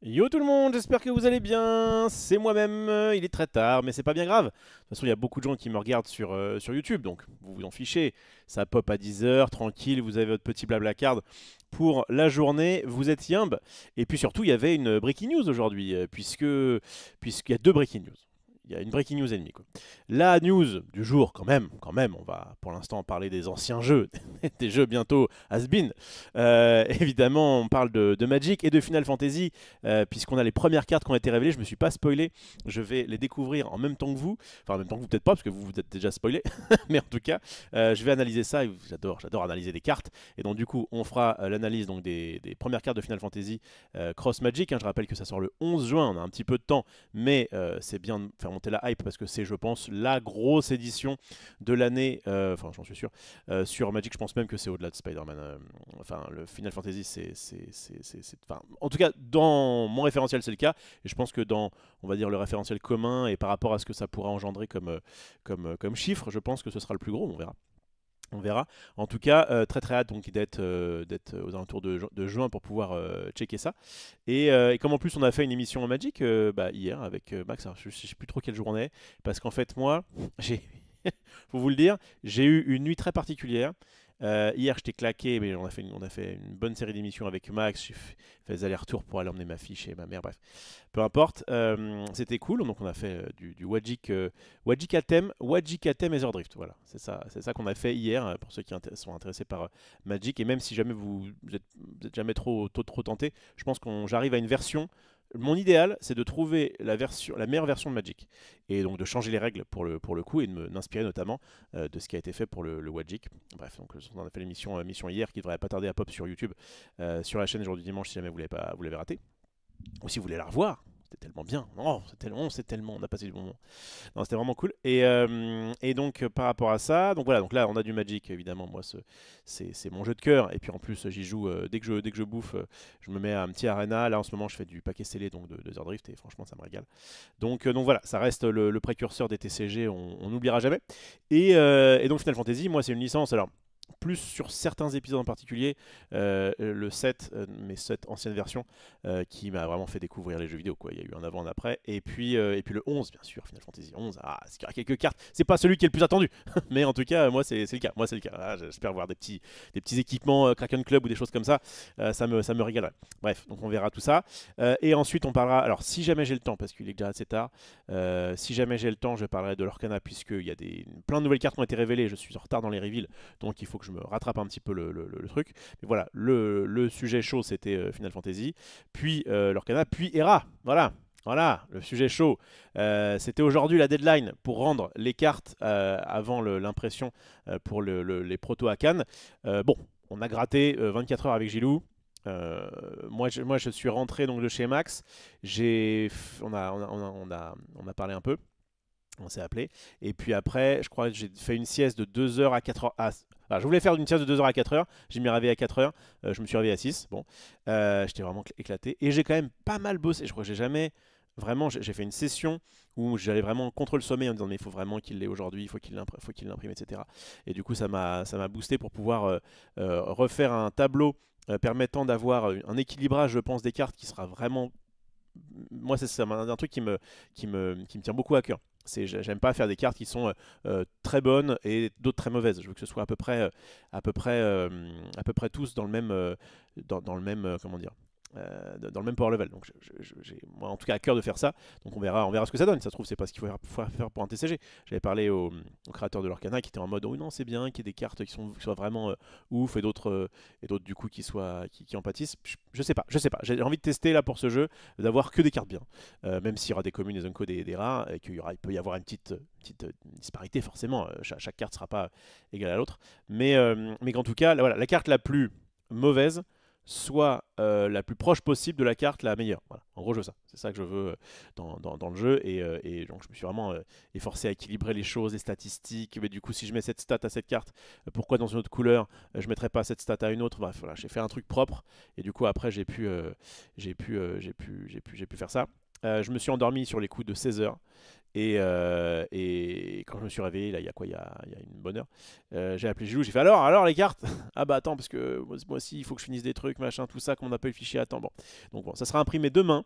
Yo tout le monde, j'espère que vous allez bien. C'est moi-même, il est très tard, mais c'est pas bien grave. De toute façon, il y a beaucoup de gens qui me regardent sur YouTube, donc vous vous en fichez. Ça pop à 10 h, tranquille, vous avez votre petit blabla-card pour la journée, vous êtes yimb. Et puis surtout, il y avait une breaking news aujourd'hui, puisqu'il y a deux breaking news. Il y a une breaking news et demie, quoi. La news du jour, quand même, on va pour l'instant parler des anciens jeux, des jeux bientôt has-been. Évidemment, on parle de Magic et de Final Fantasy, puisqu'on a les premières cartes qui ont été révélées. Je ne me suis pas spoilé, je vais les découvrir en même temps que vous. Enfin, en même temps que vous, peut-être pas, parce que vous êtes déjà spoilé. Mais en tout cas, je vais analyser ça. J'adore analyser des cartes. Et donc, du coup, on fera l'analyse donc, des premières cartes de Final Fantasy Cross Magic. Hein. Je rappelle que ça sort le 11 juin, on a un petit peu de temps, mais c'est bien de faire monter la hype parce que c'est, je pense, la grosse édition de l'année. Enfin, j'en suis sûr. Sur Magic, je pense même que c'est au-delà de Spider-Man. Enfin, le Final Fantasy, enfin, en tout cas, dans mon référentiel, c'est le cas. Et je pense que dans, on va dire, le référentiel commun et par rapport à ce que ça pourra engendrer comme chiffre, je pense que ce sera le plus gros. On verra. On verra. En tout cas, très très hâte donc d'être aux alentours de juin pour pouvoir checker ça. Et comme en plus on a fait une émission en Magic hier avec Max, alors, je ne sais plus trop quel jour on est, parce qu'en fait moi, j'ai, faut vous le dire, j'ai eu une nuit très particulière. Hier, j'étais claqué, mais on a fait une bonne série d'émissions avec Max. J'ai fait des allers-retours pour aller emmener ma fille chez ma mère. Bref, peu importe. C'était cool. Donc, on a fait du Wajikatem Drift. Voilà, c'est ça qu'on a fait hier pour ceux qui sont intéressés par Magic. Et même si jamais vous êtes jamais trop tenté, je pense qu'on j'arrive à une version. Mon idéal, c'est de trouver la meilleure version de Magic et donc de changer les règles pour le coup et de m'inspirer notamment de ce qui a été fait pour le Wajik. Bref, donc on a fait l'émission mission hier qui devrait pas tarder à pop sur YouTube, sur la chaîne Jour du Dimanche si jamais vous l'avez raté. Ou si vous voulez la revoir, c'était tellement bien. Non, c'est tellement, on a passé du bon moment. Non, c'était vraiment cool. Et donc par rapport à ça, donc voilà, donc là on a du Magic évidemment. Moi, c'est mon jeu de cœur. Et puis en plus, j'y joue dès que je bouffe, je me mets à un petit arena. Là en ce moment, je fais du paquet scellé donc de Zerdrift et franchement, ça me régale. Donc voilà, ça reste le précurseur des TCG. On n'oubliera jamais. Et donc Final Fantasy, moi, c'est une licence. Alors plus sur certains épisodes en particulier, le 7, mes 7 anciennes versions, qui m'a vraiment fait découvrir les jeux vidéo, quoi. Il y a eu un avant, un après. Et puis le 11, bien sûr, Final Fantasy 11. Ah, c'est qu'il y a quelques cartes. C'est pas celui qui est le plus attendu, mais en tout cas, moi, c'est le cas. Moi, c'est le cas. Ah, j'espère voir des petits équipements Kraken Club ou des choses comme ça. Ça me régalerait. Bref, donc on verra tout ça. Et ensuite, on parlera. Alors, si jamais j'ai le temps, parce qu'il est déjà assez tard, si jamais j'ai le temps, je parlerai de l'Orcana, puisqu'il y a plein de nouvelles cartes qui ont été révélées. Je suis en retard dans les reveals, donc il faut que je me rattrape un petit peu le truc. Mais voilà, le sujet chaud, c'était Final Fantasy, puis l'Orcana, puis Hera. Voilà, le sujet chaud. C'était aujourd'hui la deadline pour rendre les cartes avant l'impression pour les proto à Cannes. Bon, on a gratté 24 heures avec Gilou. Moi, je suis rentré donc de chez Max. On a parlé un peu. On s'est appelé. Et puis après, je crois que j'ai fait une sieste de 2 h à 4 h. Alors, je voulais faire une sieste de 2 h à 4 h. J'ai mis réveillé à 4 h. Je me suis réveillé à 6. Bon, j'étais vraiment éclaté. Et j'ai quand même pas mal bossé. Je crois que j'ai jamais. Vraiment, j'ai fait une session où j'allais vraiment contre le sommeil en disant mais il faut vraiment qu'il l'ait aujourd'hui, il faut qu'il l'imprime, etc. Et du coup, ça m'a boosté pour pouvoir refaire un tableau permettant d'avoir un équilibrage, je pense, des cartes qui sera vraiment. Moi, c'est ça, un truc qui me tient beaucoup à cœur. J'aime pas faire des cartes qui sont très bonnes et d'autres très mauvaises. Je veux que ce soit à peu près tous dans le même, dans le même, comment dire, dans le même power level. Donc j'ai moi en tout cas à cœur de faire ça. Donc on verra ce que ça donne. Si ça se trouve c'est pas ce qu'il faut faire pour un TCG. J'avais parlé au créateur de l'Orcana qui était en mode oh non c'est bien qu'il y ait des cartes qui soient vraiment ouf et d'autres du coup qui en pâtissent. Je sais pas. J'ai envie de tester là pour ce jeu d'avoir que des cartes bien. Même s'il y aura des communes, des unco, des rares et il peut y avoir une petite disparité forcément. Chaque carte sera pas égale à l'autre. Mais qu'en tout cas voilà, la carte la plus mauvaise soit la plus proche possible de la carte la meilleure. Voilà. En gros, je veux ça. C'est ça que je veux dans le jeu. Et donc, je me suis vraiment efforcé à équilibrer les choses, les statistiques. Mais du coup, si je mets cette stat à cette carte, pourquoi dans une autre couleur je ne mettrais pas cette stat à une autre? Bref, voilà, j'ai fait un truc propre. Et du coup, après, j'ai pu faire ça. Je me suis endormi sur les coups de 16 heures. Et quand je me suis réveillé, là, il y a quoi, il y a une bonne heure, j'ai appelé Gilou, j'ai fait alors les cartes. Ah bah attends, parce que moi aussi, il faut que je finisse des trucs, machin, tout ça, qu'on n'a pas eu le fichier. Attends, bon. Donc bon, ça sera imprimé demain.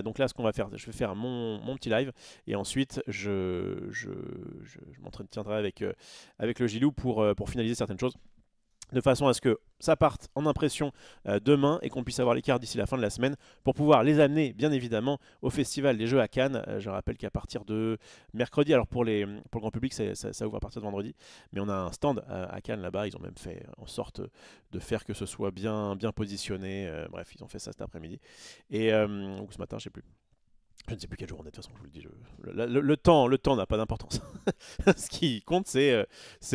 Donc là, ce qu'on va faire, je vais faire mon petit live. Et ensuite, je m'entretiendrai avec le Gilou pour finaliser certaines choses, de façon à ce que ça parte en impression demain et qu'on puisse avoir les cartes d'ici la fin de la semaine pour pouvoir les amener bien évidemment au Festival des Jeux à Cannes. Je rappelle qu'à partir de mercredi, alors pour le grand public ça ouvre à partir de vendredi, mais on a un stand à Cannes là-bas, ils ont même fait en sorte de faire que ce soit bien positionné. Bref, ils ont fait ça cet après-midi ou ce matin, je sais plus. Je ne sais plus quel jour on est, de toute façon, je vous le dis. Le temps n'a pas d'importance. Ce qui compte, c'est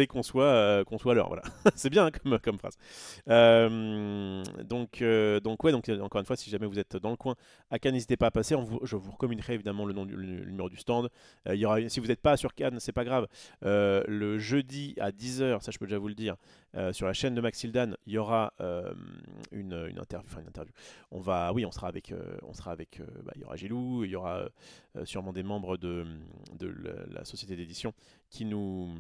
qu'on soit à l'heure. Voilà. C'est bien hein, comme phrase. Donc, ouais, donc, encore une fois, si jamais vous êtes dans le coin à Cannes, n'hésitez pas à passer. Je vous communiquerai évidemment le numéro du stand. Si vous n'êtes pas sur Cannes, c'est pas grave. Le jeudi à 10 h, ça je peux déjà vous le dire, sur la chaîne de Maxildan, il y aura une interview. Enfin, une interview. Oui, il y aura Gilou, il y aura sûrement des membres de la société d'édition qui nous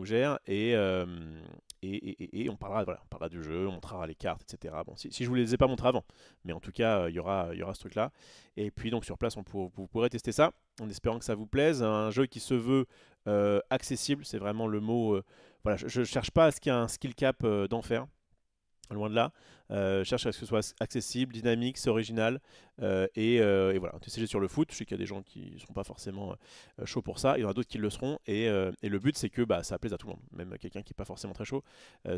gère et on parlera du jeu, on montrera les cartes, etc. Bon, si je vous les ai pas montrés avant, mais en tout cas, il y aura ce truc-là. Et puis donc sur place, vous pourrez tester ça en espérant que ça vous plaise. Un jeu qui se veut accessible, c'est vraiment le mot. Voilà, je ne cherche pas à ce qu'il y ait un skill cap d'enfer. Loin de là, cherche à ce que ce soit accessible, dynamique, c'est original et voilà, TCG sur le foot. Je sais qu'il y a des gens qui ne seront pas forcément chauds pour ça, il y en a d'autres qui le seront et le but c'est que ça plaise à tout le monde, même quelqu'un qui n'est pas forcément très chaud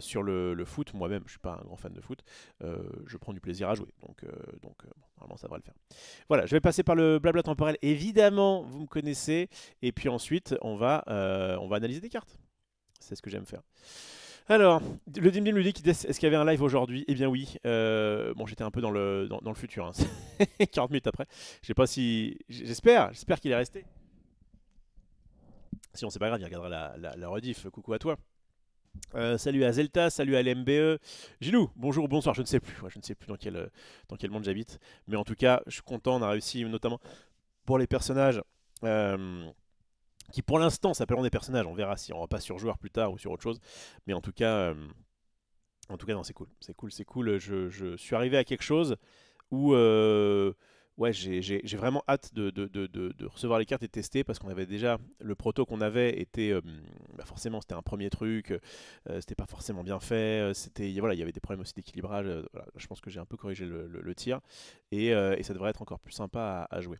sur le foot. Moi-même, je ne suis pas un grand fan de foot, je prends du plaisir à jouer, donc bon, normalement ça devrait le faire. Voilà, je vais passer par le blabla temporel, évidemment, vous me connaissez, et puis ensuite on va analyser des cartes. C'est ce que j'aime faire. Alors, le Dim Dim lui dit est-ce qu'il y avait un live aujourd'hui? Eh bien oui. Bon, j'étais un peu dans le futur, hein. 40 minutes après. Je sais pas si. J'espère qu'il est resté. Sinon, c'est pas grave, il regardera la rediff. Coucou à toi. Salut à Zelta, salut à l'MBE. Gilou, bonjour, bonsoir, je ne sais plus. Je ne sais plus dans quel monde j'habite. Mais en tout cas, je suis content, on a réussi, notamment pour les personnages. Qui pour l'instant s'appelleront des personnages, on verra si on va pas sur joueur plus tard ou sur autre chose, mais en tout cas non, c'est cool, je suis arrivé à quelque chose où ouais, j'ai vraiment hâte de recevoir les cartes et de tester, parce qu'on avait déjà, le proto qu'on avait était, forcément c'était un premier truc, c'était pas forcément bien fait, voilà, il y avait des problèmes aussi d'équilibrage, voilà, je pense que j'ai un peu corrigé le tir, et ça devrait être encore plus sympa à jouer.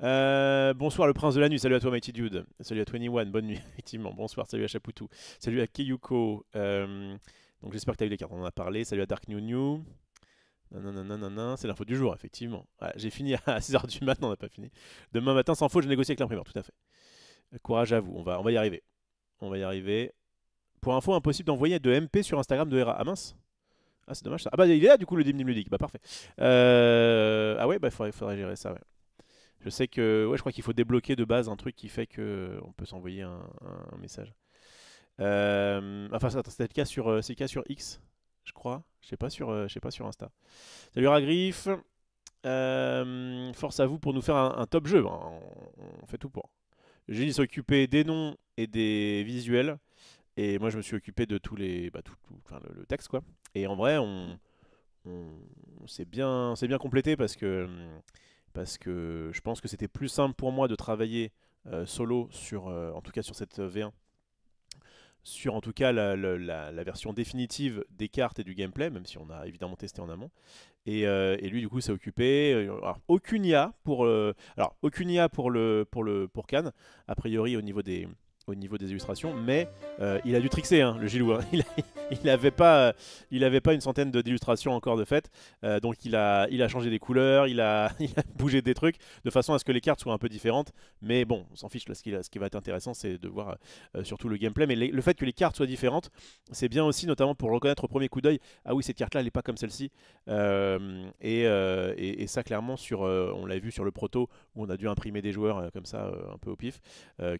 Bonsoir le prince de la nuit, salut à toi Mighty Dude, salut à 21, bonne nuit, effectivement, bonsoir, salut à Chapoutou, salut à Keyuko, donc j'espère que tu as eu les cartes, on en a parlé, salut à Dark New New, nanana, c'est l'info du jour, effectivement, ouais, j'ai fini à 6h du matin, on n'a pas fini, demain matin sans faute je négocie avec l'imprimeur, tout à fait, courage à vous, on va y arriver, pour info, impossible d'envoyer de MP sur Instagram de Hera, ah mince. Ah c'est dommage ça, ah bah il est là du coup le Dim Dim Ludique, bah parfait, ah ouais bah faudrait gérer ça, ouais. Je sais que, ouais, je crois qu'il faut débloquer de base un truc qui fait que on peut s'envoyer un message. Enfin, c'était le cas c'est le cas sur X, je crois. Je sais pas sur Insta. Salut Ragrif. Force à vous pour nous faire un top jeu. On fait tout pour. Julie s'est occupé des noms et des visuels, et moi je me suis occupé de tous les, enfin, le texte quoi. Et en vrai, on s'est bien complété parce que je pense que c'était plus simple pour moi de travailler solo en tout cas sur cette V1, sur en tout cas la version définitive des cartes et du gameplay, même si on a évidemment testé en amont. Et lui du coup s'est occupé. Alors, aucune IA pour Cannes, a priori au niveau des illustrations, mais il a dû trickser hein, le Gilou, hein. Il n'avait pas une centaine d'illustrations encore de fait, donc il a changé des couleurs, il a bougé des trucs de façon à ce que les cartes soient un peu différentes, mais bon, on s'en fiche là, ce qui va être intéressant c'est de voir surtout le gameplay, mais le fait que les cartes soient différentes, c'est bien aussi, notamment pour reconnaître au premier coup d'œil, ah oui cette carte là elle n'est pas comme celle-ci, et ça clairement on l'a vu sur le proto où on a dû imprimer des joueurs comme ça un peu au pif,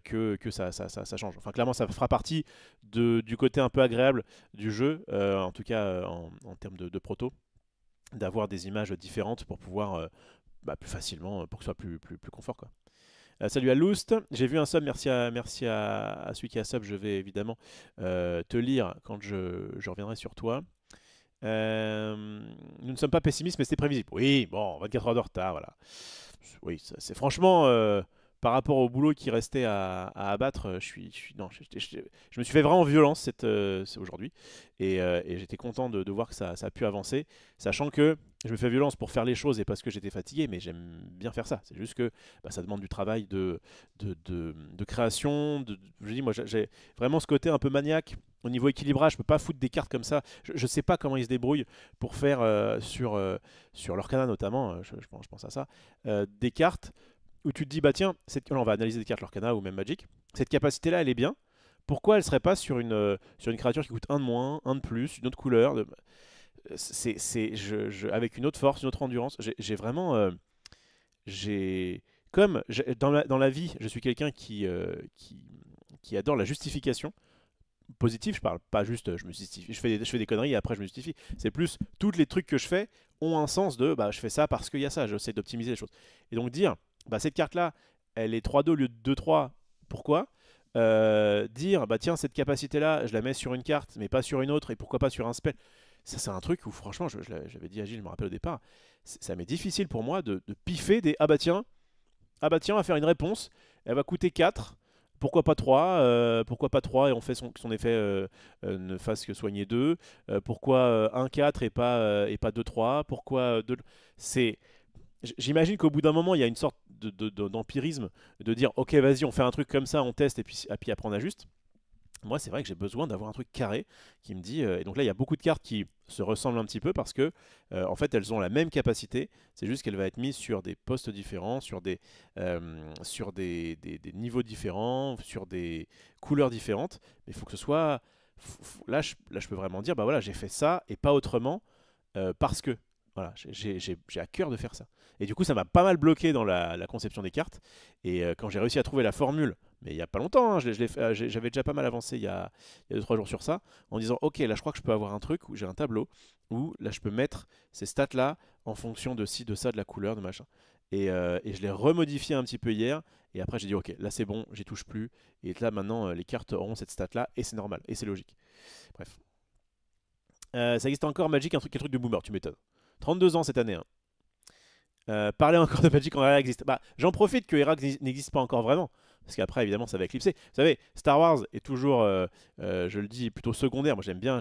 que ça change. Enfin clairement ça fera partie du côté un peu agréable du jeu, en tout cas en termes de proto, d'avoir des images différentes pour pouvoir plus facilement pour que ce soit plus confort, quoi. Salut à Loost, j'ai vu un sub, merci à celui qui a sub, je vais évidemment te lire quand je reviendrai sur toi. Nous ne sommes pas pessimistes, mais c'est prévisible. Oui, bon, 24 heures de retard, voilà. Oui, c'est franchement, par rapport au boulot qui restait à abattre, non, je me suis fait vraiment violence aujourd'hui. Et j'étais content de voir que ça a pu avancer, sachant que je me fais violence pour faire les choses et parce que j'étais fatigué, mais j'aime bien faire ça. C'est juste que ça demande du travail de création. Je dis, moi, j'ai vraiment ce côté un peu maniaque. Au niveau équilibrage, je peux pas foutre des cartes comme ça. Je sais pas comment ils se débrouillent pour faire sur Lorcana notamment, je pense à ça, des cartes où tu te dis, bah tiens, on va analyser des cartes Lorcana ou même Magic. Cette capacité-là, elle est bien. Pourquoi elle serait pas sur une créature qui coûte un de moins, un de plus, une autre couleur avec une autre force, une autre endurance. J'ai vraiment. Dans la vie, je suis quelqu'un qui adore la justification. Positive, je parle pas juste je me justifie, je fais des conneries et après je me justifie. C'est plus tous les trucs que je fais ont un sens de je fais ça parce qu'il y a ça, j'essaie d'optimiser les choses. Et donc dire cette carte là, elle est 3-2 au lieu de 2-3, pourquoi dire tiens, cette capacité là, je la mets sur une carte mais pas sur une autre et pourquoi pas sur un spell. Ça c'est un truc où franchement, j'avais dit à Gilles, je me rappelle au départ, ça m'est difficile pour moi de piffer des tiens, on va faire une réponse, elle va coûter 4. Pourquoi pas 3 Pourquoi pas 3 et on fait son effet ne fasse que soigner 2 Pourquoi 1-4 et pas 2-3 Pourquoi 2 C'est... J'imagine qu'au bout d'un moment, il y a une sorte d'empirisme de dire ok, vas-y, on fait un truc comme ça, on teste et puis après on ajuste. Moi, c'est vrai que j'ai besoin d'avoir un truc carré qui me dit. Et donc là, il y a beaucoup de cartes qui se ressemblent un petit peu parce que, en fait, elles ont la même capacité. C'est juste qu'elle va être mise sur des postes différents, sur des niveaux différents, sur des couleurs différentes. Mais il faut que ce soit. Là, je peux vraiment dire, bah voilà, j'ai fait ça et pas autrement parce que. Voilà, j'ai à cœur de faire ça. Et du coup, ça m'a pas mal bloqué dans la conception des cartes. Et quand j'ai réussi à trouver la formule, mais il n'y a pas longtemps, hein, j'avais déjà pas mal avancé il y a 2-3 jours sur ça, en disant ok, là je crois que je peux avoir un truc où j'ai un tableau où là je peux mettre ces stats là en fonction de ci, de ça, de la couleur, de machin. Et je l'ai remodifié un petit peu hier. Et après j'ai dit ok, là c'est bon, j'y touche plus. Et là maintenant les cartes auront cette stat là et c'est normal et c'est logique. Bref. Ça existe encore Magic, quel truc de boomer, tu m'étonnes. 32 ans cette année. Hein. Parler encore de Magic en ERA existe. J'en profite que ERA n'existe pas encore vraiment. Parce qu'après, évidemment, ça va éclipser. Vous savez, Star Wars est toujours, je le dis, plutôt secondaire. Moi, j'aime bien.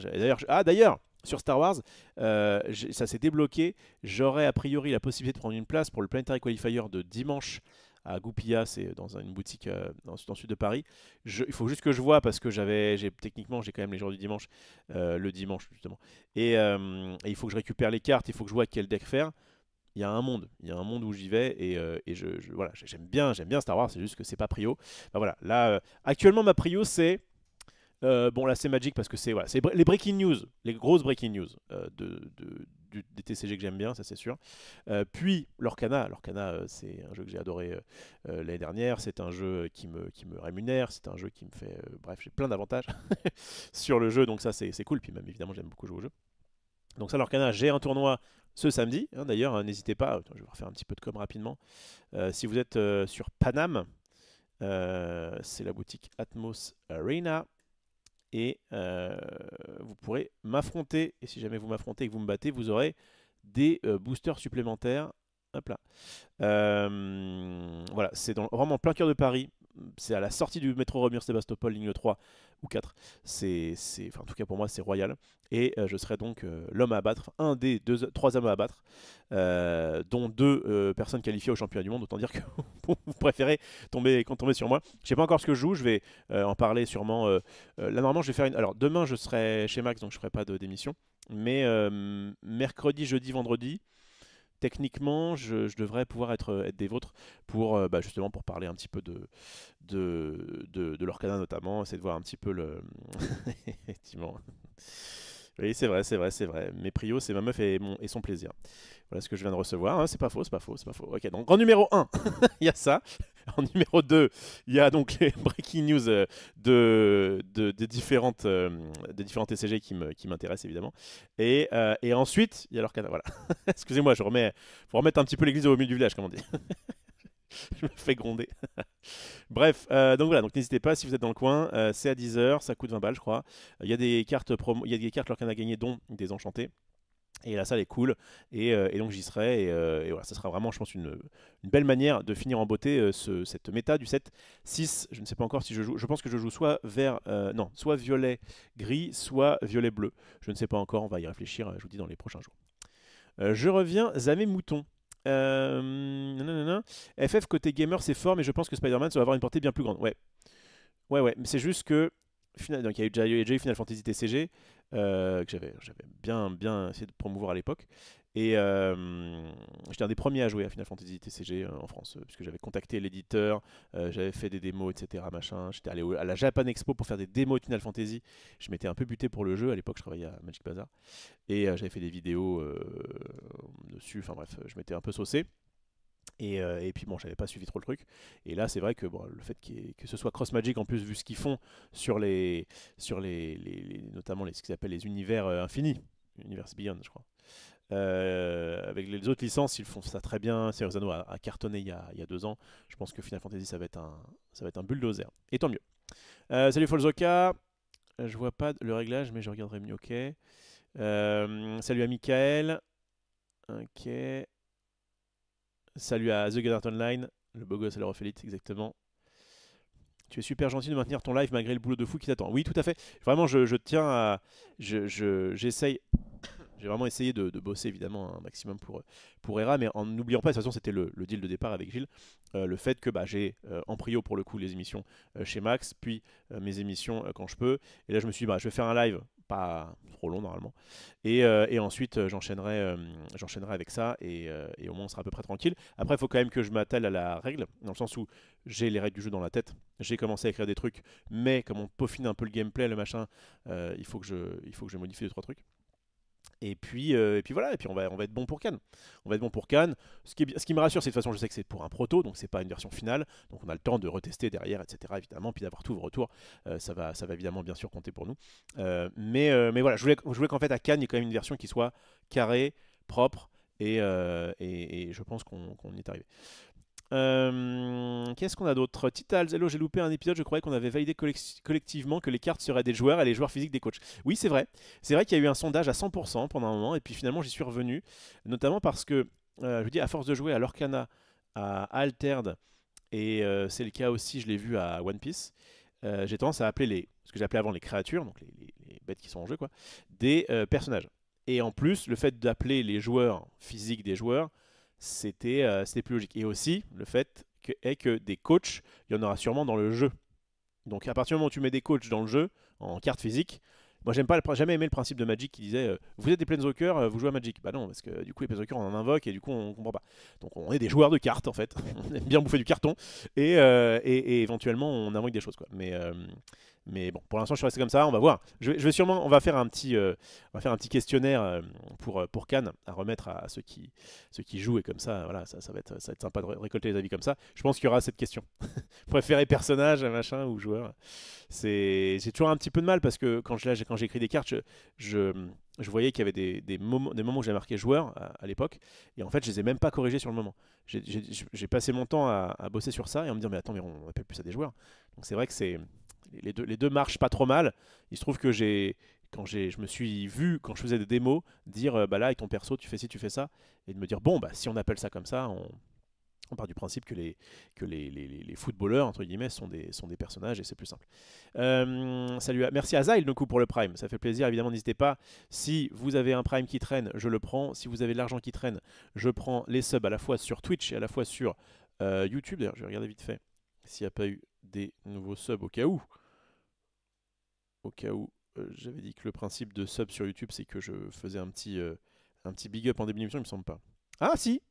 D'ailleurs, sur Star Wars, ça s'est débloqué. J'aurai a priori la possibilité de prendre une place pour le Planetary Qualifier de dimanche à Goupilla, c'est dans une boutique dans le sud de Paris. Il faut juste que je vois parce que techniquement j'ai quand même les jours du dimanche, le dimanche justement. Et il faut que je récupère les cartes, il faut que je vois quel deck faire. Il y a un monde où j'y vais et voilà, j'aime bien Star Wars, c'est juste que c'est pas prio. Voilà, là actuellement ma prio c'est bon là c'est Magic parce que c'est les breaking news, les grosses breaking news des TCG que j'aime bien, ça c'est sûr. Puis Lorcana, c'est un jeu que j'ai adoré l'année dernière, c'est un jeu qui me rémunère, c'est un jeu qui me fait... bref, j'ai plein d'avantages sur le jeu, donc ça c'est cool, puis même évidemment j'aime beaucoup jouer au jeu. Donc ça Lorcana, j'ai un tournoi ce samedi, hein, d'ailleurs, hein, n'hésitez pas, attends, je vais refaire un petit peu de com rapidement. Si vous êtes sur Paname, c'est la boutique Atmos Arena, et vous pourrez m'affronter. Et si jamais vous m'affrontez et que vous me battez, vous aurez des boosters supplémentaires. Hop là. Voilà, c'est vraiment plein cœur de Paris. C'est à la sortie du métro Remiremont-Sébastopol, ligne 3 ou 4. En tout cas pour moi, c'est royal. Et je serai donc l'homme à abattre, un des 3 hommes à abattre, dont 2 personnes qualifiées au championnat du monde. Autant dire que vous préférez tomber sur moi. Je ne sais pas encore ce que je joue, je vais en parler sûrement. Là, normalement, je vais faire une. Alors, demain, je serai chez Max, donc je ne ferai pas d'émission. Mais mercredi, jeudi, vendredi. Techniquement, je devrais pouvoir être des vôtres pour justement pour parler un petit peu de Lorcana notamment, essayer de voir un petit peu le... Effectivement. Oui, c'est vrai. Mes prios, c'est ma meuf et son plaisir. Voilà ce que je viens de recevoir. Hein, c'est pas faux. Ok, donc grand numéro 1, il y a ça. En numéro 2, il y a donc les breaking news des différents TCG qui m'intéressent évidemment. Et ensuite, il y a leur canal. Voilà. Excusez-moi, faut remettre un petit peu l'église au milieu du village, comme on dit. Je me fais gronder. Bref, donc voilà, donc n'hésitez pas si vous êtes dans le coin, c'est à 10 h, ça coûte 20 balles je crois. Il y a des cartes promo, il y a des cartes Lorcana à gagner dont des enchantés. Et la salle est cool, et donc j'y serai, et voilà, ça sera vraiment, je pense, une belle manière de finir en beauté cette méta du set 6. Je ne sais pas encore si je joue, je pense que je joue soit vert, non, soit violet-gris, soit violet-bleu. Je ne sais pas encore, on va y réfléchir, je vous dis dans les prochains jours. Je reviens, Zamé Mouton. Nanana. FF côté gamer c'est fort, mais je pense que Spider-Man ça va avoir une portée bien plus grande. Ouais, ouais, mais c'est juste que donc il y a déjà eu Final Fantasy TCG que j'avais bien essayé de promouvoir à l'époque. Et j'étais un des premiers à jouer à Final Fantasy TCG en France, puisque j'avais contacté l'éditeur, j'avais fait des démos, etc. Machin. J'étais allé à la Japan Expo pour faire des démos de Final Fantasy. Je m'étais un peu buté pour le jeu. À l'époque, je travaillais à Magic Bazar. Et j'avais fait des vidéos dessus. Enfin bref, je m'étais un peu saucé. Et puis bon, j'avais pas suivi trop le truc. Et là, c'est vrai que bon, le fait que ce soit Cross Magic, en plus, vu ce qu'ils font sur notamment ce qu'ils appellent les univers infinis, Universe Beyond, je crois. Avec les autres licences, ils font ça très bien. Serious Anno a cartonné il y a 2 ans. Je pense que Final Fantasy, ça va être un bulldozer. Et tant mieux. Salut Folzoka. Je vois pas le réglage, mais je regarderai mieux. Ok. Salut à Michael. Ok. Salut à The Gather Online, le beau gosse à l'Europhelite, exactement. Tu es super gentil de maintenir ton live malgré le boulot de fou qui t'attend. Oui, tout à fait. Vraiment, je tiens à. J'essaye. J'ai vraiment essayé de bosser évidemment un maximum pour ERA, mais en n'oubliant pas, de toute façon c'était le deal de départ avec Gilles, le fait que j'ai en prio pour le coup les émissions chez Max, puis mes émissions quand je peux, et là je me suis dit je vais faire un live, pas trop long normalement, et ensuite j'enchaînerai avec ça, et au moins on sera à peu près tranquille. Après il faut quand même que je m'attelle à la règle, dans le sens où j'ai les règles du jeu dans la tête, j'ai commencé à écrire des trucs, mais comme on peaufine un peu le gameplay, le machin, il faut que je modifie 2-3 trucs. Et puis voilà, et puis on va être bon pour Cannes. On va être bon pour Cannes. Ce qui me rassure, c'est de toute façon, je sais que c'est pour un proto, donc c'est pas une version finale. Donc on a le temps de retester derrière, etc. Évidemment, puis d'avoir tous vos retours. Ça va évidemment bien sûr compter pour nous. Mais voilà, je voulais qu'en fait à Cannes, il y ait quand même une version qui soit carrée, propre, et je pense qu'on y est arrivé. Qu'est-ce qu'on a d'autre? Titals, hello, j'ai loupé un épisode, je croyais qu'on avait validé collectivement que les cartes seraient des joueurs et les joueurs physiques des coachs. Oui, c'est vrai. C'est vrai qu'il y a eu un sondage à 100% pendant un moment, et puis finalement j'y suis revenu, notamment parce que, je vous dis, à force de jouer à Lorcana, à Altered, et c'est le cas aussi, je l'ai vu à One Piece, j'ai tendance à appeler ce que j'appelais avant les créatures, donc les bêtes qui sont en jeu, quoi, des personnages. Et en plus, le fait d'appeler les joueurs physiques des joueurs, c'était plus logique. Et aussi, le fait est que des coachs, il y en aura sûrement dans le jeu. Donc à partir du moment où tu mets des coachs dans le jeu, en carte physique, moi jamais aimé le principe de Magic qui disait vous êtes des Planeswalkers, vous jouez à Magic. Bah non, parce que du coup les Planeswalkers on en invoque et du coup on comprend pas. Donc on est des joueurs de cartes en fait, on aime bien bouffer du carton et éventuellement on invoque des choses quoi. Mais bon, pour l'instant je suis resté comme ça, on va voir. Je vais sûrement, on va faire un petit questionnaire pour Cannes à remettre à ceux qui jouent, et comme ça, voilà, ça va être sympa de récolter les avis comme ça. Je pense qu'il y aura cette question. Préféré personnage, machin, ou joueur. J'ai toujours un petit peu de mal parce que quand j'écris des cartes, je voyais qu'il y avait des moments où j'avais marqué joueur à l'époque, et en fait je les ai même pas corrigés sur le moment. J'ai passé mon temps à bosser sur ça et en me disant mais attends, mais on appelle plus ça des joueurs. Donc c'est vrai que les deux marchent pas trop mal. Il se trouve que je me suis vu, quand je faisais des démos, dire bah là avec ton perso tu fais ci, tu fais ça, et de me dire bon bah si on appelle ça comme ça, on part du principe que les footballeurs entre guillemets sont des personnages, et c'est plus simple. Merci à Zyle pour le Prime, ça fait plaisir évidemment, n'hésitez pas. Si vous avez un Prime qui traîne, je le prends. Si vous avez de l'argent qui traîne, je prends les subs à la fois sur Twitch et à la fois sur YouTube. D'ailleurs je vais regarder vite fait s'il n'y a pas eu des nouveaux subs au cas où. J'avais dit que le principe de sub sur YouTube, c'est que je faisais un petit big up en début d'émission, il me semble pas. Ah si,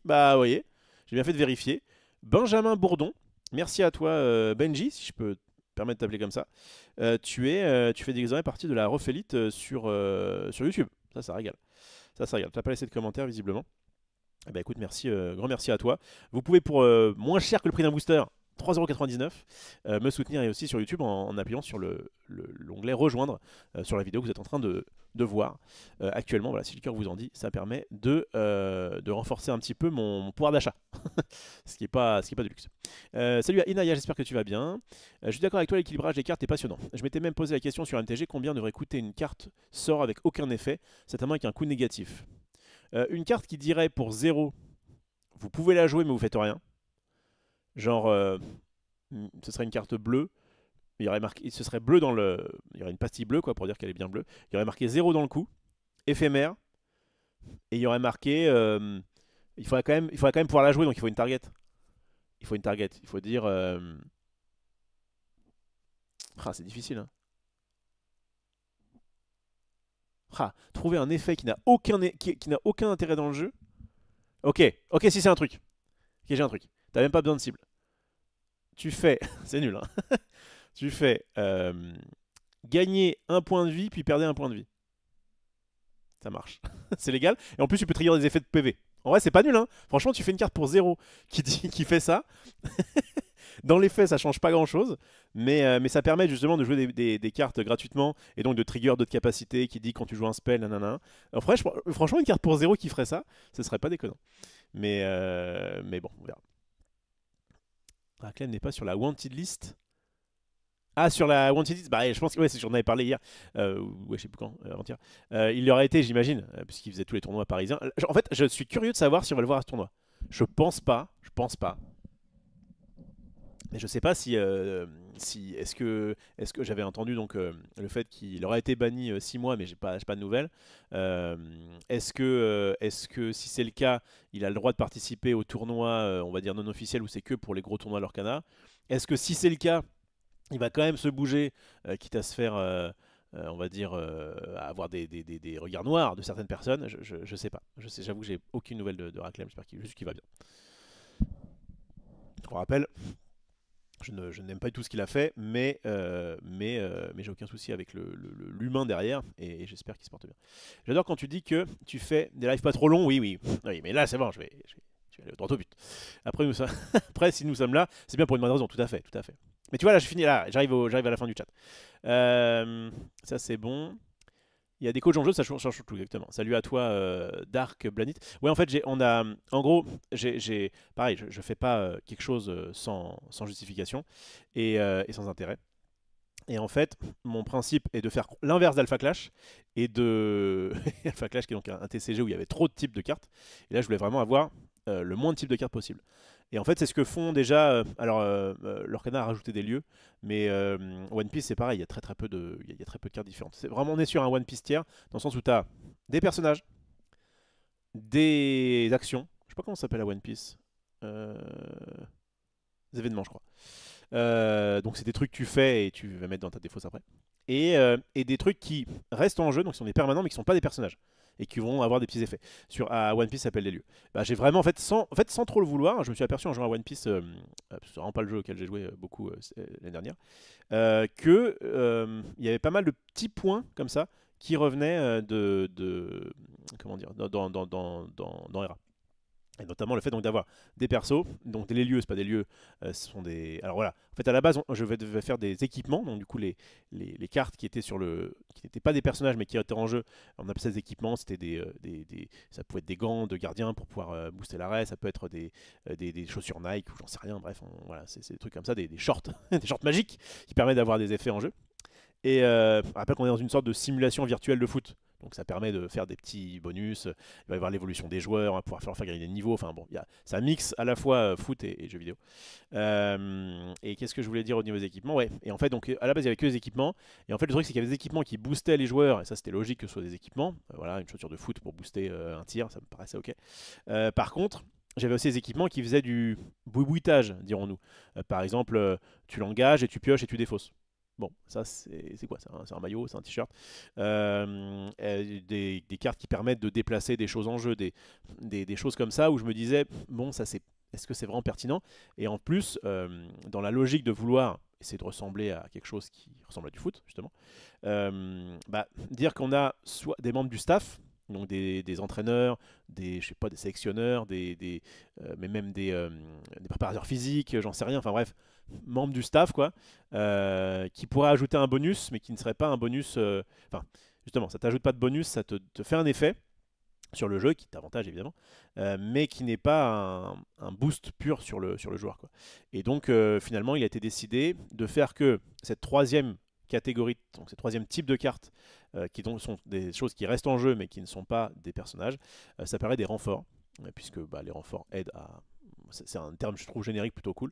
bah vous voyez, j'ai bien fait de vérifier. Benjamin Bourdon, merci à toi Benji, si je peux te permettre de t'appeler comme ça. Tu fais désormais partie de la Refélite sur YouTube. Ça régale. T'as pas laissé de commentaires visiblement. Eh ben, écoute, merci, grand merci à toi. Vous pouvez pour moins cher que le prix d'un booster, 3,99 €, me soutenir et aussi sur YouTube en appuyant sur l'onglet rejoindre sur la vidéo que vous êtes en train de voir actuellement. Voilà, si le cœur vous en dit, ça permet de renforcer un petit peu mon pouvoir d'achat, ce qui est pas de luxe. Salut à Inaya, j'espère que tu vas bien. Je suis d'accord avec toi, l'équilibrage des cartes est passionnant. Je m'étais même posé la question sur MTG, combien devrait coûter une carte sort avec aucun effet, certainement avec un coût négatif. Une carte qui dirait pour 0, vous pouvez la jouer mais vous faites rien. Genre, ce serait une carte bleue. Il y aurait marqué, ce serait bleu dans le. Il y aurait une pastille bleue quoi pour dire qu'elle est bien bleue. Il y aurait marqué 0 dans le coup, éphémère. Et il y aurait marqué. Il faudrait quand même pouvoir la jouer donc il faut une target. Il faut une target. Il faut dire. Ah, c'est difficile. Hein. Ah, trouver un effet qui n'a qui n'a aucun intérêt dans le jeu. Ok, ok, si c'est un truc. Ok, j'ai un truc. T'as même pas besoin de cible. Tu fais. C'est nul, hein. Tu fais gagner un point de vie puis perdre un point de vie. Ça marche. C'est légal. Et en plus, tu peux trigger des effets de PV. En vrai, c'est pas nul, hein. Franchement, tu fais une carte pour 0 qui fait ça. Dans les faits, ça change pas grand chose. Mais ça permet justement de jouer des cartes gratuitement et donc de trigger d'autres capacités qui dit quand tu joues un spell, nanana. En vrai, franchement, une carte pour 0 qui ferait ça, ce serait pas déconnant. Mais bon, on verra. Raklen n'est pas sur la wanted list. Ah, sur la Wanted List, bah, je pense que ouais, j'en avais parlé hier, ouais, je sais plus quand, avant-hier. Il y aurait été, j'imagine, puisqu'il faisait tous les tournois parisiens. En fait, je suis curieux de savoir si on va le voir à ce tournoi. Je pense pas. Mais je sais pas si est-ce que j'avais entendu donc le fait qu'il aurait été banni 6 mois, mais j'ai pas de nouvelles. Est-ce que si c'est le cas, il a le droit de participer au tournoi, on va dire non officiel, ou c'est que pour les gros tournois Lorcana? Est-ce que si c'est le cas, il va quand même se bouger, quitte à se faire, on va dire, à avoir des regards noirs de certaines personnes. Je sais pas. J'avoue que j'ai aucune nouvelle de Raclem. J'espère juste qu'il va bien. Je rappelle, je n'aime pas du tout ce qu'il a fait, mais j'ai aucun souci avec l'humain derrière et j'espère qu'il se porte bien. J'adore quand tu dis que tu fais des lives pas trop longs. Oui, oui, oui, mais là c'est bon, je vais aller droit au but. Après, Après, si nous sommes là, c'est bien pour une bonne raison, tout à fait, tout à fait. Mais tu vois, là, je finis là, j'arrive à la fin du chat. Ça, c'est bon. Il y a des coachs en jeu, ça change tout, exactement. Salut à toi, Dark Blanit. Ouais, en fait, en gros, pareil, je fais pas quelque chose sans justification et sans intérêt. Et en fait, mon principe est de faire l'inverse d'Alpha Clash et de Alpha Clash qui est donc un TCG où il y avait trop de types de cartes. Et là, je voulais vraiment avoir le moins de types de cartes possible. Et en fait, c'est ce que font déjà. Lorcana a rajouté des lieux, mais One Piece, c'est pareil. Il y a très peu il y a très peu de cartes différentes. On est sur un One Piece tiers, dans le sens où tu as des personnages, des actions. Je sais pas comment ça s'appelle à One Piece. Des événements, je crois. Donc c'est des trucs que tu fais et tu vas mettre dans ta défausse après. Et des trucs qui restent en jeu, donc qui sont des permanents, mais qui sont pas des personnages. Et qui vont avoir des petits effets. À One Piece, ça s'appelle les lieux. Bah, j'ai vraiment, sans trop le vouloir, je me suis aperçu en jouant à One Piece, c'est vraiment pas le jeu auquel j'ai joué beaucoup l'année dernière, il y avait pas mal de petits points comme ça qui revenaient comment dire, dans Era. Et notamment le fait donc d'avoir des persos, donc des lieux, c'est pas des lieux, ce sont des. Alors voilà, en fait à la base je devais faire des équipements, donc du coup les cartes qui étaient qui n'étaient pas des personnages mais qui étaient en jeu, on appelait ça des équipements, c'était ça pouvait être des gants de gardien pour pouvoir booster l'arrêt, ça peut être des chaussures Nike ou j'en sais rien, bref, voilà, c'est des trucs comme ça, des shorts, des shorts magiques qui permettent d'avoir des effets en jeu. Et rappelle qu'on est dans une sorte de simulation virtuelle de foot. Donc ça permet de faire des petits bonus, il va y avoir l'évolution des joueurs, on va pouvoir faire gagner des niveaux, enfin bon, ça mixe à la fois foot et jeux vidéo. Et qu'est-ce que je voulais dire au niveau des équipements? Ouais, et en fait, donc à la base il n'y avait que des équipements, et en fait le truc c'est qu'il y avait des équipements qui boostaient les joueurs, et ça c'était logique que ce soit des équipements, voilà, une chaussure de foot pour booster un tir, ça me paraissait ok. Par contre, j'avais aussi des équipements qui faisaient du boubouitage, dirons-nous. Par exemple, tu l'engages et tu pioches et tu défausses. Bon, ça c'est quoi? C'est un maillot, c'est un t-shirt. Des cartes qui permettent de déplacer des choses en jeu, des choses comme ça où je me disais, bon, est-ce que c'est vraiment pertinent? Et en plus, dans la logique de vouloir essayer de ressembler à quelque chose qui ressemble à du foot, justement, dire qu'on a soit des membres du staff donc des entraîneurs, je sais pas, des sélectionneurs, mais même des préparateurs physiques, j'en sais rien, enfin bref, membres du staff, quoi, qui pourraient ajouter un bonus, mais qui ne serait pas un bonus. Enfin, justement, ça t'ajoute pas de bonus, ça te fait un effet sur le jeu, qui t'avantage évidemment, mais qui n'est pas un boost pur sur le joueur, quoi. Et donc finalement, il a été décidé de faire que cette troisième catégorie, donc ce troisième type de cartes, qui donc sont des choses qui restent en jeu, mais qui ne sont pas des personnages, ça paraît des renforts, puisque bah, les renforts aident à... C'est un terme, je trouve, générique plutôt cool.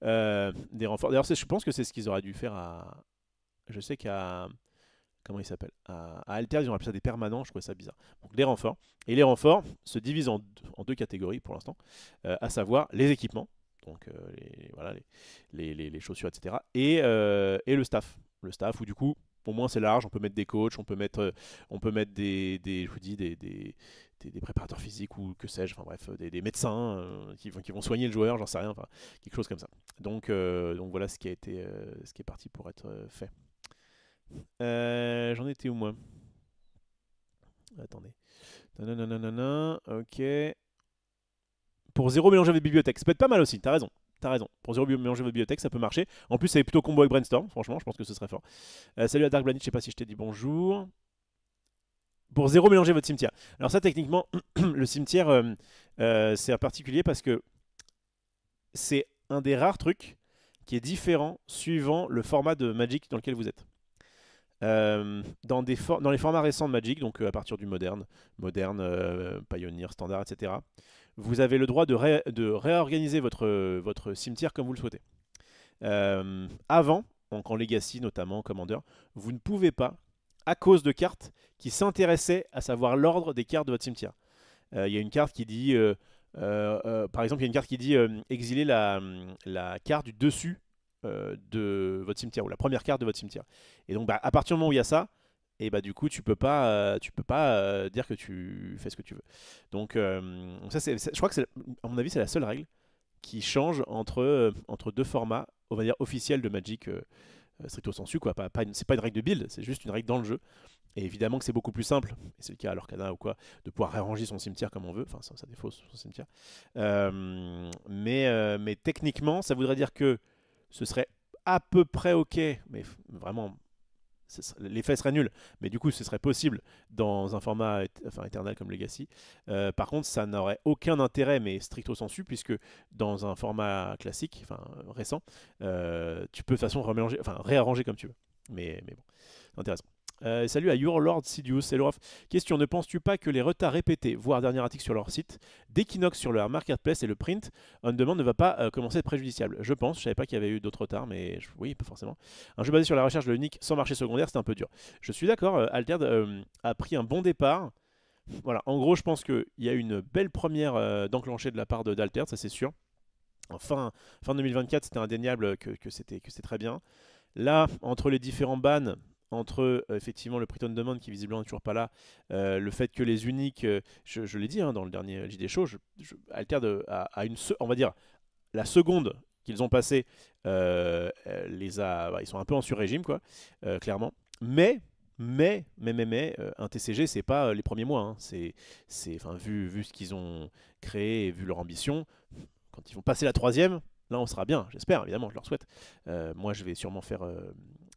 Des renforts. D'ailleurs, je pense que c'est ce qu'ils auraient dû faire à... Je sais qu'à... Comment il s'appelle à Alter, ils ont appelé ça des permanents, je trouvais ça bizarre. Donc les renforts. Et les renforts se divisent en deux catégories pour l'instant, à savoir les équipements, donc voilà, les chaussures, etc. Et le staff. Le staff où du coup, au moins c'est large, on peut mettre des coachs, on peut mettre je vous dis, des préparateurs physiques ou que sais-je, enfin bref, des médecins qui vont soigner le joueur, j'en sais rien, enfin quelque chose comme ça. Donc voilà ce qui est parti pour être fait. J'en étais où moi? Attendez. Nananana, ok. Pour zéro mélanger votre bibliothèque. Ça peut être pas mal aussi, t'as raison. T'as raison. Pour zéro mélanger votre bibliothèque, ça peut marcher. En plus, c'est plutôt combo avec Brainstorm. Franchement, je pense que ce serait fort. Salut à Dark Planet, je sais pas si je t'ai dit bonjour. Pour zéro mélanger votre cimetière. Alors, ça, techniquement, le cimetière, c'est un particulier parce que c'est un des rares trucs qui est différent suivant le format de Magic dans lequel vous êtes. Dans les formats récents de Magic, donc à partir du moderne, Pioneer, Standard, etc., vous avez le droit de réorganiser votre cimetière comme vous le souhaitez. Avant, donc en Legacy notamment, Commander, vous ne pouvez pas, à cause de cartes qui s'intéressaient à savoir l'ordre des cartes de votre cimetière. Il y a une carte qui dit, par exemple, il y a une carte qui dit exiler la carte du dessus de votre cimetière, ou la première carte de votre cimetière. Et donc bah, à partir du moment où il y a ça, et bah du coup tu peux pas dire que tu fais ce que tu veux. Donc ça je crois que à mon avis c'est la seule règle qui change entre deux formats, on va dire officiels de Magic, stricto sensu, quoi. C'est pas une règle de build, c'est juste une règle dans le jeu. Et évidemment que c'est beaucoup plus simple, et c'est le cas à l'Orcana ou quoi, de pouvoir réarranger son cimetière comme on veut, enfin ça défausse son cimetière. Mais techniquement, ça voudrait dire que ce serait à peu près ok, mais vraiment, l'effet serait nul, mais du coup ce serait possible dans un format éternel comme Legacy. Par contre, ça n'aurait aucun intérêt, mais stricto sensu, puisque dans un format classique, récent, tu peux de toute façon réarranger comme tu veux. Mais bon, c'est intéressant. Salut à Your Lord Sidious, c'est Laurent. Question, ne penses-tu pas que les retards répétés, voire dernier article sur leur site, d'Equinox sur leur marketplace et le print on demand ne va pas commencer à être préjudiciable? Je pense, je savais pas qu'il y avait eu d'autres retards, mais oui, pas forcément. Un jeu basé sur la recherche de l'unique sans marché secondaire, c'est un peu dur. Je suis d'accord, Altered a pris un bon départ. Voilà, en gros, je pense qu'il y a une belle première d'enclencher de la part d'Altered, ça c'est sûr. Fin 2024, c'était indéniable que c'était très bien. Là, entre les différents bans, entre effectivement le print on demand qui visiblement n'est toujours pas là, le fait que les uniques, je l'ai dit dans le dernier JD Show, Altered a on va dire, la seconde qu'ils ont passée, ils sont un peu en sur-régime, quoi, clairement. Mais un TCG, c'est pas les premiers mois. Hein. Vu ce qu'ils ont créé et vu leur ambition, quand ils vont passer la troisième, là on sera bien, j'espère, évidemment, je leur souhaite. Moi je vais sûrement faire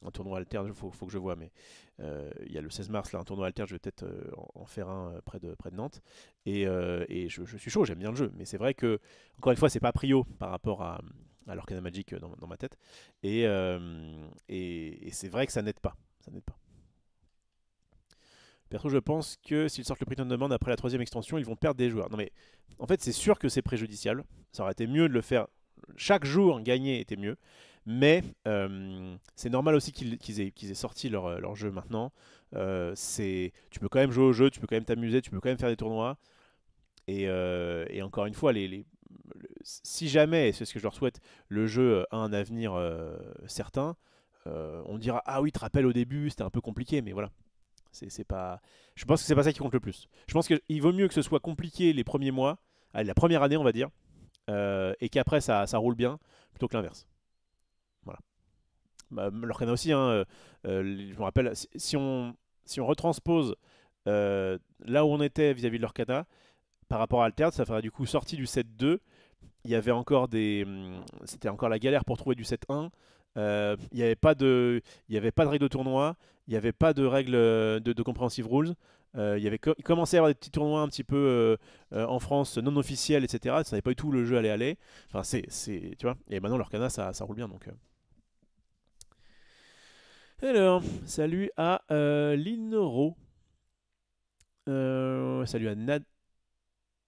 un tournoi alterne, il faut que je vois, mais il y a le 16 mars, là, un tournoi alterne, je vais peut-être en faire un près de Nantes. Et je suis chaud, j'aime bien le jeu, mais c'est vrai que, encore une fois, c'est pas prio par rapport à l'Orcana Magic dans ma tête. Et c'est vrai que ça n'aide pas. Ça n'aide pas. Perso, je pense que s'ils sortent le print on demand après la troisième extension, ils vont perdre des joueurs. Non mais, en fait, c'est sûr que c'est préjudiciable. Ça aurait été mieux de le faire. Chaque jour gagné était mieux. Mais c'est normal aussi qu'ils aient sorti leur jeu maintenant. Tu peux quand même jouer au jeu, tu peux quand même t'amuser, tu peux quand même faire des tournois. Et encore une fois, si jamais, et c'est ce que je leur souhaite, le jeu a un avenir certain, on dira ah oui, tu te rappelles au début, c'était un peu compliqué, mais voilà. C'est pas... Je pense que c'est pas ça qui compte le plus. Je pense qu'il vaut mieux que ce soit compliqué les premiers mois, la première année on va dire, et qu'après ça roule bien, plutôt que l'inverse. Voilà. L'Orcana aussi, hein, je me rappelle, si on retranspose là où on était vis-à-vis de l'Orcana, par rapport à Altered, ça ferait du coup sortie du 7.2. Il y avait encore c'était encore la galère pour trouver du 7.1. Il n'y avait pas de, il y avait pas de règles de tournoi, il n'y avait pas de règles de comprehensive rules. Il commençait à y avoir des petits tournois un petit peu en France non officiels, etc. Ça savait pas du tout où le jeu allait aller. Enfin, tu vois. Et maintenant l'Orcana, ça roule bien donc. Alors, salut à Linoro. Salut à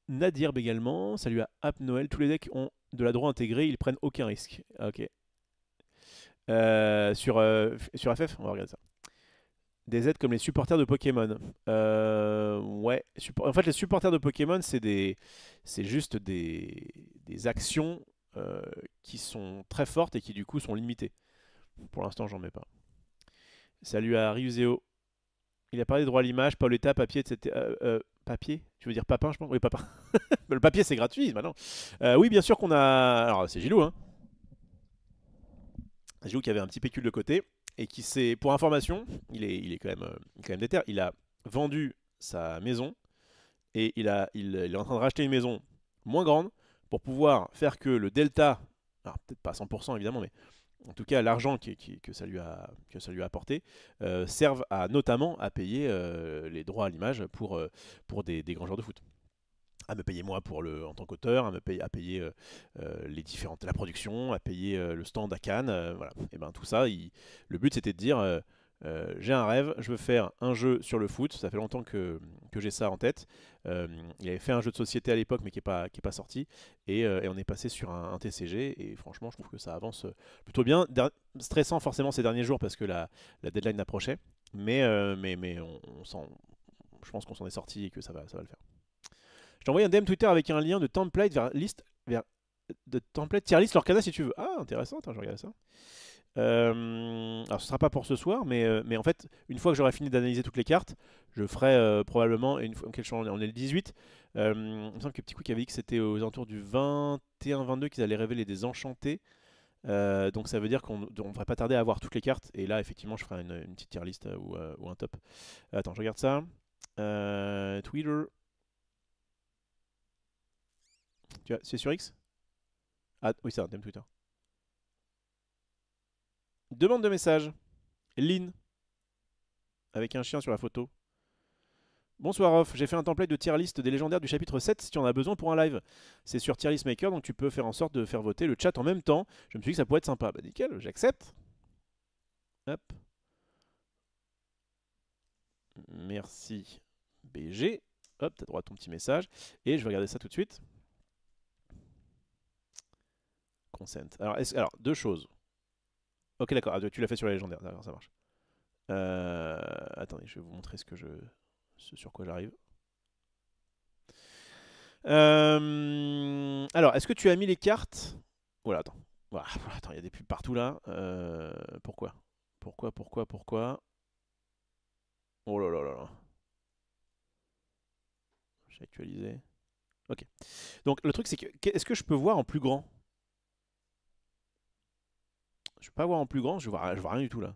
Nadir également. Salut à App Noël. Tous les decks ont de la draw intégrée, ils prennent aucun risque. Ah, ok. Sur FF, on va regarder ça. Des aides comme les supporters de Pokémon. Ouais. En fait, les supporters de Pokémon, c'est juste des actions qui sont très fortes et qui du coup sont limitées. Pour l'instant, j'en mets pas. Salut à Ryuseo. Il a parlé de droit à l'image, Paoletta, papier, etc. Papier? Tu veux dire papin, je pense? Oui, papin. Le papier, c'est gratuit maintenant. Oui, bien sûr qu'on a. Alors, c'est Gilou, hein. Gilou qui avait un petit pécule de côté et qui s'est. Pour information, il est quand même déter. Il a vendu sa maison et il est en train de racheter une maison moins grande pour pouvoir faire que le delta. Alors, peut-être pas à 100% évidemment, mais en tout cas l'argent que ça lui a apporté, servent notamment à payer les droits à l'image pour des grands joueurs de foot. À me payer moi en tant qu'auteur, à payer la production, à payer le stand à Cannes, voilà. Et ben tout ça, le but c'était de dire j'ai un rêve, je veux faire un jeu sur le foot, ça fait longtemps que j'ai ça en tête. Il avait fait un jeu de société à l'époque mais qui est pas sorti et on est passé sur un TCG et franchement je trouve que ça avance plutôt bien. Stressant forcément ces derniers jours parce que la deadline approchait, mais je pense qu'on s'en est sorti et que ça va le faire. Je t'ai envoyé un DM Twitter avec un lien de template de template tier list Lorcana si tu veux. Ah intéressant, attends, je regarde ça. Alors ce sera pas pour ce soir, mais en fait, une fois que j'aurai fini d'analyser toutes les cartes, je ferai probablement, on est le 18, il me semble que Petit Quick avait dit que c'était aux alentours du 21-22 qu'ils allaient révéler des enchantés. Donc ça veut dire qu'on ne devrait pas tarder à avoir toutes les cartes. Et là, effectivement, je ferai une petite tier list ou un top. Attends, je regarde ça. Twitter. C'est sur X? Ah oui, c'est un thème Twitter. Demande de message. Lynn. Avec un chien sur la photo. Bonsoir Off, j'ai fait un template de tier list des légendaires du chapitre 7 si tu en as besoin pour un live. C'est sur Tier List Maker, donc tu peux faire en sorte de faire voter le chat en même temps. Je me suis dit que ça pourrait être sympa. Bah nickel, j'accepte. Hop. Merci BG. Hop, t'as droit à ton petit message. Et je vais regarder ça tout de suite. Consent. Alors deux choses. Ok, d'accord. Ah, tu l'as fait sur la légendaire. D'accord, ça marche. Attendez, je vais vous montrer ce sur quoi j'arrive. Alors, est-ce que tu as mis les cartes? Voilà, attends. Voilà, attends, il y a des pubs partout là. Pourquoi? Pourquoi? Oh là là là là. J'ai actualisé. Ok. Donc le truc c'est que est-ce que je peux voir en plus grand? Je peux pas voir en plus grand, je vois rien du tout là.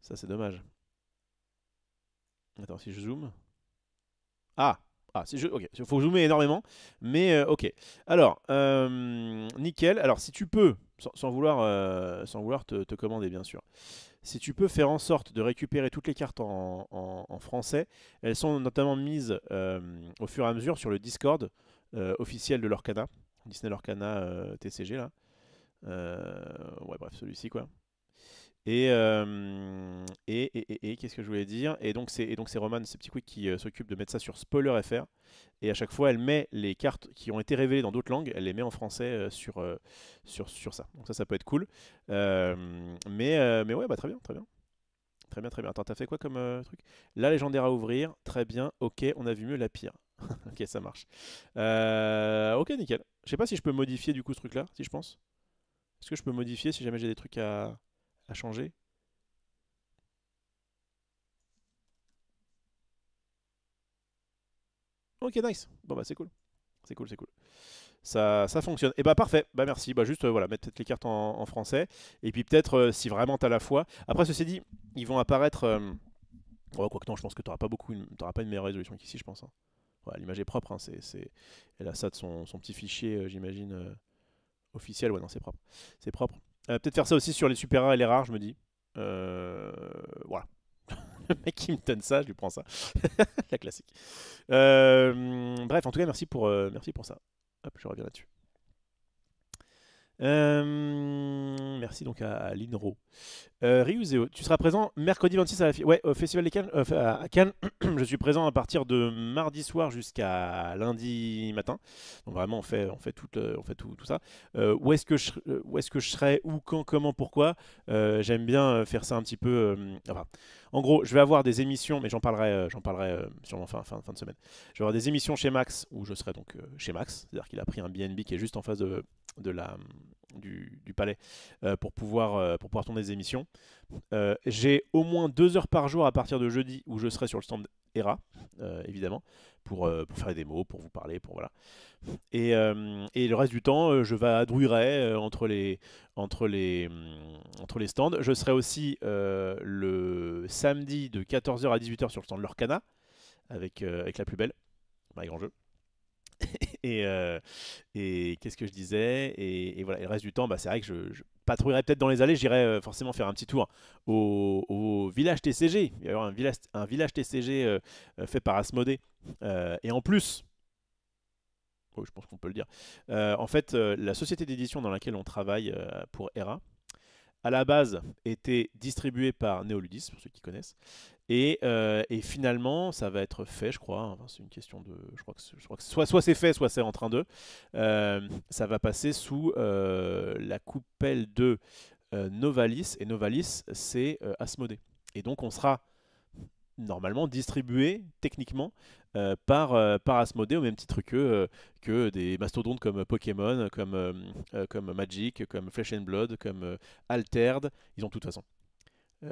Ça c'est dommage. Attends, si je zoome. Ah, ok, il faut zoomer énormément, mais ok. Alors, nickel. Alors, si tu peux, sans vouloir te commander, bien sûr, si tu peux faire en sorte de récupérer toutes les cartes en français, elles sont notamment mises au fur et à mesure sur le Discord officiel de l'Orcana, Disney l'Orcana TCG là. Ouais, bref, celui-ci quoi. Et qu'est-ce que je voulais dire? Et donc c'est Roman, c'est Petit Quick qui s'occupe de mettre ça sur Spoiler FR. Et à chaque fois, elle met les cartes qui ont été révélées dans d'autres langues, elle les met en français sur ça. Donc ça peut être cool. Mais ouais, bah très bien, très bien. Très bien, très bien. Attends, t'as fait quoi comme truc? La légendaire à ouvrir, très bien. Ok, on a vu mieux la pire. Ok, ça marche. Ok, nickel. Je sais pas si je peux modifier du coup ce truc-là, si je pense. Est-ce que je peux modifier si jamais j'ai des trucs à changer? Ok, nice. Bon bah c'est cool. C'est cool, c'est cool. Ça fonctionne. Et bah parfait. Bah merci. Bah juste voilà, mettre peut-être les cartes en français. Et puis peut-être si vraiment t'as la foi. Après ceci dit, ils vont apparaître. Ouais, quoique non, je pense que tu n'auras pas pas une meilleure résolution qu'ici, je pense, hein. Ouais, l'image est propre, hein, elle a ça de son petit fichier, j'imagine, officiel. Ouais, non, c'est propre. C'est propre. Peut-être faire ça aussi sur les super rares et les rares, je me dis. Voilà. Le mec qui me donne ça, je lui prends ça. La classique. Bref, en tout cas, merci pour ça. Hop, je reviens là-dessus. Merci donc à Linro. Ryuzeo, tu seras présent mercredi 26 à ouais, au Festival des Cannes, à Cannes. Je suis présent à partir de mardi soir jusqu'à lundi matin. Donc vraiment, on fait tout ça. Où est-ce que je serai, où, quand, comment, pourquoi. J'aime bien faire ça un petit peu. Enfin, en gros, je vais avoir des émissions, mais j'en parlerai sûrement fin de semaine. Je vais avoir des émissions chez Max, où je serai donc chez Max. C'est-à-dire qu'il a pris un BNB qui est juste en face du palais pour pouvoir tourner des émissions. J'ai au moins 2 heures par jour à partir de jeudi où je serai sur le stand ERA, évidemment, pour faire des démos, pour vous parler, pour voilà. Et le reste du temps, je vadrouillerai entre les stands. Je serai aussi le samedi de 14 h à 18 h sur le stand Lorcana avec la plus belle, un grand jeu. et, qu'est-ce que je disais et voilà, et le reste du temps, bah, c'est vrai que je patrouillerai peut-être dans les allées. J'irai forcément faire un petit tour au village TCG. Il va y avoir un village TCG fait par Asmodée. Et en plus, oh, je pense qu'on peut le dire, en fait, la société d'édition dans laquelle on travaille pour ERA, à la base, était distribuée par Néoludis, pour ceux qui connaissent. Et finalement, ça va être fait, je crois. Enfin, c'est une question de. Je crois que soit c'est fait, soit c'est en train de. Ça va passer sous la coupelle de Novalis. Et Novalis, c'est Asmodée. Et donc, on sera normalement distribué techniquement par Asmodée au même titre que des mastodontes comme Pokémon, comme Magic, comme Flesh and Blood, comme Altered. Ils ont tout de toute façon.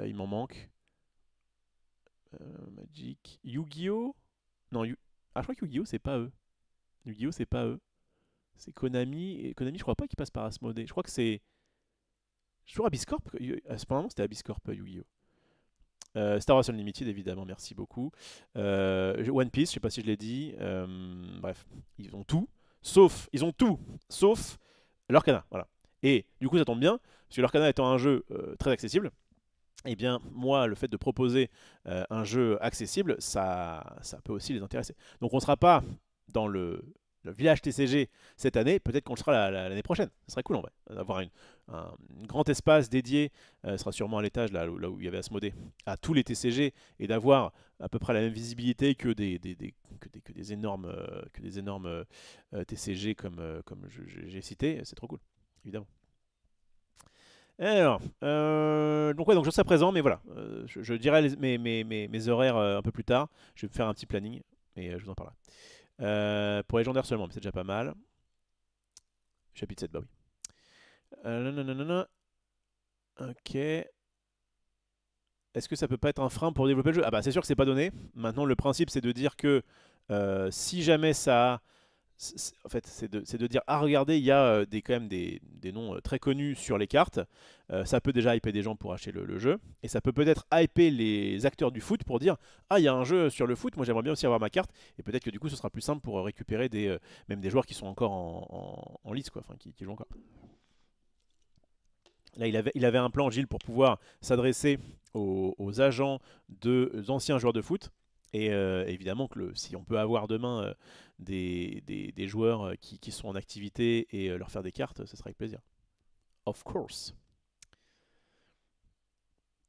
Il m'en manque. Magic. Yu-Gi-Oh! Non, je crois que Yu-Gi-Oh! C'est pas eux. Yu-Gi-Oh! C'est pas eux. C'est Konami. Et Konami, je crois pas qu'ils passent par Asmodée. Je crois que c'est. Je suis Abysscorp. Cependant, c'était Abysscorp, Yu-Gi-Oh! Star Wars Unlimited, évidemment, merci beaucoup. One Piece, je sais pas si je l'ai dit. Bref, ils ont tout, sauf Lorcana. Voilà. Et du coup, ça tombe bien, parce que Lorcana étant un jeu très accessible, eh bien, moi, le fait de proposer un jeu accessible, ça peut aussi les intéresser. Donc, on ne sera pas dans le village TCG cette année, peut-être qu'on le sera l'année prochaine. Ce serait cool en vrai, d'avoir un grand espace dédié, ce sera sûrement à l'étage, là où il y avait Asmodée, à tous les TCG, et d'avoir à peu près la même visibilité que des énormes, TCG comme j'ai cité. C'est trop cool, évidemment. Alors, donc ouais, donc je serai présent, mais voilà, je dirai mes horaires un peu plus tard. Je vais me faire un petit planning et je vous en parlerai. Pour légendaire seulement, mais c'est déjà pas mal. Chapitre 7, bah oui. Nanana. Ok. Est-ce que ça peut pas être un frein pour développer le jeu? Ah bah c'est sûr que c'est pas donné. Maintenant, le principe c'est de dire que si jamais ça en fait, c'est de dire ah regardez, il y a quand même des noms très connus sur les cartes. Ça peut déjà hyper des gens pour acheter le jeu, et ça peut peut-être hyper les acteurs du foot pour dire ah il y a un jeu sur le foot, moi j'aimerais bien aussi avoir ma carte, et peut-être que du coup ce sera plus simple pour récupérer même des joueurs qui sont encore en lice quoi, enfin qui jouent encore. Là il avait un plan Gilles pour pouvoir s'adresser aux agents d'anciens joueurs de foot. Et évidemment que si on peut avoir demain des joueurs qui sont en activité et leur faire des cartes, ce sera avec plaisir. Of course.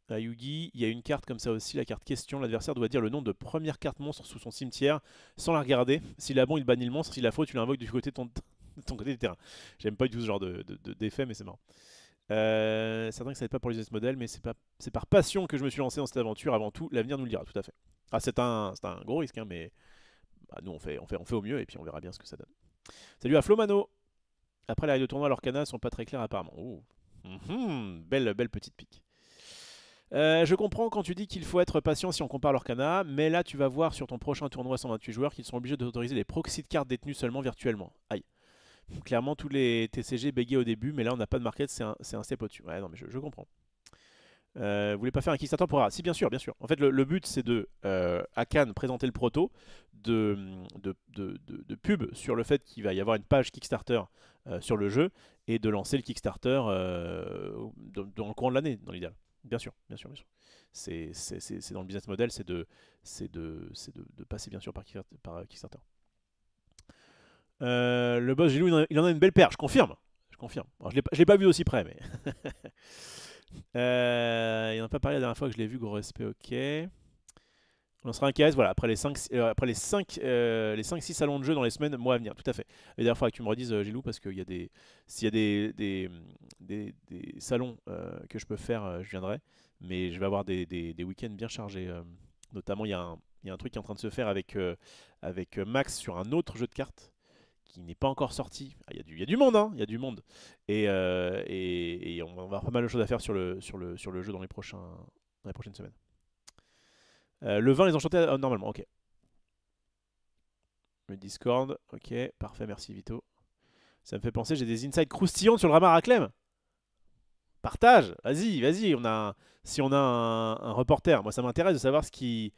À Yugi, il y a une carte comme ça aussi, la carte question. L'adversaire doit dire le nom de première carte monstre sous son cimetière sans la regarder. S'il a bon, il bannit le monstre. S'il a faux, tu l'invoques du côté de ton côté du terrain. J'aime pas du tout ce genre d'effet, mais c'est marrant. Certain que ça n'aide pas pour les modèles, mais c'est par passion que je me suis lancé dans cette aventure. Avant tout, l'avenir nous le dira, tout à fait. Ah, c'est un gros risque, hein, mais bah, nous on fait au mieux et puis on verra bien ce que ça donne. Salut à Flomano. Après les règles de tournoi, leurs canals sont pas très clairs apparemment. Oh. Belle petite pique. Je comprends quand tu dis qu'il faut être patient si on compare leurs canals, mais là tu vas voir sur ton prochain tournoi 128 joueurs qu'ils sont obligés d'autoriser les proxys de cartes détenues seulement virtuellement. Aïe. Clairement tous les TCG bégayent au début, mais là on n'a pas de market, c'est un step au-dessus. Ouais non mais je comprends. Vous voulez pas faire un Kickstarter pour Ara? Si, bien sûr, bien sûr. En fait, le but, c'est de, à Cannes, présenter le proto, de pub sur le fait qu'il va y avoir une page Kickstarter sur le jeu, et de lancer le Kickstarter dans le courant de l'année, dans l'idéal. Bien sûr, bien sûr, bien sûr. C'est dans le business model, c'est de passer bien sûr par Kickstarter. Le boss Gilou, il en a une belle paire, je confirme. Je confirme. Alors, je l'ai pas vu d'aussi près, mais. Il n'en a pas parlé la dernière fois que je l'ai vu, gros respect, ok. On en sera un KS, voilà, après les 5-6 salons de jeu dans les semaines, mois à venir, tout à fait. Et d'ailleurs, il faudra que tu me redises, Gilou, parce qu'il y a s'il y a des salons que je peux faire, je viendrai. Mais je vais avoir des week-ends bien chargés. Notamment, il y a un truc qui est en train de se faire avec Max sur un autre jeu de cartes qui n'est pas encore sorti. Ah, il y a du monde, hein, il y a du monde. Et on va avoir pas mal de choses à faire sur le jeu dans les prochaines semaines. Le 20, les enchantés, normalement, ok. Le Discord, ok, parfait, merci Vito. Ça me fait penser, j'ai des insights croustillants sur le Ramar à Clem. Partage, vas-y, vas-y, si on a un reporter, moi ça m'intéresse de savoir ce qu'il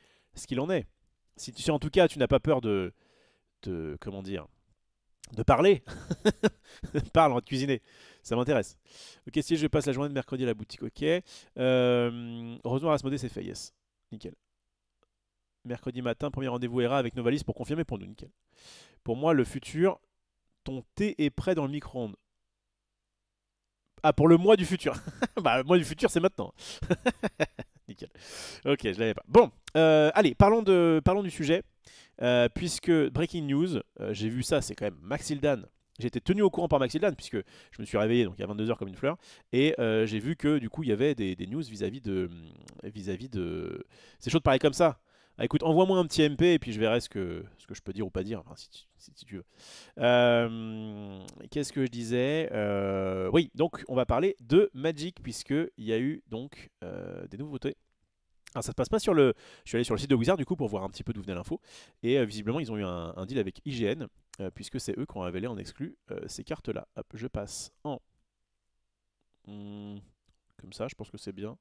en est. Si en tout cas tu n'as pas peur comment dire, de parler, parle, on va te cuisiner, ça m'intéresse. Ok, si je passe la journée de mercredi à la boutique, ok. Heureusement Rasmodé c'est fait, yes, nickel. Mercredi matin, premier rendez-vous ERA avec nos valises pour confirmer pour nous, nickel. Pour moi, le futur, ton thé est prêt dans le micro-ondes. Ah, pour le mois du futur. Bah, le mois du futur, c'est maintenant. Nickel. Ok, je l'avais pas. Bon, allez, parlons du sujet. Puisque, breaking news, j'ai vu ça, c'est quand même Maxildan. J'ai été tenu au courant par Maxildan, puisque je me suis réveillé donc il y a 22 h comme une fleur. Et j'ai vu que du coup, il y avait des news vis-à-vis de. C'est chaud de parler comme ça. Ah, écoute, envoie-moi un petit MP et puis je verrai ce que je peux dire ou pas dire, enfin, si tu veux. Qu'est-ce que je disais? Oui, donc on va parler de Magic, puisqu'il y a eu donc des nouveautés. Alors ça se passe pas sur le... Je suis allé sur le site de Wizard du coup pour voir un petit peu d'où venait l'info. Et visiblement ils ont eu un deal avec IGN, puisque c'est eux qui ont révélé en exclu ces cartes-là. Hop, je passe en... comme ça, je pense que c'est bien.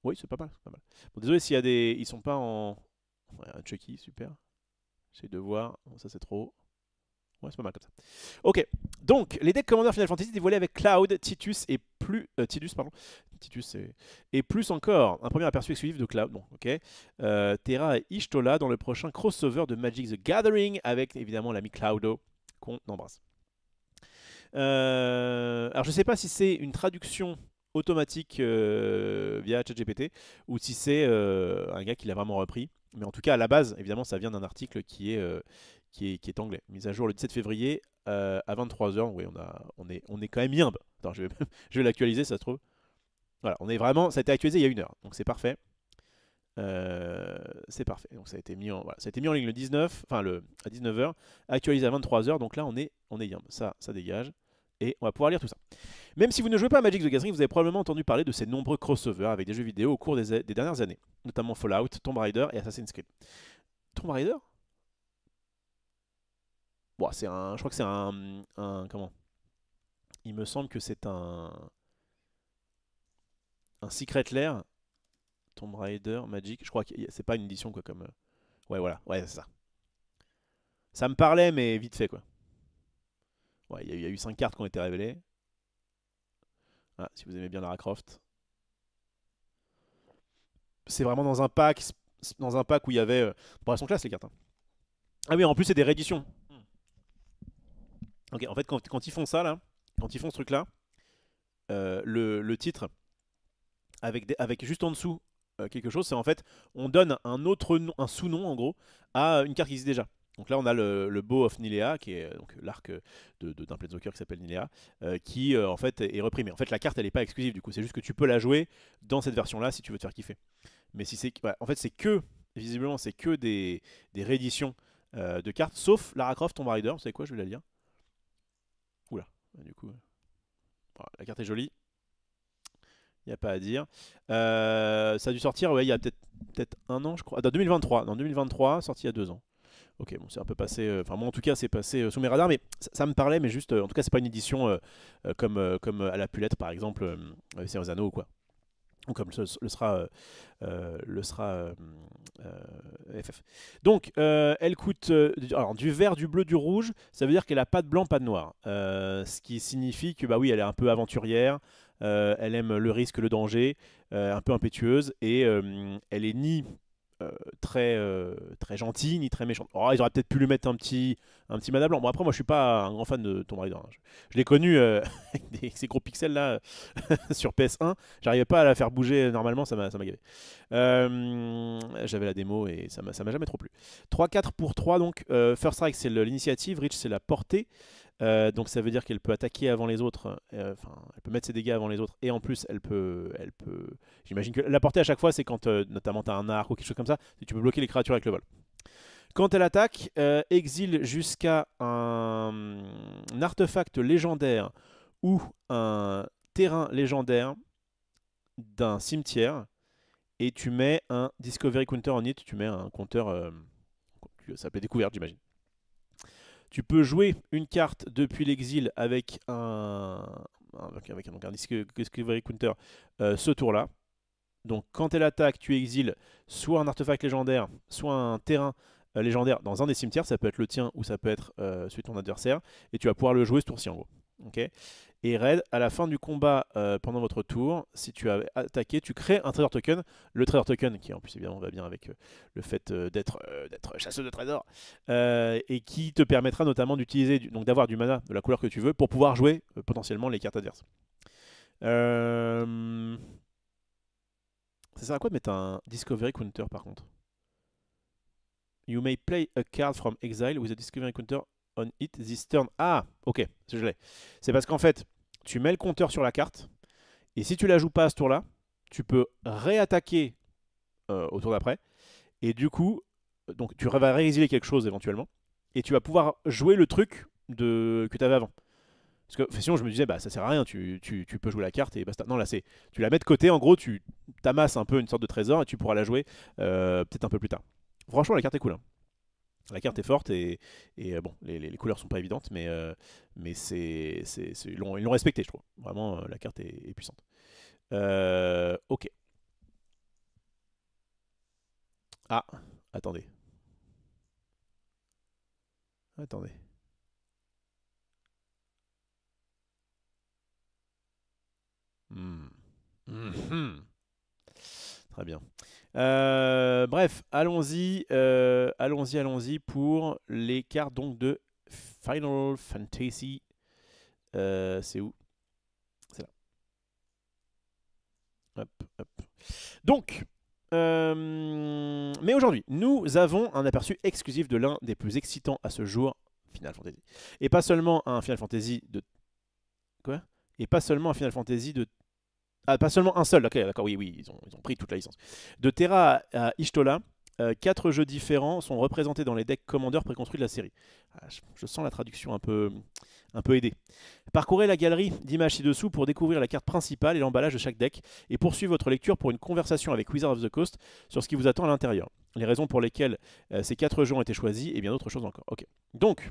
Oui, c'est pas mal, c'est pas mal. Bon, désolé s'il y a des... Ils sont pas en... Ouais, un Chucky, super. J'essaie de voir. Bon, ça c'est trop haut. Ouais, c'est pas mal comme ça. Ok, donc les decks Commander Final Fantasy dévoilés avec Cloud, Titus et plus... Tidus, pardon. Titus et plus encore. Un premier aperçu exclusif de Cloud, bon, ok. Terra et Ishtola dans le prochain crossover de Magic the Gathering avec évidemment l'ami Cloudo qu'on embrasse. Alors je sais pas si c'est une traduction automatique via ChatGPT ou si c'est un gars qui l'a vraiment repris. Mais en tout cas, à la base, évidemment, ça vient d'un article qui est anglais. Mise à jour le 17 février à 23 h. Oui, on est quand même yimbe. Attends, je vais l'actualiser, ça se trouve. Voilà, ça a été actualisé il y a 1 heure, donc c'est parfait. C'est parfait. Donc ça a été mis en ligne le 19, enfin à 19 h, actualisé à 23 h. Donc là, on est yimbe. Ça dégage. Et on va pouvoir lire tout ça. Même si vous ne jouez pas à Magic the Gathering, vous avez probablement entendu parler de ces nombreux crossovers avec des jeux vidéo au cours des dernières années, notamment Fallout, Tomb Raider et Assassin's Creed. Tomb Raider? Bon, je crois que c'est comment? Il me semble que c'est un Secret Lair. Tomb Raider, Magic. Je crois que c'est pas une édition quoi comme. Ouais, voilà, ouais, c'est ça. Ça me parlait, mais vite fait quoi. Ouais, il y a eu 5 cartes qui ont été révélées. Ah, si vous aimez bien Lara Croft. C'est vraiment dans un pack où il y avait. Bon, elles sont classe les cartes. Hein. Ah oui, en plus c'est des rééditions. Ok, en fait quand ils font ça là, quand ils font ce truc là, le titre avec juste en dessous quelque chose, c'est en fait on donne un autre nom, un sous-nom en gros à une carte qui existe déjà. Donc là on a le Bow of Nilea qui est donc l'arc d'un Planeswalker qui s'appelle Nilea qui en fait est repris. Mais en fait la carte elle est pas exclusive du coup, c'est juste que tu peux la jouer dans cette version là si tu veux te faire kiffer. Mais si c'est en fait c'est que visiblement c'est que des rééditions de cartes sauf Lara Croft Tomb Raider. Vous savez quoi, je vais la lire. Oula, du coup voilà, la carte est jolie. Il n'y a pas à dire. Ça a dû sortir ouais, il y a peut-être 1 an, je crois. Dans 2023. Dans 2023, sorti il y a 2 ans. Ok, bon, c'est un peu passé. Enfin, moi en tout cas, c'est passé sous mes radars, mais ça me parlait, mais juste. En tout cas, c'est pas une édition comme à la Pulette, par exemple, c'est aux Anneaux ou quoi. ou comme le sera FF. Donc, elle coûte alors, du vert, du bleu, du rouge. Ça veut dire qu'elle a pas de blanc, pas de noir. Ce qui signifie que bah oui, elle est un peu aventurière. Elle aime le risque, le danger, un peu impétueuse et elle est ni très gentille ni très méchante. Oh, ils auraient peut-être pu lui mettre un petit mana blanc. Bon, après, moi je suis pas un grand fan de Tomb Raider, hein. Je l'ai connu avec ces gros pixels là sur PS1. J'arrivais pas à la faire bouger normalement, ça m'a gavé. J'avais la démo et ça m'a jamais trop plu. 3-4 pour 3, donc First Strike c'est l'initiative, Reach c'est la portée. Donc ça veut dire qu'elle peut attaquer avant les autres, enfin elle peut mettre ses dégâts avant les autres, et en plus elle peut. J'imagine que la portée à chaque fois c'est quand notamment tu as un arc ou quelque chose comme ça, tu peux bloquer les créatures avec le vol. Quand elle attaque, exile jusqu'à un artefact légendaire ou un terrain légendaire d'un cimetière, et tu mets un Discovery Counter en it, tu mets un compteur, ça s'appelle découverte j'imagine. Tu peux jouer une carte depuis l'exil avec donc un Discovery Counter ce tour-là. Donc quand elle attaque, tu exiles soit un artefact légendaire, soit un terrain légendaire dans un des cimetières. Ça peut être le tien ou ça peut être celui de ton adversaire. Et tu vas pouvoir le jouer ce tour-ci en gros. Okay. Et Red, à la fin du combat, pendant votre tour, si tu as attaqué, tu crées un Treasure Token. Le Treasure Token, qui en plus évidemment va bien avec le fait d'être chasseur de trésors, et qui te permettra notamment d'utiliser, donc d'avoir du mana de la couleur que tu veux pour pouvoir jouer potentiellement les cartes adverses. Ça sert à quoi de mettre un Discovery Counter par contre? You may play a card from exile with a Discovery Counter on it this turn. Ah, ok, je l'ai. C'est parce qu'en fait, tu mets le compteur sur la carte, et si tu la joues pas à ce tour-là, tu peux réattaquer au tour d'après, et du coup, donc tu vas réexiler quelque chose éventuellement, et tu vas pouvoir jouer le truc que tu avais avant. Parce que sinon, je me disais, bah ça sert à rien, tu peux jouer la carte et basta. Non, là, tu la mets de côté, en gros, tu t'amasses un peu une sorte de trésor et tu pourras la jouer peut-être un peu plus tard. Franchement, la carte est cool, hein. La carte est forte et bon, les couleurs sont pas évidentes, mais ils l'ont respecté, je trouve. Vraiment, la carte est puissante. Ok. Ah, attendez. Attendez. Hmm. Mhm. Très bien. Bref, allons-y pour les cartes donc de Final Fantasy. C'est où? C'est là. Hop, hop. Donc, mais aujourd'hui, nous avons un aperçu exclusif de l'un des plus excitants à ce jour, Final Fantasy. Et pas seulement un Final Fantasy de... Quoi? Et pas seulement un Final Fantasy de... Ah, pas seulement un seul, ok, d'accord, oui, ils ont pris toute la licence. De Terra à Ishtola, 4 jeux différents sont représentés dans les decks Commander préconstruits de la série. Ah, je sens la traduction un peu aidée. Parcourez la galerie d'images ci-dessous pour découvrir la carte principale et l'emballage de chaque deck, et poursuivez votre lecture pour une conversation avec Wizard of the Coast sur ce qui vous attend à l'intérieur, les raisons pour lesquelles ces 4 jeux ont été choisis, et bien d'autres choses encore. Ok, donc...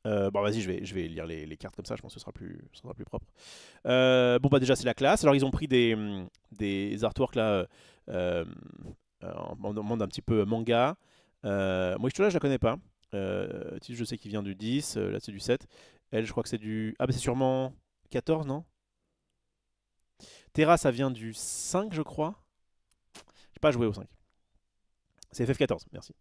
bon vas-y, je vais lire les cartes comme ça, je pense que ce sera plus propre. Bon bah déjà c'est la classe, alors ils ont pris des artworks là en monde un petit peu manga. Moi je la connais pas. Je sais qu'il vient du 10, là c'est du 7. Elle je crois que c'est du... Ah bah c'est sûrement 14 non? Terra ça vient du 5 je crois. J'ai pas joué au 5. C'est FF14, merci.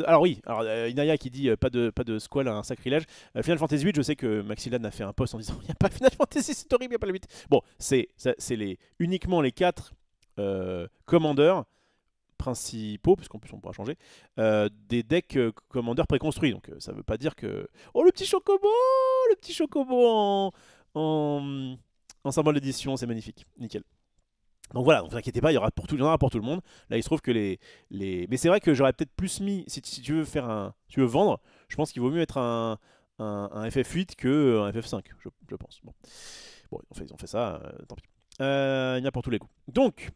Alors oui, Inaya qui dit pas de squall, un sacrilège. Final Fantasy 8, je sais que Maxilad a fait un post en disant il n'y a pas Final Fantasy, c'est horrible, il n'y a pas la 8. Bon, c'est uniquement les 4 commandeurs principaux, puisqu'en plus on pourra changer, des decks commandeurs préconstruits. Donc ça veut pas dire que... Oh, le petit chocobo en symbole d'édition, c'est magnifique, nickel. Donc voilà, ne vous inquiétez pas, il y en aura pour tout le monde. Là, il se trouve que mais c'est vrai que j'aurais peut-être plus mis, si tu veux tu veux vendre, je pense qu'il vaut mieux être un FF8 qu'un FF5, je pense. Bon ils ont fait ça, tant pis. Il y en a pour tous les coups. Donc,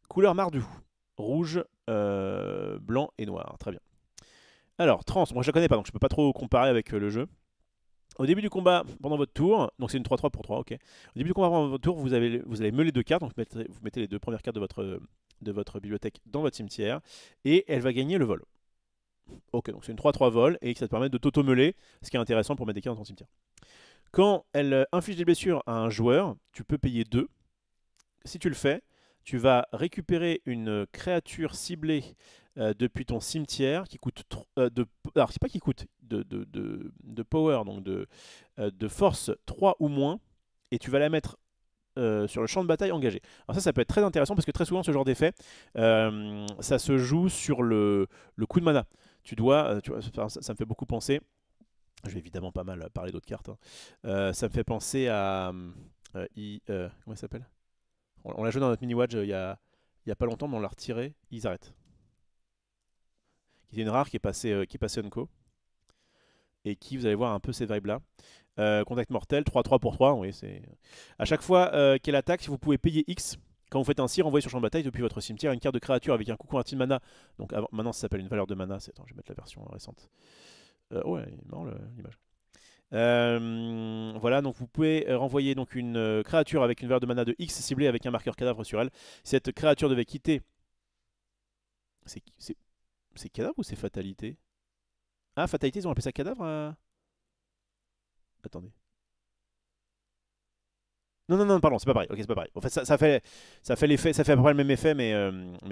couleur Mardu, rouge, blanc et noir, très bien. Alors, Trans, moi je la connais pas, donc je peux pas trop comparer avec le jeu. Au début du combat, pendant votre tour, donc c'est une 3-3 pour 3, ok. Au début du combat, pendant votre tour, vous allez meuler 2 cartes, donc vous mettez les 2 premières cartes de votre bibliothèque dans votre cimetière, et elle va gagner le vol. Ok, donc c'est une 3-3 vol, et ça te permet de t'auto-meuler, ce qui est intéressant pour mettre des cartes dans ton cimetière. Quand elle inflige des blessures à un joueur, tu peux payer 2. Si tu le fais, tu vas récupérer une créature ciblée depuis ton cimetière qui coûte alors c'est pas qui coûte de power, donc de force 3 ou moins, et tu vas la mettre sur le champ de bataille engagé. Alors ça peut être très intéressant parce que très souvent ce genre d'effet ça se joue sur le coup de mana. Tu dois, ça me fait beaucoup penser, je vais évidemment pas mal parler d'autres cartes, hein. Ça me fait penser à comment ça s'appelle, on l'a joué dans notre mini-watch il y a pas longtemps, mais on l'a retiré, ils arrêtent. Qui est une rare qui est passée Unco. Et qui, vous allez voir un peu ces vibes-là. Contact mortel, 3-3 pour 3. Oui, c'est... À chaque fois qu'elle attaque, si vous pouvez payer X, quand vous faites ainsi, renvoyez sur champ de bataille depuis votre cimetière une carte de créature avec un coût converti de mana. Donc maintenant, ça s'appelle une valeur de mana. Attends, je vais mettre la version récente. Ouais, il est marrant l'image. Voilà, donc vous pouvez renvoyer donc une créature avec une valeur de mana de X ciblée avec un marqueur cadavre sur elle. Cette créature devait quitter. C'est cadavre ou c'est fatalité? Ah, fatalité, ils ont appelé ça cadavre. Attendez. Non, pardon, c'est pas pareil. Ok, c'est pas pareil. En fait, ça fait l'effet, ça fait à peu près le même effet, mais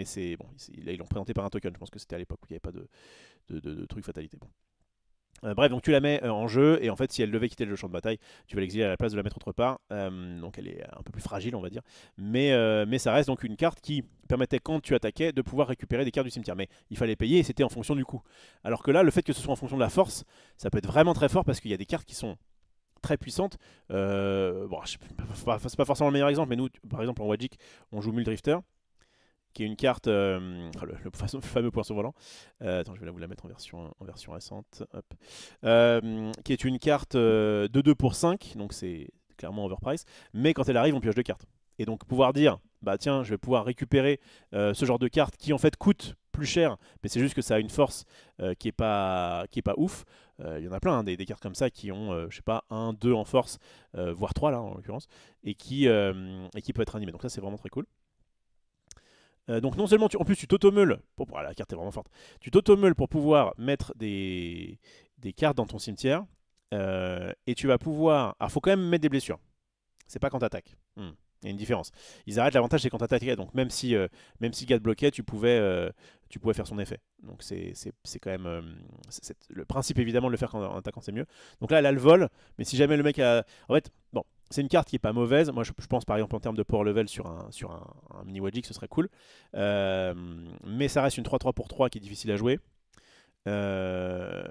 c'est bon. Là, ils l'ont présenté par un token. Je pense que c'était à l'époque où il n'y avait pas de truc fatalité. Bon. Bref, donc tu la mets en jeu, et en fait, si elle devait quitter le champ de bataille, tu vas l'exiler à la place de la mettre autre part. Donc elle est un peu plus fragile, on va dire. Mais ça reste donc une carte qui permettait, quand tu attaquais, de pouvoir récupérer des cartes du cimetière. Mais il fallait payer, et c'était en fonction du coût. Alors que là, le fait que ce soit en fonction de la force, ça peut être vraiment très fort, parce qu'il y a des cartes qui sont très puissantes. Bon, c'est pas forcément le meilleur exemple, mais nous, par exemple, en Wajik, on joue Muldrifter, qui est une carte, le fameux poisson volant. Attends, je vais vous la mettre en version récente. Hop. Qui est une carte de 2 pour 5, donc c'est clairement overprice. Mais quand elle arrive, on pioche 2 cartes. Et donc pouvoir dire, bah tiens, je vais pouvoir récupérer ce genre de carte qui en fait coûte plus cher, mais c'est juste que ça a une force qui est pas ouf. Il y en a plein, hein, des cartes comme ça qui ont, je sais pas, 1, 2 en force, voire 3 là en l'occurrence, et qui peut être animé. Donc ça c'est vraiment très cool. Donc non seulement en plus tu t'automeules, la carte est vraiment forte, tu t'automeules pour pouvoir mettre des cartes dans ton cimetière, et tu vas pouvoir... Alors faut quand même mettre des blessures, c'est pas quand t'attaques. Il y a une différence. Ils arrêtent, l'avantage c'est quand t'attaquais, donc même si le gars te bloquait, tu pouvais faire son effet. Donc c'est quand même... le principe évidemment de le faire en attaquant c'est mieux. Donc là elle a le vol, mais si jamais le mec a... En fait, bon, c'est une carte qui est pas mauvaise. Moi je pense par exemple en termes de power level sur un mini Wajik ce serait cool. Mais ça reste une 3-3 pour 3 qui est difficile à jouer. Alors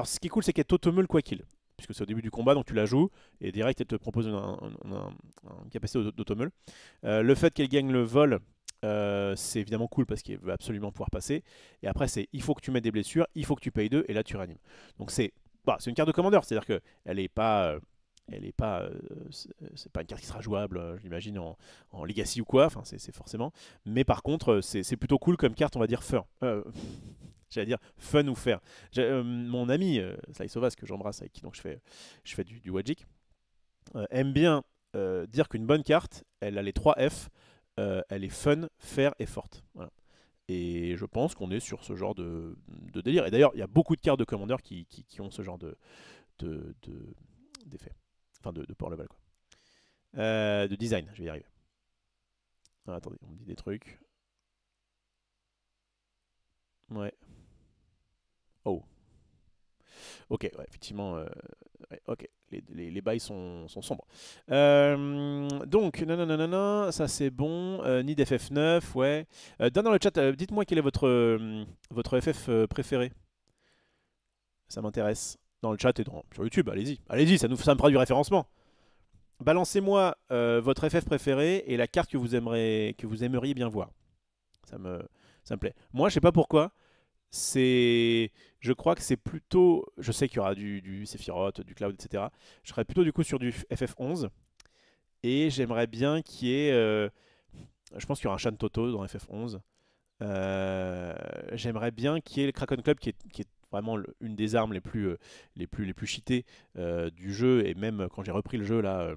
ce qui est cool c'est qu'elle t'automeule quoi qu'il, puisque c'est au début du combat, donc tu la joues, et direct elle te propose une capacité d'automeule. Le fait qu'elle gagne le vol, c'est évidemment cool parce qu'elle veut absolument pouvoir passer. Et après il faut que tu mettes des blessures, il faut que tu payes 2, et là tu réanimes. Donc c'est une carte de commandeur, c'est-à-dire qu'elle est pas... c'est pas une carte qui sera jouable, j'imagine, en Legacy ou quoi, enfin c'est forcément. Mais par contre, c'est plutôt cool comme carte, on va dire fun. J'allais dire fun ou faire. Mon ami Slaisovas, que j'embrasse, avec qui donc je fais du Wajik, aime bien dire qu'une bonne carte, elle a les 3 F, elle est fun, fair et forte. Voilà. Et je pense qu'on est sur ce genre de délire. Et d'ailleurs, il y a beaucoup de cartes de commandeurs qui ont ce genre d'effet. Enfin, de power level, quoi. De design, je vais y arriver. Ah, attendez, on me dit des trucs. Ouais. Oh. Ok, ouais, effectivement. Ouais, ok, les bails sont sombres. Donc, non, ça c'est bon. Need FF9, ouais. Dans le chat, dites-moi quel est votre FF préféré. Ça m'intéresse. Dans le chat et sur YouTube, allez-y. Allez-y, ça me fera du référencement. Balancez-moi votre FF préféré et la carte que vous aimeriez bien voir. Ça me plaît. Moi, je sais pas pourquoi. Je crois que c'est plutôt... Je sais qu'il y aura du Sephiroth, du Cloud, etc. Je serais plutôt du coup sur du FF11. Et j'aimerais bien qu'il y ait... je pense qu'il y aura un Shan Toto dans FF11. J'aimerais bien qu'il y ait le Kraken Club qui est vraiment une des armes les plus cheatées du jeu. Et même quand j'ai repris le jeu là,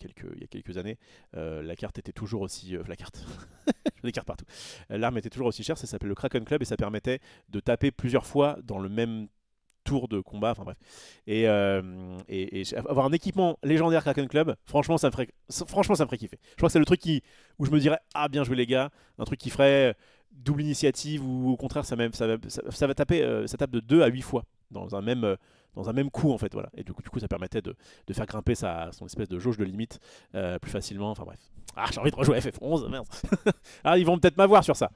il y a quelques années, la carte était toujours aussi... la carte, je mets des cartes partout. L'arme était toujours aussi chère, ça s'appelle le Kraken Club et ça permettait de taper plusieurs fois dans le même tour de combat, enfin bref. Et avoir un équipement légendaire Kraken Club, franchement franchement, ça me ferait kiffer. Je crois que c'est le truc où je me dirais, ah bien joué les gars, un truc qui ferait double initiative ou au contraire, ça va taper, ça tape de 2 à 8 fois dans un même coup en fait. Voilà. Et du coup, ça permettait de faire grimper son espèce de jauge de limite plus facilement. Enfin bref. Ah, j'ai envie de rejouer à FF11, merde. Ah, ils vont peut-être m'avoir sur ça.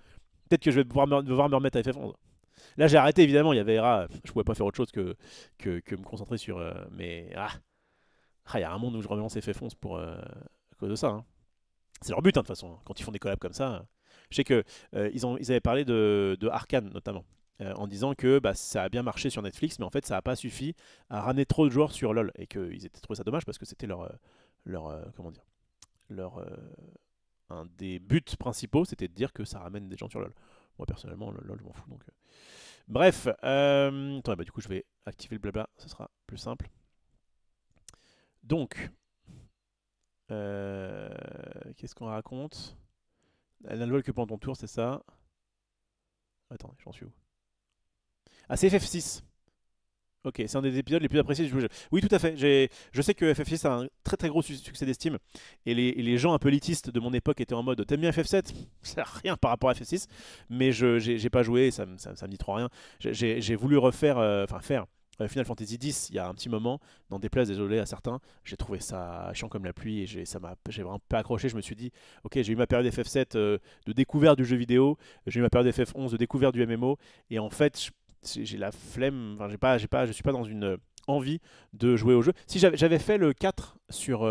Peut-être que je vais devoir me remettre à FF11. Là, j'ai arrêté, évidemment, il y avait ERA, je pouvais pas faire autre chose que me concentrer sur... mais, il y a un monde où je relance FF11 à cause de ça. Hein. C'est leur but, hein, de toute façon, hein, quand ils font des collabs comme ça. Je sais que ils avaient parlé de Arcane, notamment, en disant que ça a bien marché sur Netflix, mais en fait, ça n'a pas suffi à ramener trop de joueurs sur LoL, et qu'ils étaient trouvé ça dommage, parce que c'était comment dire, un des buts principaux, c'était de dire que ça ramène des gens sur LoL. Moi, personnellement, LoL, je m'en fous, donc... Bref, attends, du coup je vais activer le blabla, ce sera plus simple. Donc, qu'est-ce qu'on raconte? Elle n'a le vol que pendant ton tour, c'est ça. Attendez, j'en suis où? Ah, c'est FF6. Ok, c'est un des épisodes les plus appréciés du jeu. Oui, tout à fait. Je sais que FF6 a un très très gros succès d'estime. Et les gens un peu élitistes de mon époque étaient en mode t'aimes bien FF7? Ça n'a rien par rapport à FF6. Mais j'ai pas joué, ça me dit trop rien. J'ai voulu refaire, faire Final Fantasy X il y a un petit moment. N'en déplaise, désolé à certains. J'ai trouvé ça chiant comme la pluie et j'ai vraiment pas accroché. Je me suis dit, ok, j'ai eu ma période FF7 de découverte du jeu vidéo. J'ai eu ma période FF11 de découverte du MMO. Et en fait, j'ai la flemme, enfin je suis pas dans une envie de jouer au jeu. Si j'avais fait le 4 sur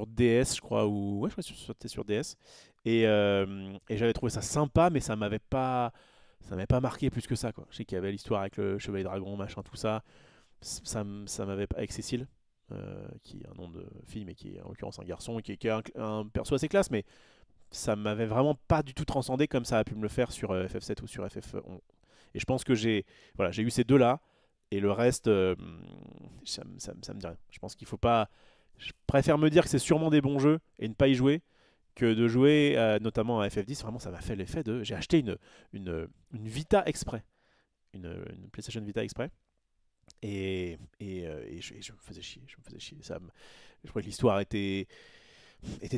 DS, je crois, ou ouais, je crois que c'était sur DS, et j'avais trouvé ça sympa, mais ça m'avait pas marqué plus que ça, quoi. Je sais qu'il y avait l'histoire avec le Chevalier Dragon, machin, tout ça, ça m'avait pas avec Cécile. Qui est un nom de fille, mais qui est en l'occurrence un garçon, qui est un perso assez classe, mais ça m'avait vraiment pas du tout transcendé comme ça a pu me le faire sur FF7 ou sur FF11. Et je pense que j'ai eu ces deux-là, et le reste, ça me dit rien. Je pense qu'il faut pas... Je préfère me dire que c'est sûrement des bons jeux et ne pas y jouer, que de jouer notamment à FF10. Vraiment, ça m'a fait l'effet de... J'ai acheté une Vita exprès, une PlayStation Vita exprès, et je me faisais chier. Je trouvais que l'histoire était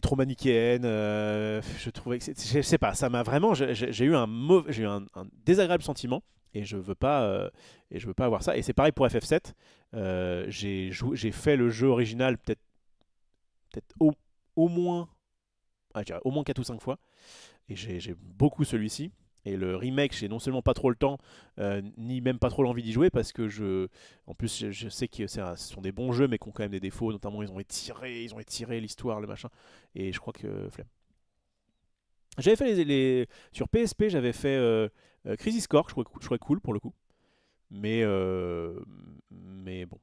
trop manichéenne. Je trouvais que je sais pas, ça m'a vraiment, j'ai eu un désagréable sentiment et je veux pas avoir ça. Et c'est pareil pour FF7. J'ai fait le jeu original peut-être au moins, je dirais au moins 4 ou 5 fois, et j'ai beaucoup celui-ci. Et le remake, j'ai non seulement pas trop le temps, ni même pas trop l'envie d'y jouer, parce que en plus, je sais que ce sont des bons jeux, mais qui ont quand même des défauts. Notamment, ils ont étiré l'histoire, le machin. Et je crois que flemme. J'avais fait sur PSP, j'avais fait Crisis Core, je trouvais cool pour le coup. Mais bon.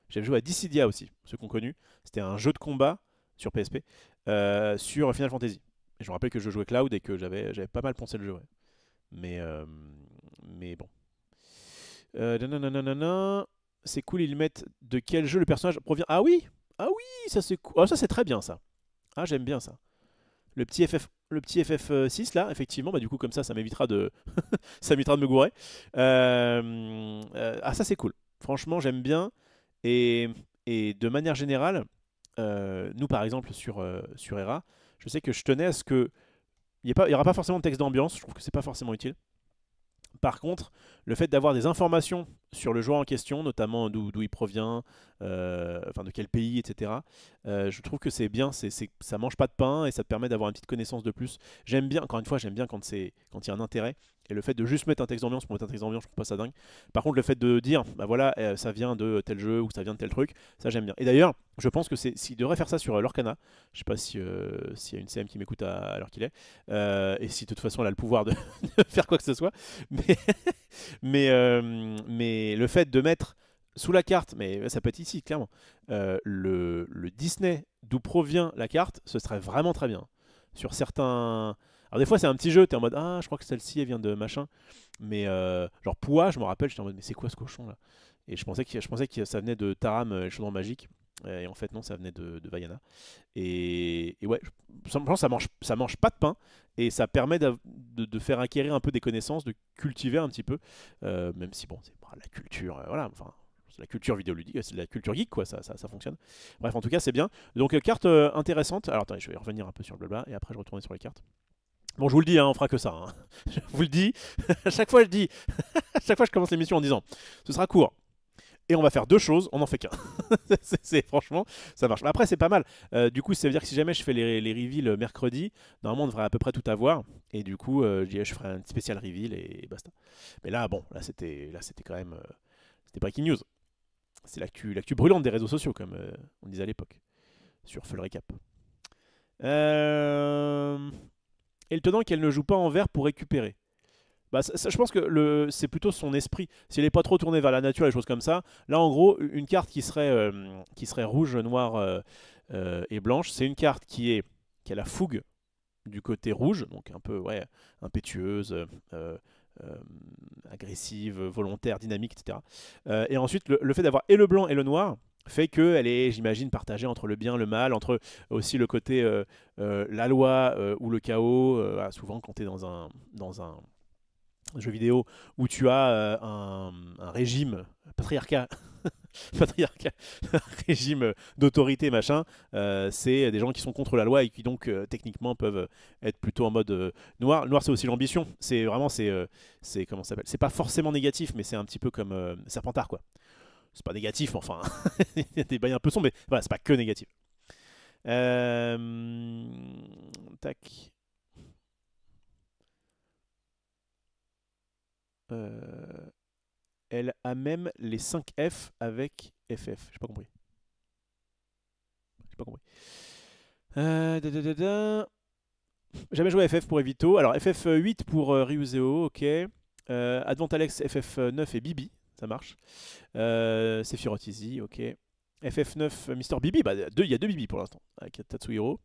J'avais joué à Dissidia aussi, ceux qu'on connu. C'était un jeu de combat sur PSP, sur Final Fantasy. Et je me rappelle que je jouais Cloud et que j'avais pas mal poncé le jeu. Ouais. Mais bon. C'est cool, ils mettent de quel jeu le personnage provient. Ah oui! Ah oui! Ça c'est cool. Ah, ça c'est très bien ça. Ah, j'aime bien ça. Le petit FF6 là, effectivement, du coup comme ça m'évitera ça m'évitera de me gourer. Ah, ça c'est cool. Franchement, j'aime bien. Et de manière générale, nous par exemple sur ERA, je sais que je tenais à ce que il n'y aura pas forcément de texte d'ambiance. Je trouve que c'est pas forcément utile. Par contre, le fait d'avoir des informations sur le joueur en question, notamment d'où il provient, de quel pays, etc., je trouve que c'est bien, ça mange pas de pain et ça te permet d'avoir une petite connaissance de plus. J'aime bien, encore une fois, j'aime bien quand il y a un intérêt. Et le fait de juste mettre un texte d'ambiance pour mettre un texte d'ambiance, je trouve pas ça dingue. Par contre, le fait de dire, voilà, ça vient de tel jeu ou ça vient de tel truc, ça j'aime bien. Et d'ailleurs, je pense que s'il devrait faire ça sur Lorcana, je sais pas s'il y a une CM qui m'écoute à l'heure qu'il est, et si de toute façon elle a le pouvoir de faire quoi que ce soit, mais le fait de mettre sous la carte, mais ça peut être ici clairement, le Disney d'où provient la carte, ce serait vraiment très bien. Sur certains... Alors des fois c'est un petit jeu, t'es en mode ah je crois que celle-ci elle vient de machin, mais genre Poua, je me rappelle, j'étais en mode mais c'est quoi ce cochon là? Et je pensais que ça venait de Taram, le chaudron magique. Et en fait non, ça venait de Vaiana. Et ouais, je pense que ça mange pas de pain et ça permet de faire acquérir un peu des connaissances, de cultiver un petit peu, même si bon, c'est pas la culture, voilà, enfin, c'est la culture vidéoludique, c'est de la culture geek quoi, ça fonctionne. Bref, en tout cas, c'est bien. Donc carte intéressante. Alors attendez, je vais revenir un peu sur le blabla et après je retourne sur les cartes. Bon, je vous le dis, hein, on fera que ça. Hein. Je vous le dis. À chaque fois, je dis. À chaque fois, je commence l'émission en disant, ce sera court. Et on va faire deux choses, on n'en fait qu'un. Franchement, ça marche. Après, c'est pas mal. Du coup, ça veut dire que si jamais je fais les reveals mercredi, normalement, on devrait à peu près tout avoir. Et du coup, je ferai un spécial reveal et basta. Mais là, bon, là, c'était quand même. C'était breaking news. C'est l'actu brûlante des réseaux sociaux, comme on disait à l'époque, sur Full Recap. Étonnant qu'elle ne joue pas en vert pour récupérer. Bah, je pense que c'est plutôt son esprit. Si elle n'est pas trop tournée vers la nature, les choses comme ça. Là, en gros, une carte qui serait rouge, noire et blanche, c'est une carte qui a la fougue du côté rouge, donc un peu ouais, impétueuse, euh, agressive, volontaire, dynamique, etc. Et ensuite, le fait d'avoir et le blanc et le noir fait qu'elle est, j'imagine, partagée entre le bien et le mal, entre aussi le côté la loi ou le chaos. Souvent, quand tu es dans un jeu vidéo où tu as un régime patriarcat, patriarcat, un régime d'autorité machin, c'est des gens qui sont contre la loi et qui donc techniquement peuvent être plutôt en mode noir. Noir c'est aussi l'ambition. C'est vraiment c'est comment ça s'appelle. C'est pas forcément négatif, mais c'est un petit peu comme Serpentard quoi. C'est pas négatif, enfin. Il y a des bails un peu sombres, mais voilà, c'est pas que négatif. Tac. Euh, Elle a même les 5 F avec FF. J'ai pas compris. J'ai pas compris. Da, da, da, da. Jamais joué à FF pour Evito. Alors FF8 pour Ryuzeo, ok. Advent Alex FF9 et Bibi, ça marche. Sephiroth Easy, ok. FF9 Mister Bibi, bah, il y a deux Bibi pour l'instant, avec Tatsuhiro.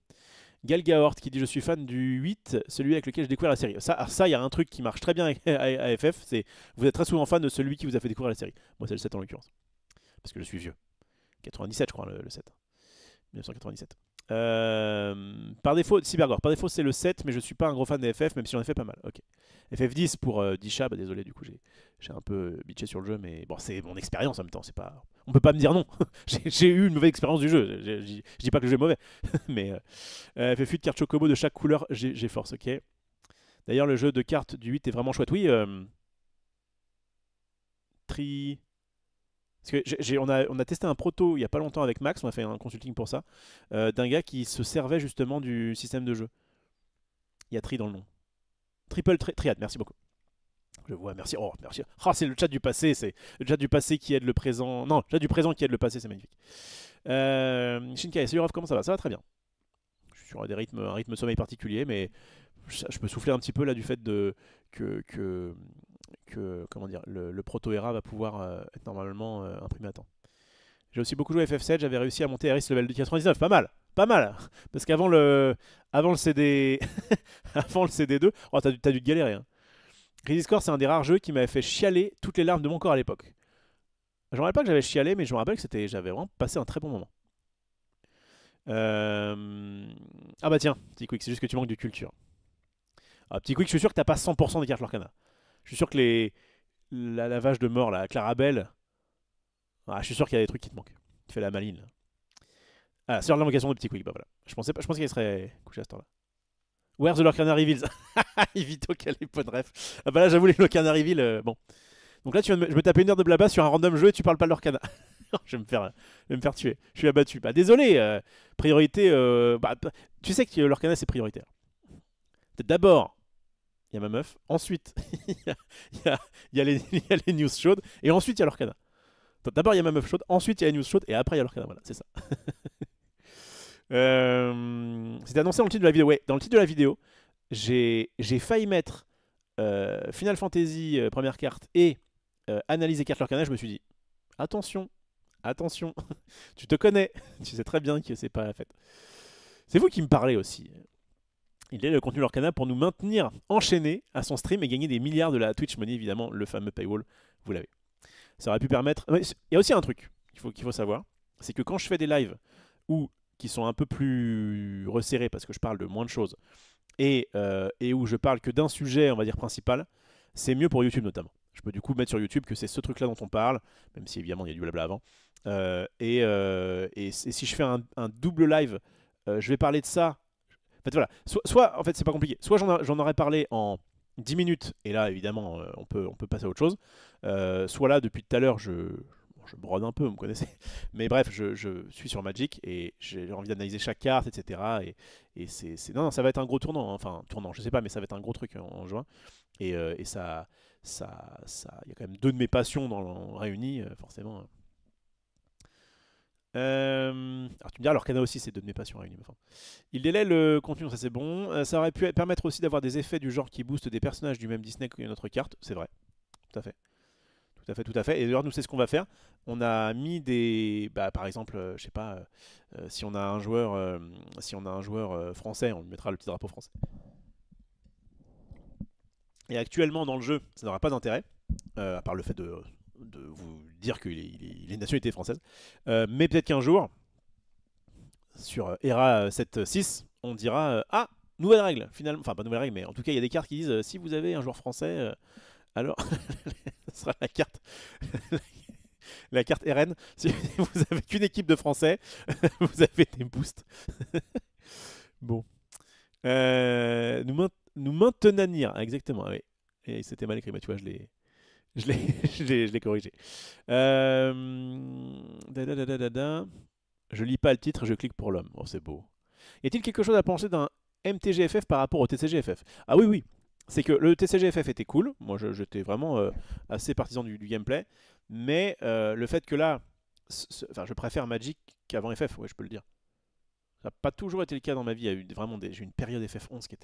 Galgahort qui dit je suis fan du 8, celui avec lequel j'ai découvert la série. Ça, il y a un truc qui marche très bien à FF, c'est vous êtes très souvent fan de celui qui vous a fait découvrir la série. Moi c'est le 7 en l'occurrence, parce que je suis vieux. 97 je crois le 7. 1997. Par défaut, Cybergore, par défaut c'est le 7, mais je suis pas un gros fan des FF, même si j'en ai fait pas mal. Ok. FF10 pour Disha, bah désolé, du coup j'ai un peu bitché sur le jeu, mais bon, c'est mon expérience en même temps, c'est pas. On peut pas me dire non. J'ai eu une mauvaise expérience du jeu, je dis pas que le jeu est mauvais, mais FF8 cartes Chocobo de chaque couleur, j'ai force, ok. D'ailleurs, le jeu de cartes du 8 est vraiment chouette, oui. Tri. Parce que on a testé un proto il y a pas longtemps avec Max, on a fait un consulting pour ça, d'un gars qui se servait justement du système de jeu. Il y a Tri dans le nom. Triad, merci beaucoup. Je vois, merci. Oh, merci. Oh, c'est le chat du passé, c'est le chat du passé qui aide le présent. Non, le chat du présent qui aide le passé, c'est magnifique. Shinkai, salut Raph, comment ça va? Ça va très bien. Je suis sur un rythme de sommeil particulier, mais je peux souffler un petit peu là du fait que comment dire, le proto-ERA va pouvoir être normalement imprimé à temps. J'ai aussi beaucoup joué à FF7, j'avais réussi à monter RS level de 99, pas mal, pas mal. Parce qu'avant avant le CD avant le CD2, oh, t'as dû te galérer. Hein. Crisis Core, c'est un des rares jeux qui m'avait fait chialer toutes les larmes de mon corps à l'époque. Je me rappelle pas que j'avais chialé, mais je me rappelle que j'avais vraiment passé un très bon moment. Ah bah tiens, petit quick, c'est juste que tu manques de culture. Ah, petit quick, je suis sûr que t'as pas 100% des cartes Lorcana. Je suis sûr que la vache de mort, la Clarabelle, je suis sûr qu'il y a des trucs qui te manquent. Tu fais la maline. Là. Ah, c'est l'invocation de petit quick, bah voilà. Je pensais qu'il serait couché à ce temps-là. Where the Lorcana Reveals. Evito, quelle est bonne ref. Ah bah là, j'avoue, les Lorcana Reveals, bon. Donc là, je me taper une heure de blabla sur un random jeu et tu parles pas de Lorcana. je vais me faire tuer. Je suis abattu. Bah désolé, priorité. Tu sais que Lorcana c'est prioritaire. D'abord, il y a ma meuf. Ensuite, il y a les news chaudes. Et ensuite, il y a Lorcana. D'abord, il y a ma meuf chaude. Ensuite, il y a les news chaudes. Et après, il y a Lorcana. Voilà, c'est ça. C'était annoncé dans le titre de la vidéo. Ouais, dans le titre de la vidéo, j'ai failli mettre Final Fantasy première carte et analyse des cartes Lorcana. Je me suis dit, attention, attention, tu te connais. Tu sais très bien que c'est pas la fête. C'est vous qui me parlez aussi. Il est le contenu de leur canal pour nous maintenir enchaînés à son stream et gagner des milliards de la Twitch Money, évidemment, le fameux paywall, vous l'avez. Ça aurait pu permettre... Il y a aussi un truc qu'il faut savoir, c'est que quand je fais des lives qui sont un peu plus resserrés parce que je parle de moins de choses et où je parle que d'un sujet, on va dire, principal, c'est mieux pour YouTube notamment. Je peux du coup mettre sur YouTube que c'est ce truc-là dont on parle, même si évidemment il y a du blabla avant. Et si je fais un double live, je vais parler de ça. En fait, voilà. Soit en fait, c'est pas compliqué. Soit j'en aurais parlé en 10 minutes, et là, évidemment, on peut passer à autre chose. Soit là, depuis tout à l'heure, je brode un peu, vous me connaissez. Mais bref, je suis sur Magic, et j'ai envie d'analyser chaque carte, etc. Et non, ça va être un gros tournant. Hein. Enfin, tournant, je sais pas, mais ça va être un gros truc en juin. Et ça, il y a quand même 2 de mes passions réunies, forcément. Alors tu me dis, alors Kana aussi c'est 2 de mes passions réunies. Enfin, il délaie le contenu, ça c'est bon. Ça aurait pu permettre aussi d'avoir des effets du genre qui boostent des personnages du même Disney que notre carte, c'est vrai. Tout à fait. Tout à fait, tout à fait. Et d'ailleurs, nous, c'est ce qu'on va faire. On a mis des... Bah, par exemple, je sais pas, si on a un joueur, français, on lui mettra le petit drapeau français. Et actuellement, dans le jeu, ça n'aura pas d'intérêt, à part le fait de vous dire qu'il est une nationalité française. Mais peut-être qu'un jour, sur ERA 7.6, on dira ah, nouvelle règle, finalement. Enfin, pas nouvelle règle, mais en tout cas, il y a des cartes qui disent si vous avez un joueur français, alors, ce sera la carte. La carte RN. Si vous avez qu'une équipe de français, vous avez des boosts. Bon. Nous maintenir, exactement, oui. Et c'était mal écrit, mais tu vois, je l'ai corrigé. Je lis pas le titre, je clique pour l'homme. Oh, c'est beau. Y a-t-il quelque chose à penser d'un MTGFF par rapport au TCGFF? Ah oui, oui. C'est que le TCGFF était cool. Moi, j'étais vraiment assez partisan du gameplay. Mais le fait que là, enfin, je préfère Magic qu'avant FF, ouais, je peux le dire. Ça n'a pas toujours été le cas dans ma vie. Il y a eu vraiment j'ai eu une période FF11 qui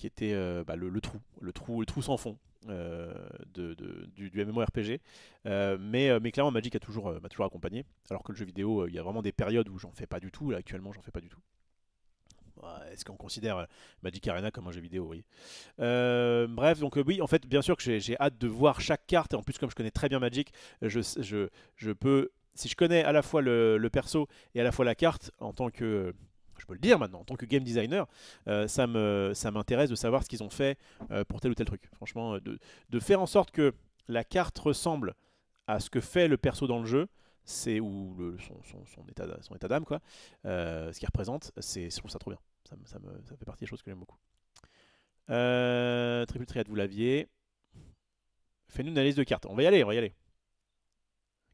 était le trou sans fond du MMORPG. Mais clairement, Magic m'a toujours accompagné. Alors que le jeu vidéo, il y a vraiment des périodes où j'en fais pas du tout. Là, actuellement, j'en fais pas du tout. Est-ce qu'on considère Magic Arena comme un jeu vidéo? Oui. Bref, donc oui, en fait, bien sûr que j'ai hâte de voir chaque carte. Et en plus, comme je connais très bien Magic, je peux, si je connais à la fois le perso et à la fois la carte, en tant que, je peux le dire maintenant, en tant que game designer, ça m'intéresse de savoir ce qu'ils ont fait pour tel ou tel truc. Franchement, de faire en sorte que la carte ressemble à ce que fait le perso dans le jeu, c'est ou son état d'âme, quoi, ce qu'il représente, je trouve ça trop bien. Ça fait partie des choses que j'aime beaucoup. Triple Triad, vous l'aviez. Fais-nous une analyse de cartes. On va y aller, on va y aller.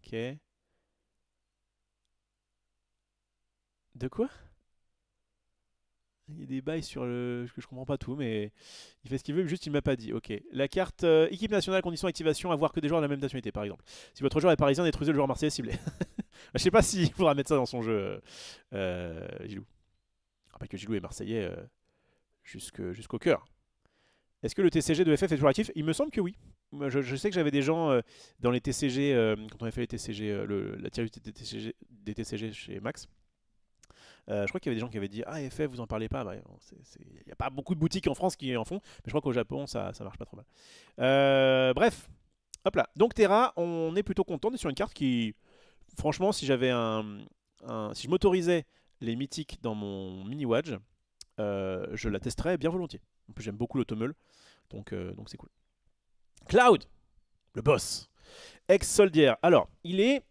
Ok. De quoi? Il y a des bails sur le... que je comprends pas tout, mais il fait ce qu'il veut, mais juste il m'a pas dit. Ok. La carte équipe nationale, condition d'activation, avoir que des joueurs de la même nationalité, par exemple. Si votre joueur est parisien, détruisez le joueur marseillais ciblé. Je sais pas s'il faudra mettre ça dans son jeu, Gilou. Je rappelle que Gilou est marseillais jusqu'au cœur. Est-ce que le TCG de FF est toujours actif? Il me semble que oui. Je sais que j'avais des gens dans les TCG, quand on avait fait les TCG, la tier list des TCG chez Max. Je crois qu'il y avait des gens qui avaient dit ah FF vous en parlez pas. Il n'y a pas beaucoup de boutiques en France qui en font, mais je crois qu'au Japon ça marche pas trop mal. Bref, hop là. Donc Terra, on est plutôt content. On est sur une carte qui, franchement, si j'avais si je m'autorisais les mythiques dans mon mini Wadge, je la testerais bien volontiers. En plus j'aime beaucoup l'automeule, donc c'est cool. Cloud, le boss. Ex-Soldier. Alors,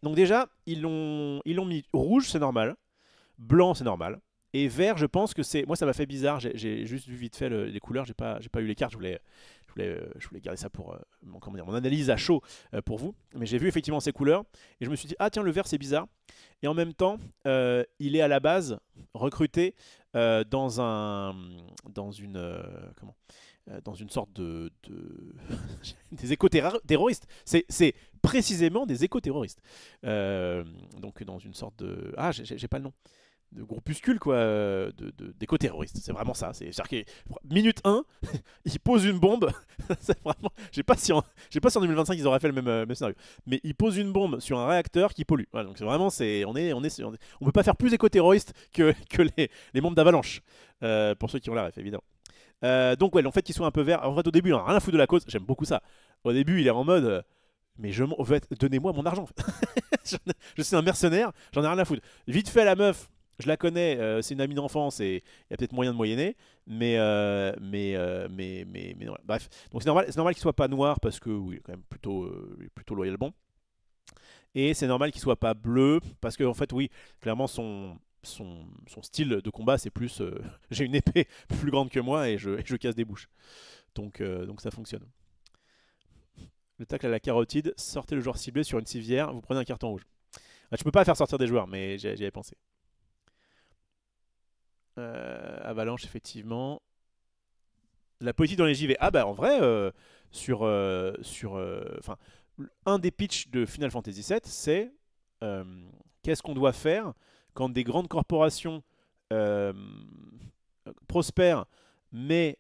donc déjà, ils l'ont mis rouge, c'est normal. Blanc, c'est normal. Et vert, je pense que c'est... Moi, ça m'a fait bizarre. J'ai juste vu vite fait les couleurs. J'ai pas eu les cartes. Je voulais garder ça pour mon analyse à chaud pour vous. Mais j'ai vu effectivement ces couleurs. Et je me suis dit, ah tiens, le vert, c'est bizarre. Et en même temps, il est à la base recruté dans une sorte des éco-terroristes. C'est précisément des éco-terroristes. Donc dans une sorte de... Ah, j'ai pas le nom. de groupuscule quoi, d'éco-terroristes. C'est vraiment ça. C'est-à-dire que minute 1, ils posent une bombe. C'est vraiment, je sais pas si en 2025 ils auraient fait le même scénario. Mais ils posent une bombe sur un réacteur qui pollue. Voilà, donc c'est vraiment, on peut pas faire plus éco-terroriste que les membres d'Avalanche. Pour ceux qui ont la ref, évidemment. Donc ouais, le fait qu'il soit un peu vert. En fait, au début, il en a rien à foutre de la cause. J'aime beaucoup ça. Au début, il est en mode. Mais en fait, donnez-moi mon argent. Je suis un mercenaire, j'en ai rien à foutre. Vite fait, la meuf, je la connais, c'est une amie d'enfance et il y a peut-être moyen de moyenner, mais non, bref. Donc c'est normal qu'il soit pas noir parce que oui, il est quand même plutôt loyal bon. Et c'est normal qu'il soit pas bleu parce que en fait, oui, clairement son style de combat c'est plus j'ai une épée plus grande que moi et je casse des bouches. Donc ça fonctionne. Le tacle à la carotide, sortez le joueur ciblé sur une civière, vous prenez un carton rouge. Ah, tu peux pas faire sortir des joueurs, mais j'y avais pensé. Avalanche, effectivement. La politique dans les JV. Ah bah en vrai, enfin, un des pitchs de Final Fantasy VII, c'est euh, qu'est-ce qu'on doit faire quand des grandes corporations euh, prospèrent, mais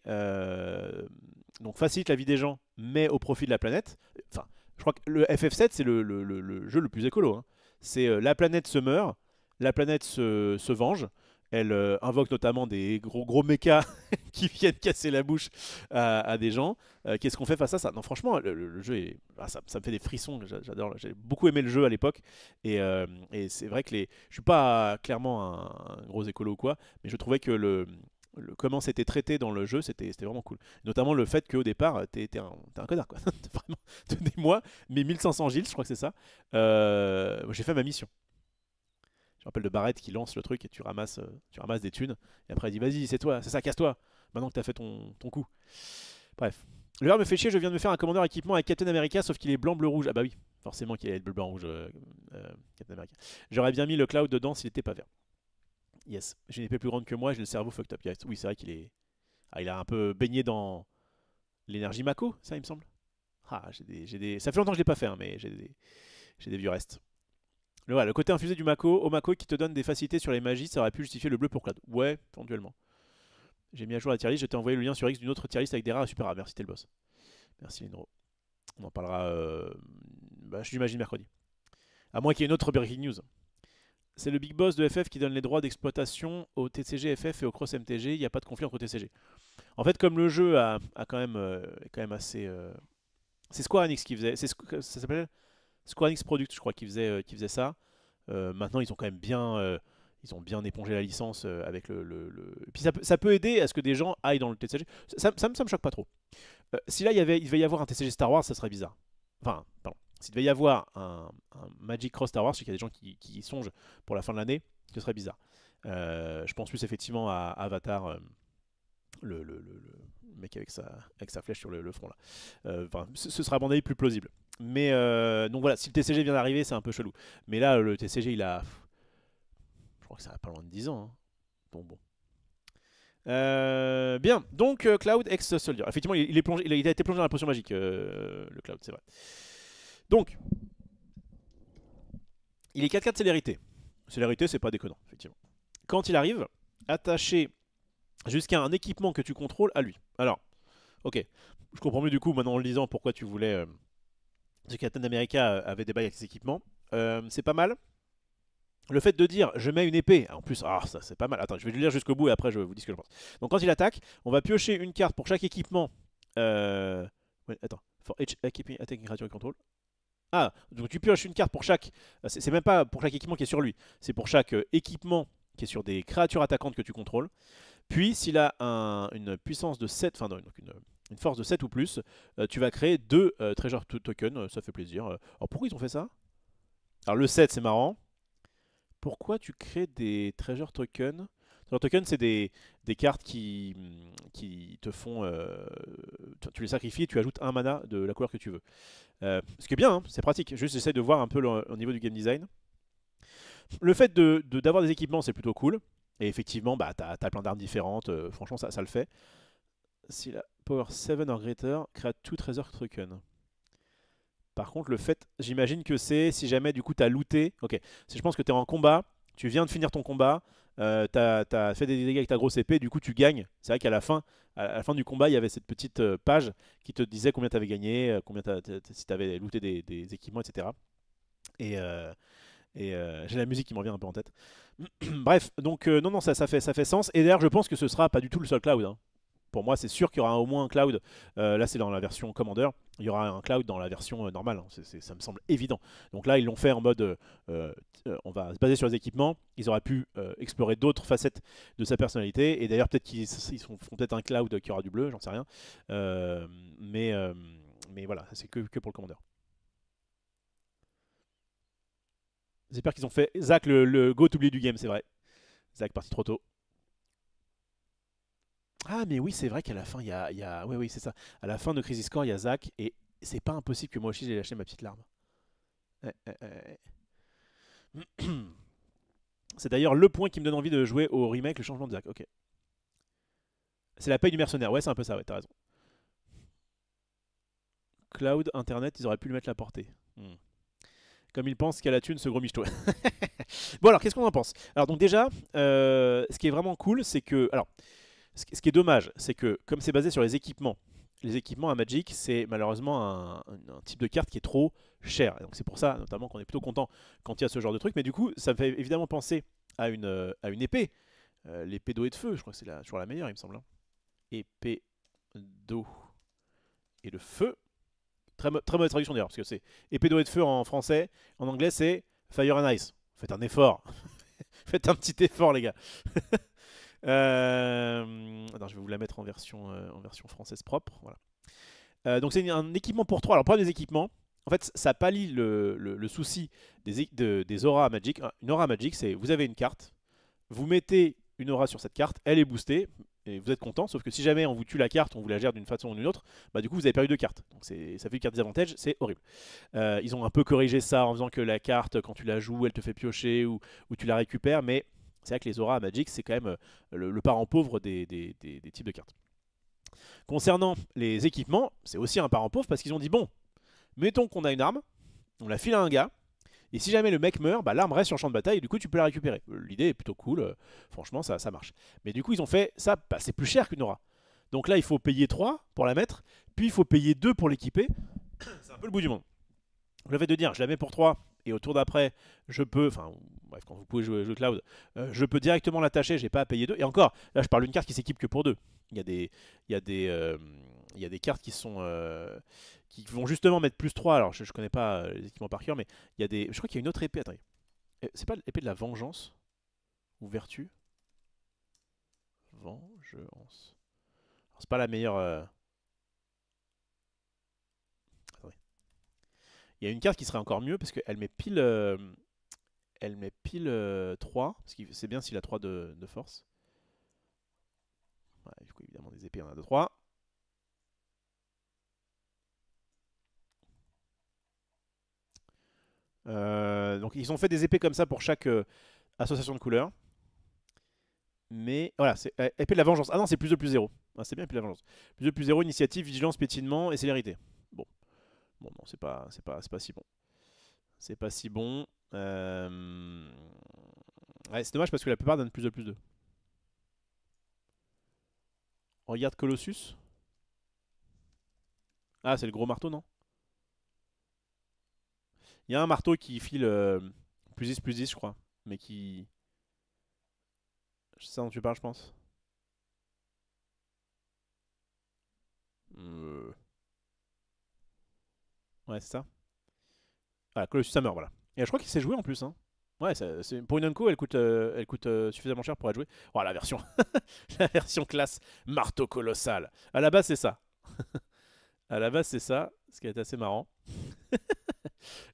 donc facilitent la vie des gens, mais au profit de la planète. Enfin, je crois que le FF7, c'est le jeu le plus écolo. Hein. C'est la planète se meurt, la planète se venge. Elle invoque notamment des gros mechas qui viennent casser la bouche à des gens. Qu'est-ce qu'on fait face à ça? Non, franchement, le jeu ça me fait des frissons. J'adore. J'ai beaucoup aimé le jeu à l'époque. Et c'est vrai que je suis pas clairement un gros écolo ou quoi, mais je trouvais que comment c'était traité dans le jeu, c'était vraiment cool. Notamment le fait qu'au départ, t'es un connard, quoi. Vraiment, donnez-moi mes 1500 gilles, je crois que c'est ça. J'ai fait ma mission. Je me rappelle de Barrett qui lance le truc et tu ramasses des thunes. Et après, il dit vas-y, c'est toi, c'est ça, casse-toi. Maintenant que t'as fait ton coup. Bref. Le verre me fait chier, je viens de me faire un commandeur équipement avec Captain America, sauf qu'il est blanc, bleu, rouge. Ah bah oui, forcément qu'il est bleu, blanc, rouge, Captain America. J'aurais bien mis le Cloud dedans s'il était pas vert. Yes, j'ai une épée plus grande que moi, j'ai le cerveau fucked up. Yes. Oui, c'est vrai qu'il est. Ah, il a un peu baigné dans l'énergie Mako, ça, il me semble. Ah, Ça fait longtemps que je l'ai pas fait, hein, mais j'ai des vieux restes. Le côté infusé du Mako, au Mako qui te donne des facilités sur les magies, ça aurait pu justifier le bleu pour Cloud. Ouais, éventuellement. J'ai mis à jour la tier list, je t'ai envoyé le lien sur X d'une autre tier list avec des rares super rares. Merci, t'es le boss. Merci, Lindro. On en parlera, j'imagine, mercredi. À moins qu'il y ait une autre breaking news. C'est le big boss de FF qui donne les droits d'exploitation au TCG FF et au Cross MTG. Il n'y a pas de conflit entre TCG. En fait, comme le jeu a quand même assez. C'est Square Enix qui faisait. Ça s'appelle Square Enix Product, je crois, qui faisait ça. Maintenant, ils ont quand même ils ont bien épongé la licence avec Et puis ça peut aider à ce que des gens aillent dans le TCG. Ça me choque pas trop. Si là, il devait y avoir un TCG Star Wars, ça serait bizarre. Enfin, pardon. S'il devait y avoir un Magic Cross Star Wars, je sais qu'il y a des gens qui y songent pour la fin de l'année, ce serait bizarre. Je pense plus effectivement à Avatar, le mec avec sa flèche sur le front là. Ce sera à mon avis plus plausible. Mais donc voilà, si le TCG vient d'arriver, c'est un peu chelou. Mais là, le TCG, je crois que ça va pas loin de 10 ans. Hein. Donc bon. Bien, donc Cloud ex Soldier. Effectivement, il a été plongé dans la potion magique, le Cloud, c'est vrai. Donc, il est 4-4 célérité. Célérité, c'est pas déconnant, effectivement. Quand il arrive, attaché jusqu'à un équipement que tu contrôles à lui. Alors, ok, je comprends mieux du coup maintenant en le lisant pourquoi tu voulais. Ce Captain America avait des bails avec ses équipements. C'est pas mal. Le fait de dire je mets une épée, en plus, ça c'est pas mal. Attends, je vais le lire jusqu'au bout et après je vous dis ce que je pense. Donc quand il attaque, on va piocher une carte pour chaque équipement. Ouais, attends, for each equipping attacking creature control. Ah, donc tu pioches une carte pour chaque. C'est même pas pour chaque équipement qui est sur lui, c'est pour chaque équipement qui est sur des créatures attaquantes que tu contrôles. Puis s'il a une puissance de 7, enfin non, donc une force de 7 ou plus, tu vas créer 2 treasure tokens, ça fait plaisir. Alors pourquoi ils ont fait ça? Alors le 7 c'est marrant. Pourquoi tu crées des treasure tokens? Treasure tokens, c'est des cartes qui te font. Tu les sacrifies et tu ajoutes un mana de la couleur que tu veux. Ce qui est bien, hein, c'est pratique. Juste, j'essaie de voir un peu au niveau du game design. Le fait d'avoir des équipements, c'est plutôt cool. Et effectivement, t'as plein d'armes différentes. Franchement, ça le fait. Si la power 7 or greater, crée 2 treasure tokens. Par contre, le fait, j'imagine que c'est si jamais du coup t'as looté. Ok, si je pense que t'es en combat, tu viens de finir ton combat, t'as fait des dégâts avec ta grosse épée, du coup tu gagnes. C'est vrai qu'à la fin, à la fin du combat, il y avait cette petite page qui te disait combien t'avais gagné, si t'avais looté des équipements, etc. Et, j'ai la musique qui me revient un peu en tête. Bref, donc non, non, ça fait sens. Et d'ailleurs, je pense que ce sera pas du tout le seul cloud, hein. Pour moi, c'est sûr qu'il y aura au moins un cloud. Là, c'est dans la version Commander. Il y aura un cloud dans la version normale, hein. Ça me semble évident. Donc là, ils l'ont fait en mode on va se baser sur les équipements. Ils auraient pu explorer d'autres facettes de sa personnalité. Et d'ailleurs, peut-être font peut-être un cloud qui aura du bleu, j'en sais rien. Euh, mais, euh, mais voilà, c'est que pour le Commander. J'espère qu'ils ont fait Zach le go oublié du game, c'est vrai. Zach parti trop tôt. Ah, mais oui, c'est vrai qu'à la fin, Oui, oui, c'est ça. À la fin de Crisis Core, il y a Zach, et c'est pas impossible que moi aussi j'ai lâché ma petite larme. Ouais, ouais, ouais, ouais. C'est d'ailleurs le point qui me donne envie de jouer au remake, le changement de Zach. Ok. C'est la paye du mercenaire. Ouais, c'est un peu ça, ouais, t'as raison. Cloud, Internet, ils auraient pu lui mettre la portée. Hmm. Comme il pense qu'à la thune, ce gros michto. Bon, alors, qu'est-ce qu'on en pense? Alors, donc, déjà, ce qui est vraiment cool, c'est que. Alors, ce qui est dommage, c'est que comme c'est basé sur les équipements à Magic, c'est malheureusement un type de carte qui est trop cher. Et donc c'est pour ça notamment qu'on est plutôt content quand il y a ce genre de truc. Mais du coup, ça me fait évidemment penser à une épée. L'épée d'eau et de feu, je crois que c'est toujours la meilleure, il me semble, hein. Épée d'eau et de feu. Très mauvaise traduction d'ailleurs, parce que c'est épée d'eau et de feu en français. En anglais, c'est Fire and Ice. Faites un effort. Faites un petit effort, les gars. Attends, je vais vous la mettre en version française propre. Voilà. Donc c'est un équipement pour 3. Alors, le problème des équipements, en fait, ça pallie le souci des auras Magic. Une aura Magic, c'est vous avez une carte, vous mettez une aura sur cette carte, elle est boostée, et vous êtes content, sauf que si jamais on vous tue la carte, on vous la gère d'une façon ou d'une autre, bah du coup vous avez perdu deux cartes. Donc ça fait une carte désavantage, c'est horrible. Ils ont un peu corrigé ça en faisant que la carte, quand tu la joues, elle te fait piocher ou tu la récupères, mais c'est vrai que les auras Magic, c'est quand même le parent pauvre des types de cartes. Concernant les équipements, c'est aussi un parent pauvre parce qu'ils ont dit bon, mettons qu'on a une arme, on la file à un gars, et si jamais le mec meurt, bah, l'arme reste sur le champ de bataille et du coup tu peux la récupérer. L'idée est plutôt cool, franchement ça marche. Mais du coup ils ont fait ça, bah, c'est plus cher qu'une aura. Donc là il faut payer 3 pour la mettre, puis il faut payer 2 pour l'équiper. C'est un peu le bout du monde. Le fait de dire je la mets pour 3 et au tour d'après je peux, enfin bref quand vous pouvez jouer Cloud, je peux directement l'attacher, j'ai pas à payer 2. Et encore, là je parle d'une carte qui s'équipe que pour 2. Il y a des, il y a des, il y a des cartes qui vont justement mettre plus 3. Alors je connais pas les équipements par cœur, mais il y a des, je crois qu'il y a une autre épée, attendez. C'est pas l'épée de la vengeance ou vertu? Vengeance. C'est pas la meilleure. Attendez. Il y a une carte qui serait encore mieux parce qu'elle met pile. Elle met pile 3. Parce que c'est bien s'il a 3 de force. Ouais, du coup, évidemment, des épées, on a 2-3. Donc, ils ont fait des épées comme ça pour chaque association de couleurs. Mais voilà, c'est épée de la vengeance. Ah non, c'est plus de plus 0. Ah, c'est bien épée de la vengeance. Plus de plus 0, initiative, vigilance, piétinement et célérité. Bon, bon non, c'est pas si bon. C'est pas si bon. Ouais, c'est dommage parce que la plupart donnent plus de plus 2. Regarde Colossus. Ah, c'est le gros marteau, non? Il y a un marteau qui file plus 10, je crois. Mais qui. C'est ça dont tu parles, je pense. Euh, Ouais, c'est ça. Voilà, Colossus Hammer, voilà. Et je crois qu'il s'est joué en plus, hein. Ouais, pour une Unco, elle coûte suffisamment cher pour être jouée. Oh, la version. La version classe. Marteau colossal. À la base, c'est ça. À la base, c'est ça. Ce qui est assez marrant.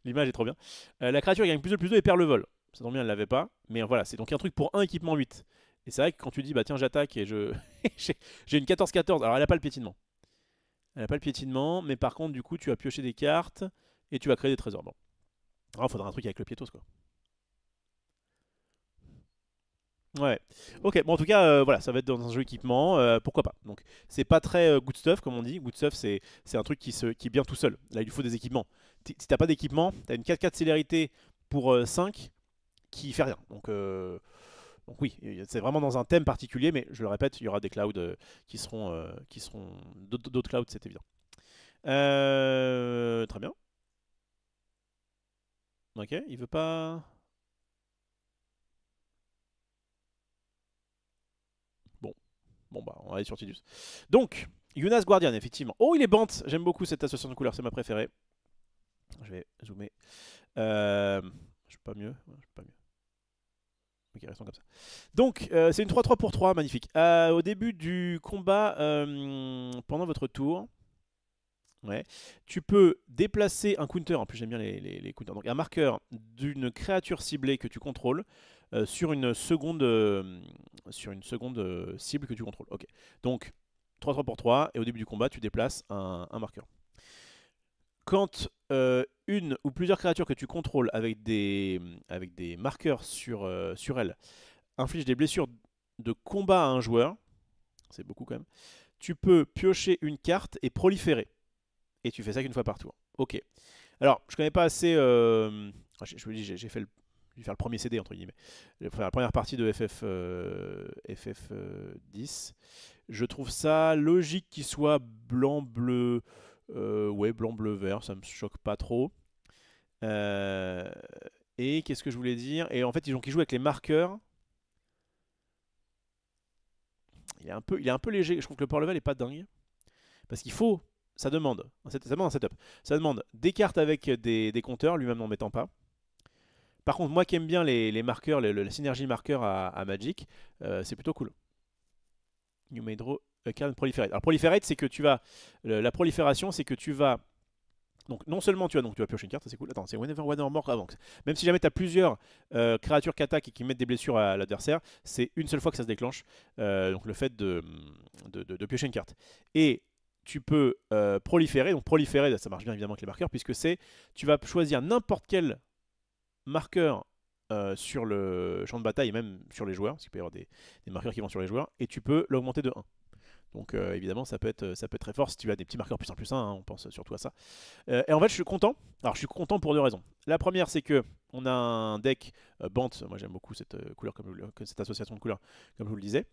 L'image est trop bien. La créature gagne plus de plus 2 et perd le vol. Ça tombe bien, elle l'avait pas. Mais voilà, c'est donc un truc pour un équipement 8. Et c'est vrai que quand tu dis, bah tiens, j'attaque et je. J'ai une 14-14. Alors, elle a pas le piétinement. Elle a pas le piétinement, mais par contre, du coup, tu as pioché des cartes et tu vas créer des trésors. Bon. Alors, il faudra un truc avec le piétos, quoi. Ouais. Ok, bon en tout cas, voilà, ça va être dans un jeu équipement, pourquoi pas. Donc c'est pas très good stuff comme on dit. Good stuff c'est un truc qui est bien tout seul. Là il lui faut des équipements. Si t'as pas d'équipement, t'as une 4-4 célérité pour 5 qui fait rien. Donc Donc oui, c'est vraiment dans un thème particulier, mais je le répète, il y aura des clouds qui seront d'autres clouds, c'est évident. Très bien. Ok, il veut pas. Bon, bon bah on va aller sur Tidus. Donc, Yunas Guardian, effectivement. Oh, il est Bant. J'aime beaucoup cette association de couleurs, c'est ma préférée. Je vais zoomer. Je peux pas mieux. Ouais, je peux pas mieux. Ok, restons comme ça. Donc, c'est une 3-3 pour 3, magnifique. Au début du combat, pendant votre tour, ouais, tu peux déplacer un counter, en plus j'aime bien les counters, donc un marqueur d'une créature ciblée que tu contrôles sur une seconde, cible que tu contrôles. Ok, donc 3-3 pour 3, et au début du combat, tu déplaces un marqueur. Quand une ou plusieurs créatures que tu contrôles avec des marqueurs sur elles infligent des blessures de combat à un joueur, c'est beaucoup quand même, tu peux piocher une carte et proliférer. Et tu fais ça qu'une fois par tour. Ok. Alors, je connais pas assez. Je me dis, j'ai fait dû faire le premier CD entre guillemets. J'ai fait la première partie de FF 10. Je trouve ça logique qu'il soit blanc, bleu. Ouais, blanc, bleu, vert. Ça me choque pas trop. Et qu'est-ce que je voulais dire? Et en fait, ils jouent avec les marqueurs. Il est un peu léger. Je trouve que le power level est pas dingue. Parce qu'il faut. Ça demande un setup. Ça demande des cartes avec des compteurs, lui-même n'en mettant pas. Par contre, moi qui aime bien les marqueurs, la synergie marqueur à Magic, c'est plutôt cool. You may draw a card proliferate. Alors proliferate, c'est que tu vas... La prolifération, c'est que tu vas... Donc non seulement tu vas piocher une carte, c'est cool. Attends, c'est whenever one or more avant. Même si jamais tu as plusieurs créatures qui attaquent et qui mettent des blessures à l'adversaire, c'est une seule fois que ça se déclenche. Donc le fait de piocher une carte. Et tu peux proliférer. Donc proliférer, ça marche bien évidemment avec les marqueurs, puisque tu vas choisir n'importe quel marqueur sur le champ de bataille et même sur les joueurs, parce qu'il peut y avoir des marqueurs qui vont sur les joueurs, et tu peux l'augmenter de 1. Donc évidemment ça peut être très fort si tu as des petits marqueurs plus 1 plus 1, hein, on pense surtout à ça. Et en fait je suis content. Alors je suis content pour deux raisons. La première c'est que on a un deck Bant, moi j'aime beaucoup cette couleur, cette association de couleurs, comme je vous le disais.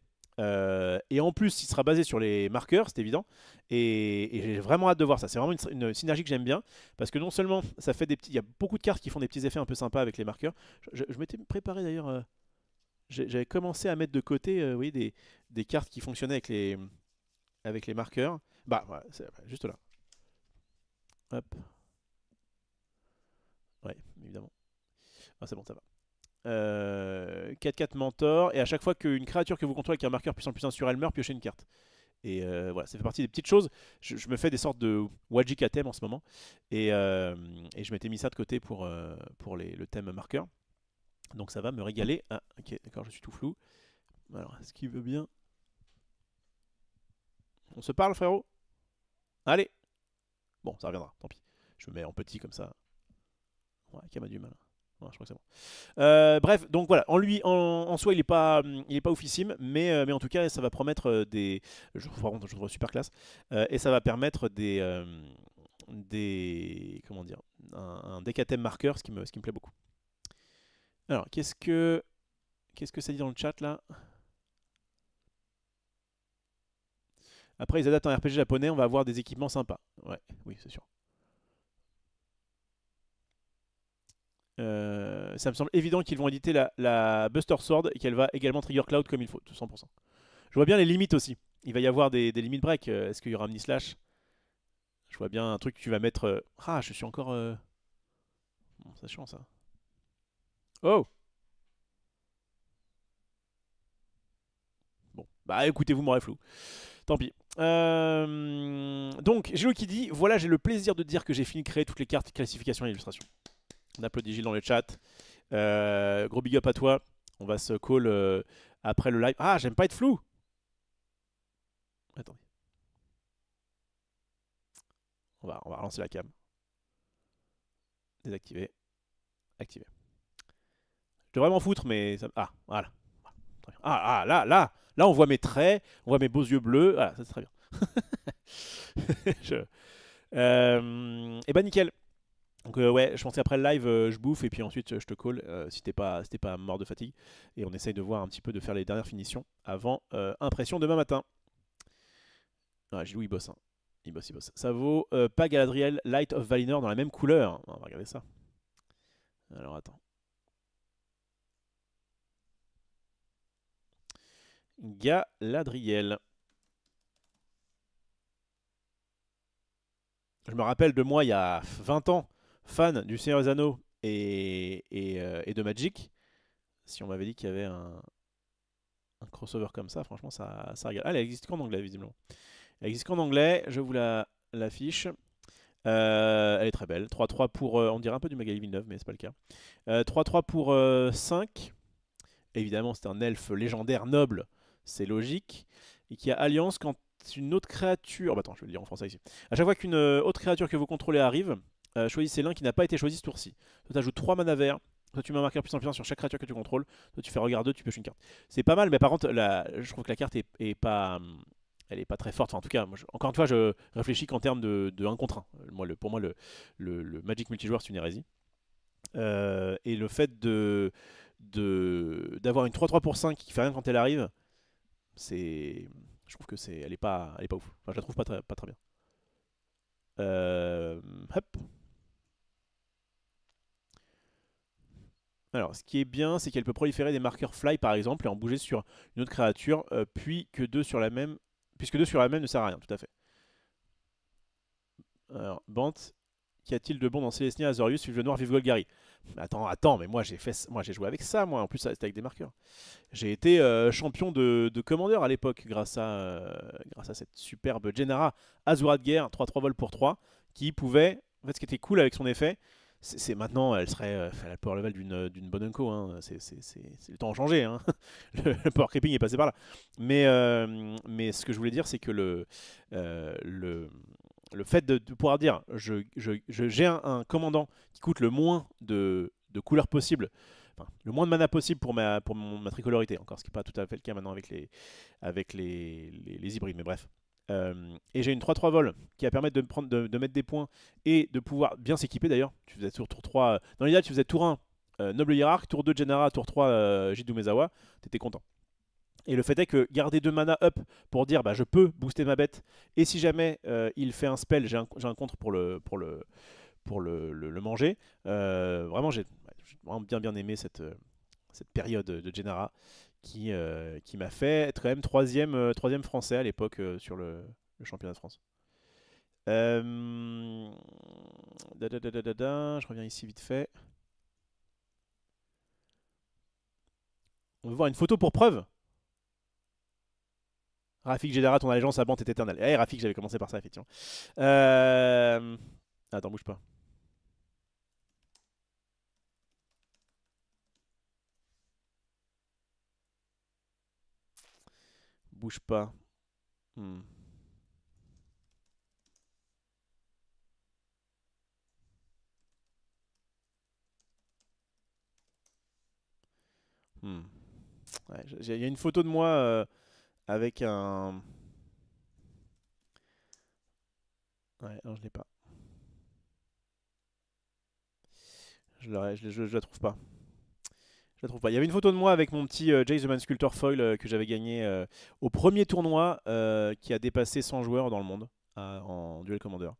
Et en plus, il sera basé sur les marqueurs, c'est évident. Et j'ai vraiment hâte de voir ça. C'est vraiment une synergie que j'aime bien. Parce que non seulement ça fait des petits. Il y a beaucoup de cartes qui font des petits effets un peu sympas avec les marqueurs. Je m'étais préparé d'ailleurs. J'avais commencé à mettre de côté oui, des cartes qui fonctionnaient avec les marqueurs. Bah, voilà, c'est juste là. Hop. Ouais, évidemment. Ah, c'est bon, ça va. 4-4 mentor, et à chaque fois qu'une créature que vous contrôlez avec un marqueur puissant plus 1 sur elle meurt, piochez une carte. Et voilà, ça fait partie des petites choses. Je me fais des sortes de Wajik à thème en ce moment, et je m'étais mis ça de côté pour le thème marqueur. Donc ça va me régaler. Ah, ok, d'accord, je suis tout flou. Alors, est-ce qu'il veut bien? On se parle, frérot? Allez! Bon, ça reviendra, tant pis. Je me mets en petit comme ça. Ouais, qui a du mal. Ouais, je crois que c'est bon. Bref, donc voilà, en soi, il est pas oufissime, mais en tout cas, ça va promettre je trouve super classe, et ça va permettre comment dire, un deck à thème marqueur, ce qui me plaît beaucoup. Alors, qu'est-ce que ça dit dans le chat là? Après, ils adaptent un RPG japonais, on va avoir des équipements sympas. Ouais, oui, c'est sûr. Ça me semble évident qu'ils vont éditer la Buster Sword et qu'elle va également trigger Cloud comme il faut, tout 100%. Je vois bien les limites aussi. Il va y avoir des limites break. Est-ce qu'il y aura un mini-slash? Je vois bien un truc que tu vas mettre... Ah, je suis encore... Bon, c'est chiant ça. Oh! Bon, bah écoutez, vous m'aurez flou. Tant pis. Donc, Gilo qui dit, voilà, j'ai le plaisir de dire que j'ai fini de créer toutes les cartes, classifications et illustrations. On applaudit Gilles dans le chat. Gros big up à toi. On va se call après le live. Ah, j'aime pas être flou. Attendez. On va relancer la cam. Désactiver. Activer. Je devrais m'en foutre, mais... Ça... Ah, voilà. Ah, là, on voit mes traits, on voit mes beaux yeux bleus. Voilà, ça c'est très bien. Et bah nickel. Donc ouais, je pensais après le live, je bouffe et puis ensuite je te call si t'es pas mort de fatigue. Et on essaye de voir un petit peu de faire les dernières finitions avant impression demain matin. Ouais, Gilou il bosse, hein. Il bosse, il bosse. Ça vaut pas Galadriel, Light of Valinor dans la même couleur. On va regarder ça. Alors attends. Galadriel. Je me rappelle de moi il y a 20 ans, fan du Seigneur des Anneaux et de Magic. Si on m'avait dit qu'il y avait un crossover comme ça, franchement, ça regarde. Ah, elle existe qu'en anglais, visiblement. Elle existe qu'en anglais, je vous l'affiche. Elle est très belle. 3-3 pour. On dirait un peu du Magali Villeneuve, mais c'est pas le cas. 3-3 pour 5. Évidemment, c'est un elfe légendaire noble, c'est logique. Et qui a alliance quand une autre créature. Oh, bah attends, je vais le dire en français ici. À chaque fois qu'une autre créature que vous contrôlez arrive, choisissez l'un qui n'a pas été choisi ce tour-ci. Toi, tu ajoutes 3 mana verts. Toi, tu mets un marqueur puissant sur chaque créature que tu contrôles. Toi, tu fais regard 2, tu pioches une carte. C'est pas mal, mais par contre, je trouve que la carte est pas. Elle est pas très forte. Enfin, en tout cas, moi, encore une fois, je réfléchis qu'en termes de 1 contre 1. Pour moi, le Magic multijoueur, c'est une hérésie. Et le fait d'avoir une 3-3 pour 5 qui fait rien quand elle arrive, je trouve que elle est pas ouf. Enfin, je la trouve pas très bien. Hop. Alors, ce qui est bien, c'est qu'elle peut proliférer des marqueurs fly par exemple et en bouger sur une autre créature, puisque deux sur la même ne sert à rien, tout à fait. Alors, Bant, qu'y a-t-il de bon dans Célestia, Azorius, Vive le Noir, Vive Golgari? Attends, mais moi j'ai joué avec ça, moi. En plus, c'était avec des marqueurs. J'ai été champion de commandeur à l'époque grâce à cette superbe Gennara Azura de guerre 3-3 vols pour 3 qui pouvait. En fait, ce qui était cool avec son effet, c'est maintenant elle serait à la power level d'une bonne unco. Hein. C'est le temps a changé. Hein. Le power creeping est passé par là. Mais ce que je voulais dire, c'est que euh, le, le fait de pouvoir dire j'ai un commandant qui coûte le moins de couleurs possible, enfin, le moins de mana possible pour ma tricolorité, encore ce qui n'est pas tout à fait le cas maintenant avec les hybrides, mais bref. Et j'ai une 3-3 vol qui va permettre de mettre des points et de pouvoir bien s'équiper d'ailleurs. Tu faisais tour 3, dans l'idéal tu faisais tour 1 Noble Hierarque, tour 2 Genara, tour 3 Jidou Mezawa, t'étais content. Et le fait est que garder 2 mana up pour dire bah, je peux booster ma bête, et si jamais il fait un spell, j'ai un contre pour le manger. Vraiment, j'ai vraiment bien aimé cette période de Gennara qui m'a fait être quand même troisième français à l'époque sur le championnat de France. Euh, je reviens ici vite fait. On veut voir une photo pour preuve. Rafik Jedara, ton allégeance à Bante est éternelle. Eh, Rafik, j'avais commencé par ça, effectivement. Attends, bouge pas. Bouge pas. Hmm. Hmm. Ouais, il y a une photo de moi avec un. Ouais, non, je l'ai pas. Je la trouve pas. Je la trouve pas. Il y avait une photo de moi avec mon petit Jay the Man Sculptor Foil que j'avais gagné au premier tournoi qui a dépassé 100 joueurs dans le monde en Duel Commander.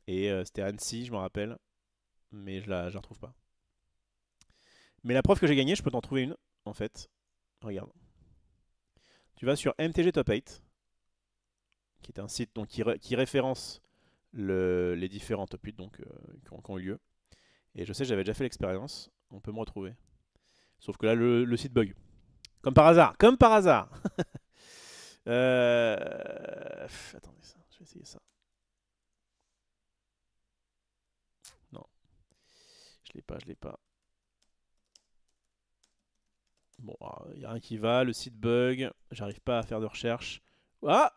Et c'était à Annecy, je me rappelle. Mais je la retrouve pas. Mais la preuve que j'ai gagné, je peux t'en trouver une, en fait. Regarde. Tu vas sur MTG Top 8, qui est un site donc, qui référence les différents top 8 donc, qui ont eu lieu. Et je sais, j'avais déjà fait l'expérience. On peut me retrouver. Sauf que là, le site bug. Comme par hasard. Comme par hasard. Attendez, ça. Je vais essayer ça. Non, je l'ai pas. Bon, il n'y a rien qui va. Le site bug. J'arrive pas à faire de recherche. Ah.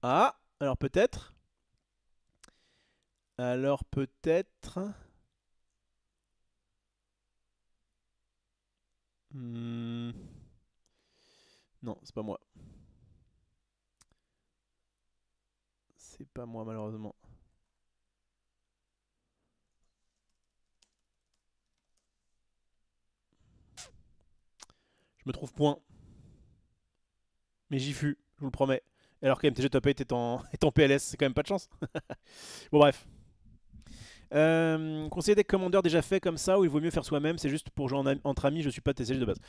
Ah. Alors peut-être. Alors peut-être. Hmm. Non, c'est pas moi. C'est pas moi malheureusement. Je me trouve point. Mais j'y fus, je vous le promets. Alors que MTG Top 8 est en PLS, c'est quand même pas de chance. Bon bref. Conseiller deck Commander déjà fait comme ça ou il vaut mieux faire soi-même, c'est juste pour jouer entre amis, je suis pas TCG de base.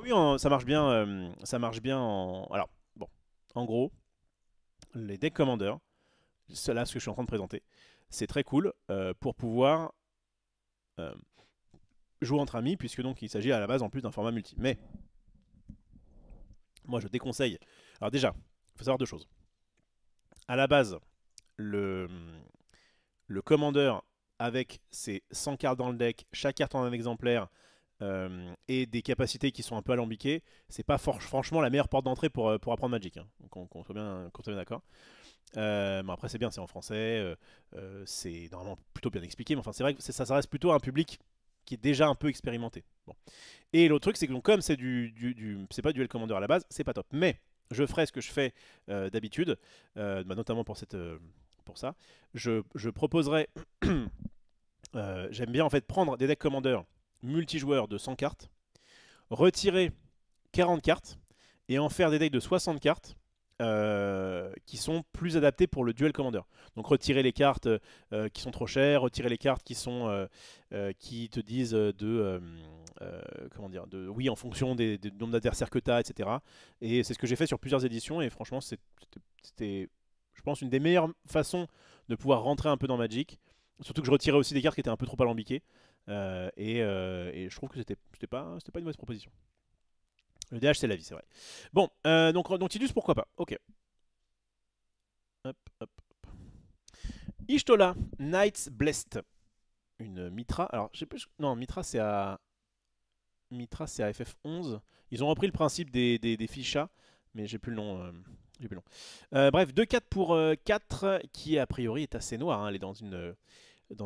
Oui, ça marche bien. Ça marche bien en. Alors, bon. En gros, les decks Commander, c'est là ce que je suis en train de présenter, c'est très cool pour pouvoir jouer entre amis, puisque donc il s'agit à la base en plus d'un format multi. Mais moi je déconseille. Alors déjà, il faut savoir deux choses. À la base, le Commander avec ses 100 cartes dans le deck, chaque carte en un exemplaire, et des capacités qui sont un peu alambiquées, c'est pas franchement la meilleure porte d'entrée pour apprendre Magic. Hein. Qu'on soit bien d'accord. Mais après c'est bien, c'est en français, c'est normalement plutôt bien expliqué, mais enfin c'est vrai que ça reste plutôt un public qui est déjà un peu expérimenté. Bon. Et l'autre truc c'est que donc, comme c'est c'est pas Duel Commander à la base, c'est pas top. Mais je ferai ce que je fais d'habitude, notamment pour ça. Je proposerai, j'aime bien en fait prendre des decks Commander multijoueurs de 100 cartes, retirer 40 cartes et en faire des decks de 60 cartes qui sont plus adaptés pour le Duel Commander. Donc retirer les cartes qui sont trop chères, retirer les cartes qui te disent comment dire, oui en fonction des nombres d'adversaires que tu as, etc. Et c'est ce que j'ai fait sur plusieurs éditions et franchement c'était je pense une des meilleures façons de pouvoir rentrer un peu dans Magic. Surtout que je retirais aussi des cartes qui étaient un peu trop alambiquées. Et je trouve que c'était pas une mauvaise proposition. Le DH c'est la vie, c'est vrai. Bon, donc Tidus pourquoi pas. Ok. Hop, hop, hop. Ishtola, Knights Blessed. Une Mitra. Alors, je sais plus. Non, Mitra c'est à FF11. Ils ont repris le principe des fichas, mais j'ai plus le nom. J'ai plus le nom. Bref, 2-4 pour 4, qui a priori est assez noire. Hein. Elle est dans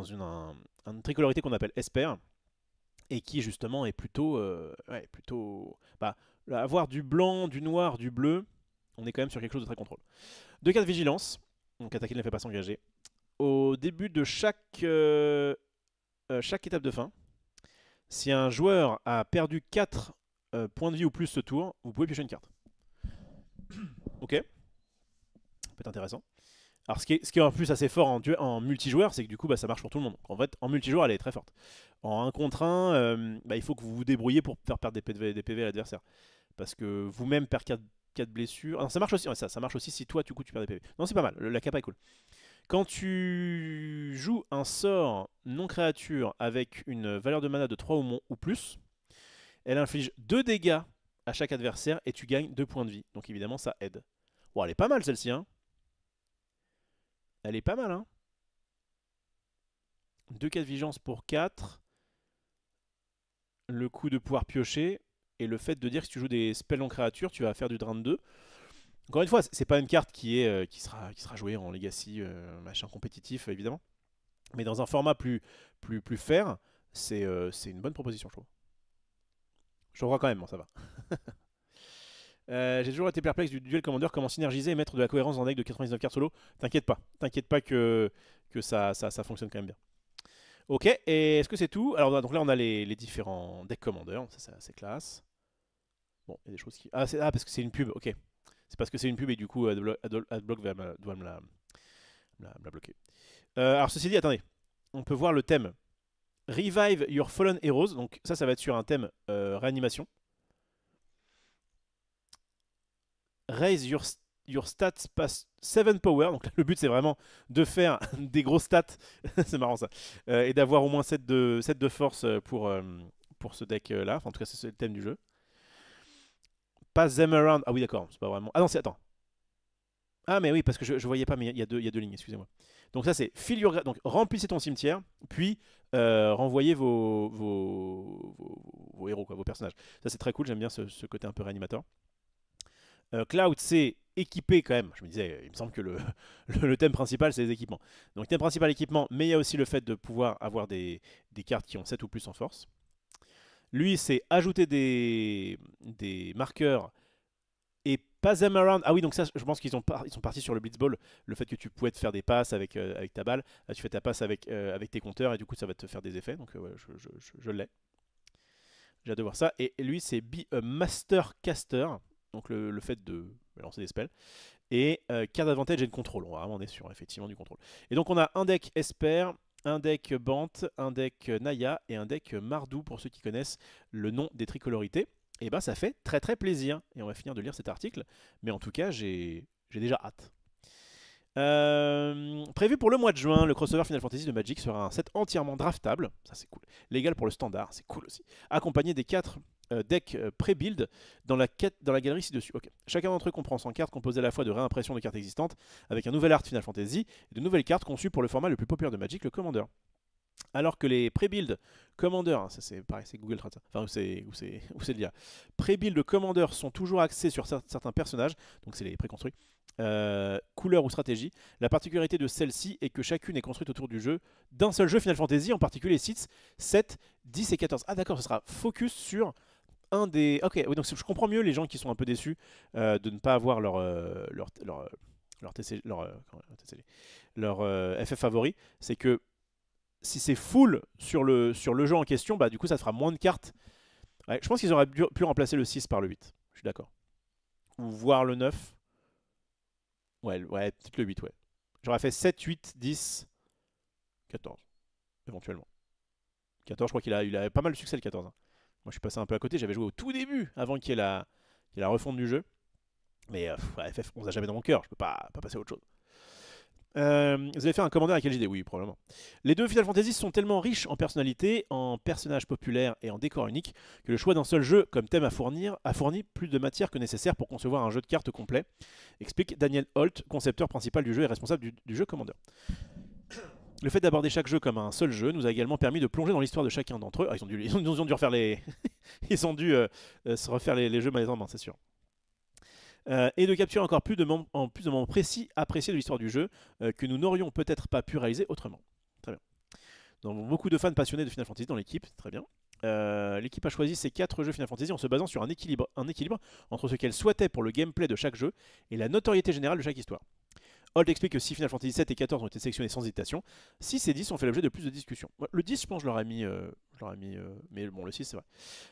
une tricolorité qu'on appelle Esper. Et qui justement est plutôt. Bah, avoir du blanc, du noir, du bleu, on est quand même sur quelque chose de très contrôle. 2-4 vigilance. Donc attaquer ne fait pas s'engager. Au début de chaque étape de fin, si un joueur a perdu 4 points de vie ou plus ce tour, vous pouvez piocher une carte. Ok. Ça peut être intéressant. Alors ce qui est en plus assez fort en multijoueur, c'est que du coup ça marche pour tout le monde. En fait, en multijoueur, elle est très forte. En 1 contre 1, il faut que vous vous débrouillez pour faire perdre des PV à l'adversaire. Parce que vous-même perdre 4 blessures... Ah, ça marche aussi, ouais, ça marche aussi si toi, du coup, tu perds des PV. Non, c'est pas mal, la capa est cool. Quand tu joues un sort non créature avec une valeur de mana de 3 ou plus, elle inflige 2 dégâts à chaque adversaire et tu gagnes 2 points de vie. Donc évidemment, ça aide. Bon, elle est pas mal celle-ci, hein. Elle est pas mal, hein. 2 4 vigilance pour 4. Le coup de pouvoir piocher. Et le fait de dire que si tu joues des spells en créature, tu vas faire du drain de 2. Encore une fois, c'est pas une carte qui sera jouée en Legacy, machin compétitif, évidemment. Mais dans un format plus fair, c'est une bonne proposition, je trouve. Je crois quand même, bon, ça va. J'ai toujours été perplexe du Duel Commander, comment synergiser et mettre de la cohérence dans un deck de 99 cartes solo. T'inquiète pas que ça fonctionne quand même bien. Ok, et est-ce que c'est tout? Alors donc là on a les différents decks Commander, ça c'est assez classe. Bon, il y a des choses qui... Ah, parce que c'est une pub, ok. C'est parce que c'est une pub et du coup Adblock doit me la bloquer. Alors ceci dit, attendez, on peut voir le thème. Revive Your Fallen Heroes, donc ça va être sur un thème réanimation. Raise your stats past 7 power. Donc le but c'est vraiment de faire des gros stats. C'est marrant ça. Et d'avoir au moins 7 de force pour ce deck là. Enfin, en tout cas c'est le thème du jeu. Pass them around. Ah oui d'accord, c'est pas vraiment... Ah non c'est... Attends. Ah mais oui parce que je voyais pas mais il y a deux lignes, excusez-moi. Donc ça c'est donc remplissez ton cimetière, puis renvoyez vos héros, quoi, vos personnages. Ça c'est très cool, j'aime bien ce côté un peu réanimateur. Cloud, c'est équipé quand même. Je me disais, il me semble que le thème principal, c'est les équipements. Donc, thème principal, équipement, mais il y a aussi le fait de pouvoir avoir des cartes qui ont 7 ou plus en force. Lui, c'est ajouter des marqueurs et pass them around. Ah oui, donc ça, je pense qu'ils sont partis sur le Blitzball. Le fait que tu pouvais te faire des passes avec ta balle. Là, tu fais ta passe avec tes compteurs et du coup, ça va te faire des effets. Donc, ouais, je l'ai. J'ai hâte de voir ça. Et lui, c'est Be a Master Caster. Donc le fait de lancer des spells. Et card advantage et de contrôle. On est sûr, effectivement, du contrôle. Et donc on a un deck Esper, un deck Bant, un deck Naya et un deck Mardou, pour ceux qui connaissent le nom des tricolorités. Et ben ça fait très très plaisir. Et on va finir de lire cet article. Mais en tout cas, j'ai déjà hâte. Prévu pour le mois de juin, le crossover Final Fantasy de Magic sera un set entièrement draftable, ça c'est cool, légal pour le standard, c'est cool aussi, accompagné des 4 decks pré-build dans la galerie ci-dessus. Okay. Chacun d'entre eux comprend 100 cartes composées à la fois de réimpressions de cartes existantes, avec un nouvel art Final Fantasy, et de nouvelles cartes conçues pour le format le plus populaire de Magic, le Commander. Alors que les pré-build Commander, ça c'est pareil, c'est Google Trad, enfin où c'est l'IA. Pré-build Commander sont toujours axés sur certains personnages, donc c'est les préconstruits, couleur ou stratégie. La particularité de celle-ci est que chacune est construite autour du jeu d'un seul jeu Final Fantasy, en particulier 6, 7, 10 et 14. Ah d'accord, ce sera focus sur un des... Ok, oui, donc je comprends mieux les gens qui sont un peu déçus de ne pas avoir leur FF favori. C'est que si c'est full sur le jeu en question, bah du coup ça te fera moins de cartes. Ouais, je pense qu'ils auraient pu remplacer le 6 par le 8, je suis d'accord. Ou voir le 9. Ouais, peut-être le 8, ouais. J'aurais fait 7, 8, 10, 14, éventuellement. 14, je crois qu'il a pas mal de succès le 14. Hein. Moi je suis passé un peu à côté, j'avais joué au tout début, avant qu'il y ait la refonte du jeu. Mais FF 11 a jamais dans mon cœur, je peux pas passer à autre chose. Vous avez fait un commentaire à quelle idée? Oui, probablement. Les deux Final Fantasy sont tellement riches en personnalités, en personnages populaires et en décors uniques que le choix d'un seul jeu comme thème a fourni plus de matière que nécessaire pour concevoir un jeu de cartes complet, explique Daniel Holt, concepteur principal du jeu et responsable du jeu Commander. Le fait d'aborder chaque jeu comme un seul jeu nous a également permis de plonger dans l'histoire de chacun d'entre eux. Ah, ils ont dû refaire les... ils ont dû se refaire les jeux main en main, c'est sûr. Et de capturer encore plus de moments précis appréciés de l'histoire du jeu que nous n'aurions peut-être pas pu réaliser autrement. Très bien. Donc, beaucoup de fans passionnés de Final Fantasy dans l'équipe, très bien. L'équipe a choisi ces 4 jeux Final Fantasy en se basant sur un équilibre entre ce qu'elle souhaitait pour le gameplay de chaque jeu et la notoriété générale de chaque histoire. Holt explique que si Final Fantasy 7 et 14 ont été sélectionnés sans hésitation, 6 et 10 ont fait l'objet de plus de discussions. Le 10, je pense, je l'aurais mis, mais bon, le 6, c'est vrai.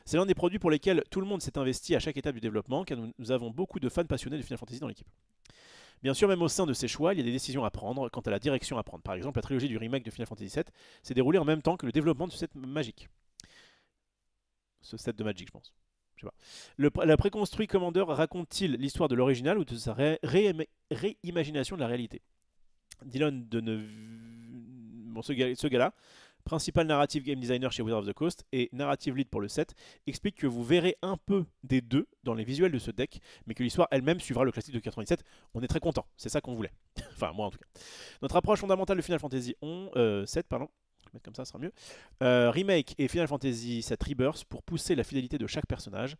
C'est l'un des produits pour lesquels tout le monde s'est investi à chaque étape du développement, car nous avons beaucoup de fans passionnés de Final Fantasy dans l'équipe. Bien sûr, même au sein de ces choix, il y a des décisions à prendre quant à la direction à prendre. Par exemple, la trilogie du remake de Final Fantasy 7 s'est déroulée en même temps que le développement de ce set magique. Ce set de Magic, je pense. Je sais pas. Le préconstruit Commander raconte-t-il l'histoire de l'original ou de sa réimagination de la réalité? Dylan ce gars-là, principal narrative game designer chez Wizards of the Coast et narrative lead pour le set, explique que vous verrez un peu des deux dans les visuels de ce deck, mais que l'histoire elle-même suivra le classique de 97. On est très content, c'est ça qu'on voulait. Enfin, moi en tout cas. Notre approche fondamentale de Final Fantasy 7, pardon. Mettre comme ça sera mieux. Remake et Final Fantasy VII Rebirth pour pousser la fidélité de chaque personnage.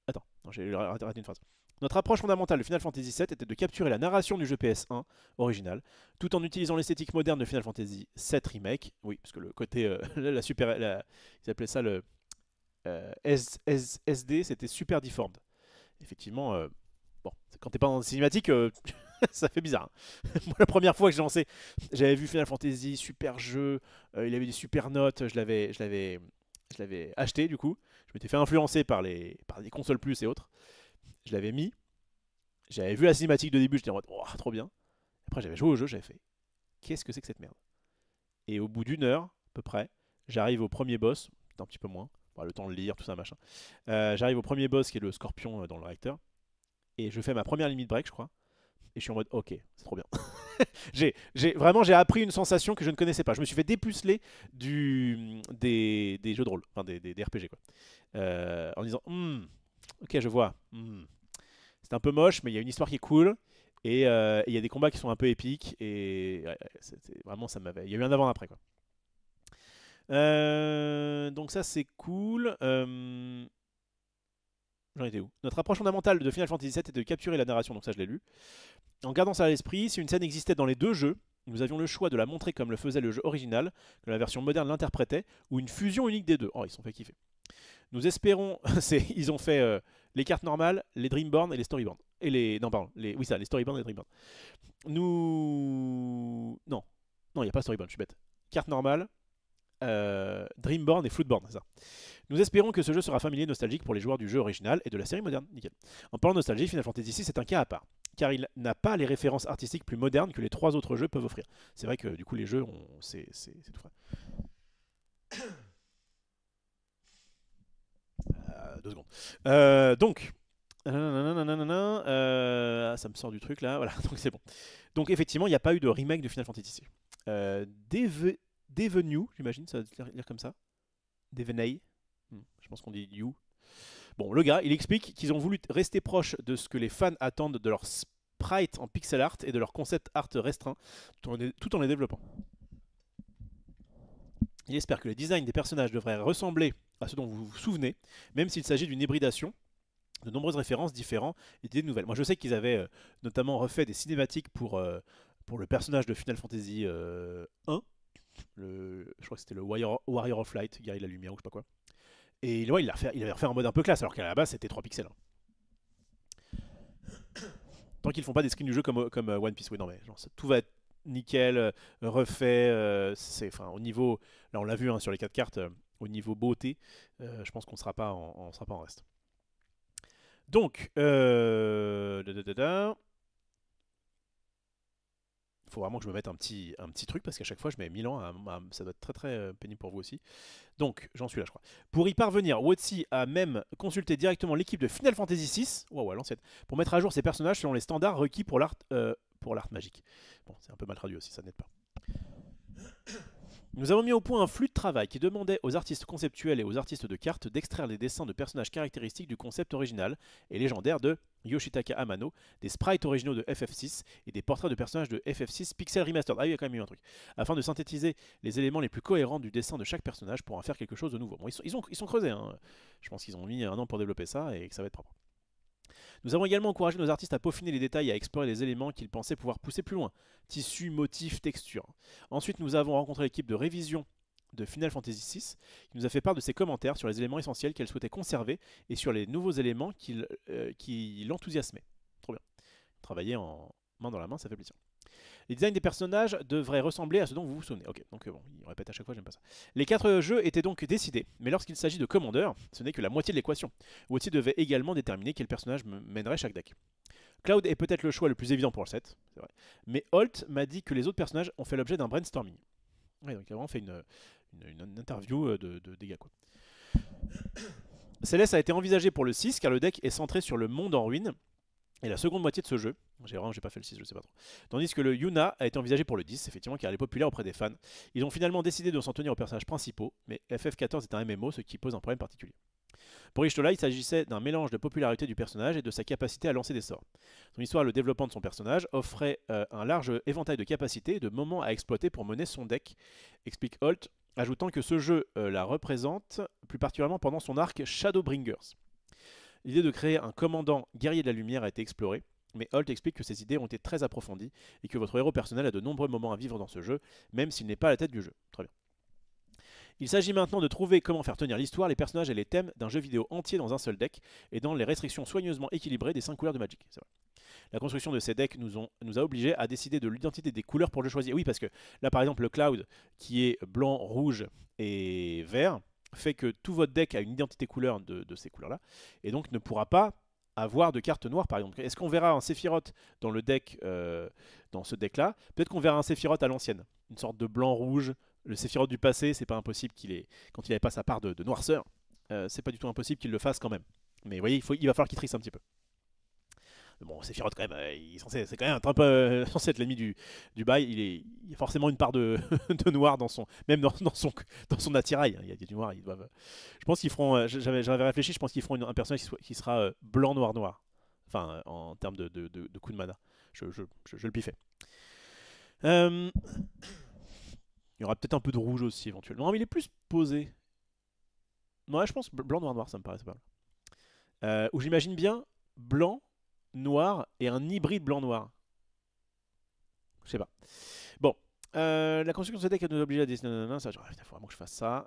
Attends, j'ai raté une phrase. Notre approche fondamentale de Final Fantasy VII était de capturer la narration du jeu PS1 original, tout en utilisant l'esthétique moderne de Final Fantasy VII Remake. Oui, parce que le côté, ils appelaient ça le SD, c'était Super Deformed. Effectivement, bon, quand t'es pas dans une cinématique, ça fait bizarre. Hein. Moi, la première fois que j'ai lancé, j'avais vu Final Fantasy, super jeu, il avait des super notes, je l'avais acheté du coup. Je m'étais fait influencer par des consoles plus et autres. Je l'avais mis, j'avais vu la cinématique de début, j'étais en mode, oh, trop bien. Après, j'avais joué au jeu, j'avais fait, qu'est-ce que c'est que cette merde? Et au bout d'une heure, à peu près, j'arrive au premier boss, un petit peu moins, bon, le temps de lire, tout ça, machin. J'arrive au premier boss qui est le scorpion dans le réacteur, et je fais ma première limite break, je crois. Et je suis en mode, ok, c'est trop bien. Vraiment, j'ai appris une sensation que je ne connaissais pas. Je me suis fait dépuceler des jeux de rôle, enfin des RPG, quoi. En disant, ok, je vois. C'est un peu moche, mais il y a une histoire qui est cool. Et il y a des combats qui sont un peu épiques. Et ouais, vraiment, ça m'avait. Il y a eu un avant-après, quoi. Donc ça, c'est cool. J'en étais où? Notre approche fondamentale de Final Fantasy VII est de capturer la narration, donc ça je l'ai lu. En gardant ça à l'esprit, si une scène existait dans les deux jeux, nous avions le choix de la montrer comme le faisait le jeu original, que la version moderne l'interprétait, ou une fusion unique des deux. Oh, ils sont fait kiffer. Nous espérons... ils ont fait les cartes normales, les Dreamborn et les Storyborn. Et les... Non, pardon. Oui, ça, les Storyborn et les Dreamborn. Non, il n'y a pas Storyborn, je suis bête. Carte normale, Dreamborn et Floodborn, c'est ça. Nous espérons que ce jeu sera familier et nostalgique pour les joueurs du jeu original et de la série moderne. Nickel. En parlant de nostalgie, Final Fantasy VI est un cas à part, car il n'a pas les références artistiques plus modernes que les 3 autres jeux peuvent offrir. C'est vrai que du coup les jeux, c'est tout frais. 2 secondes. Donc, ça me sort du truc là, voilà, donc c'est bon. Donc effectivement, il n'y a pas eu de remake de Final Fantasy VI. Devenue, j'imagine, ça va lire comme ça. Deveney, je pense qu'on dit You. Bon, le gars, il explique qu'ils ont voulu rester proches de ce que les fans attendent de leur sprite en pixel art et de leur concept art restreint, tout en les développant. Il espère que les designs des personnages devraient ressembler à ce dont vous vous souvenez, même s'il s'agit d'une hybridation, de nombreuses références différentes et d'idées nouvelles. Moi je sais qu'ils avaient notamment refait des cinématiques pour le personnage de Final Fantasy 1, je crois que c'était le Warrior of Light, guerrier de la lumière ou je sais pas quoi. Et ouais, il avait refait en mode un peu classe alors qu'à la base c'était 3 pixels. Tant qu'ils font pas des screens du jeu comme One Piece, oui non mais genre, tout va être nickel, refait, enfin au niveau, là on l'a vu sur les 4 cartes, au niveau beauté, je pense qu'on sera pas en reste. Donc, faut vraiment que je me mette un petit truc parce qu'à chaque fois je mets 1000 ans, ça doit être très très pénible pour vous aussi. Donc, j'en suis là je crois. Pour y parvenir, WotC a même consulté directement l'équipe de Final Fantasy VI, wow, à l'ancienne, pour mettre à jour ses personnages selon les standards requis pour l'art magique. Bon, c'est un peu mal traduit aussi, ça n'aide pas. Nous avons mis au point un flux de travail qui demandait aux artistes conceptuels et aux artistes de cartes d'extraire les dessins de personnages caractéristiques du concept original et légendaire de Yoshitaka Amano, des sprites originaux de FF6 et des portraits de personnages de FF6 Pixel Remastered. Ah oui, il y a quand même eu un truc. Afin de synthétiser les éléments les plus cohérents du dessin de chaque personnage pour en faire quelque chose de nouveau. Bon, ils sont creusés, hein. Je pense qu'ils ont mis 1 an pour développer ça et que ça va être propre. Nous avons également encouragé nos artistes à peaufiner les détails et à explorer les éléments qu'ils pensaient pouvoir pousser plus loin. Tissus, motifs, textures. Ensuite, nous avons rencontré l'équipe de révision de Final Fantasy VI qui nous a fait part de ses commentaires sur les éléments essentiels qu'elle souhaitait conserver et sur les nouveaux éléments qui l'enthousiasmaient. Trop bien. Travailler en main dans la main, ça fait plaisir. Les designs des personnages devraient ressembler à ce dont vous vous souvenez. Ok, donc bon, il répète à chaque fois, j'aime pas ça. Les 4 jeux étaient donc décidés, mais lorsqu'il s'agit de commandeurs, ce n'est que la moitié de l'équation. WotC devait également déterminer quel personnage mènerait chaque deck. Cloud est peut-être le choix le plus évident pour le set, c'est vrai. Mais Holt m'a dit que les autres personnages ont fait l'objet d'un brainstorming. Ouais, donc il a vraiment fait une interview de dégâts, quoi. Céleste a été envisagé pour le 6 car le deck est centré sur le monde en ruine et la seconde moitié de ce jeu. J'ai pas fait le 6, je sais pas trop. Tandis que le Yuna a été envisagé pour le 10, effectivement, car il est populaire auprès des fans. Ils ont finalement décidé de s'en tenir aux personnages principaux, mais FF14 est un MMO, ce qui pose un problème particulier. Pour Y'shtola, il s'agissait d'un mélange de popularité du personnage et de sa capacité à lancer des sorts. Son histoire et le développement de son personnage offraient un large éventail de capacités et de moments à exploiter pour mener son deck, explique Holt, ajoutant que ce jeu la représente plus particulièrement pendant son arc Shadowbringers. L'idée de créer un commandant guerrier de la lumière a été explorée, mais Holt explique que ces idées ont été très approfondies et que votre héros personnel a de nombreux moments à vivre dans ce jeu, même s'il n'est pas à la tête du jeu. Très bien. Il s'agit maintenant de trouver comment faire tenir l'histoire, les personnages et les thèmes d'un jeu vidéo entier dans un seul deck et dans les restrictions soigneusement équilibrées des 5 couleurs de Magic. C'est vrai. La construction de ces decks nous a obligés à décider de l'identité des couleurs pour le choisir. Oui, parce que là par exemple le Cloud qui est blanc, rouge et vert fait que tout votre deck a une identité couleur de ces couleurs-là, et donc ne pourra pas avoir de carte noire par exemple. Est-ce qu'on verra un Sephiroth dans le deck, dans ce deck-là? Peut-être qu'on verra un Sephiroth à l'ancienne, une sorte de blanc-rouge. Le Sephiroth du passé, c'est pas impossible qu'il ait, quand il n'avait pas sa part de noirceur, c'est pas du tout impossible qu'il le fasse quand même. Mais vous voyez, il va falloir qu'il triche un petit peu. Bon, Sephiroth quand même, c'est quand même un peu censé être l'ennemi du bail. Il y a forcément une part de noir même dans son attirail. Il y a du noir. Je pense qu'ils feront. J'avais réfléchi. Je pense qu'ils feront un personnage qui sera blanc, noir, noir. Enfin, en termes de coup de mana. Je le piffais. Il y aura peut-être un peu de rouge aussi éventuellement. Non, mais il est plus posé. Ouais, je pense blanc, noir, noir, ça me paraît pas mal. Où j'imagine bien blanc, noir et un hybride blanc-noir. Je sais pas. Bon. La construction de ce deck nous oblige à décider. Ça, il faut vraiment que je fasse ça.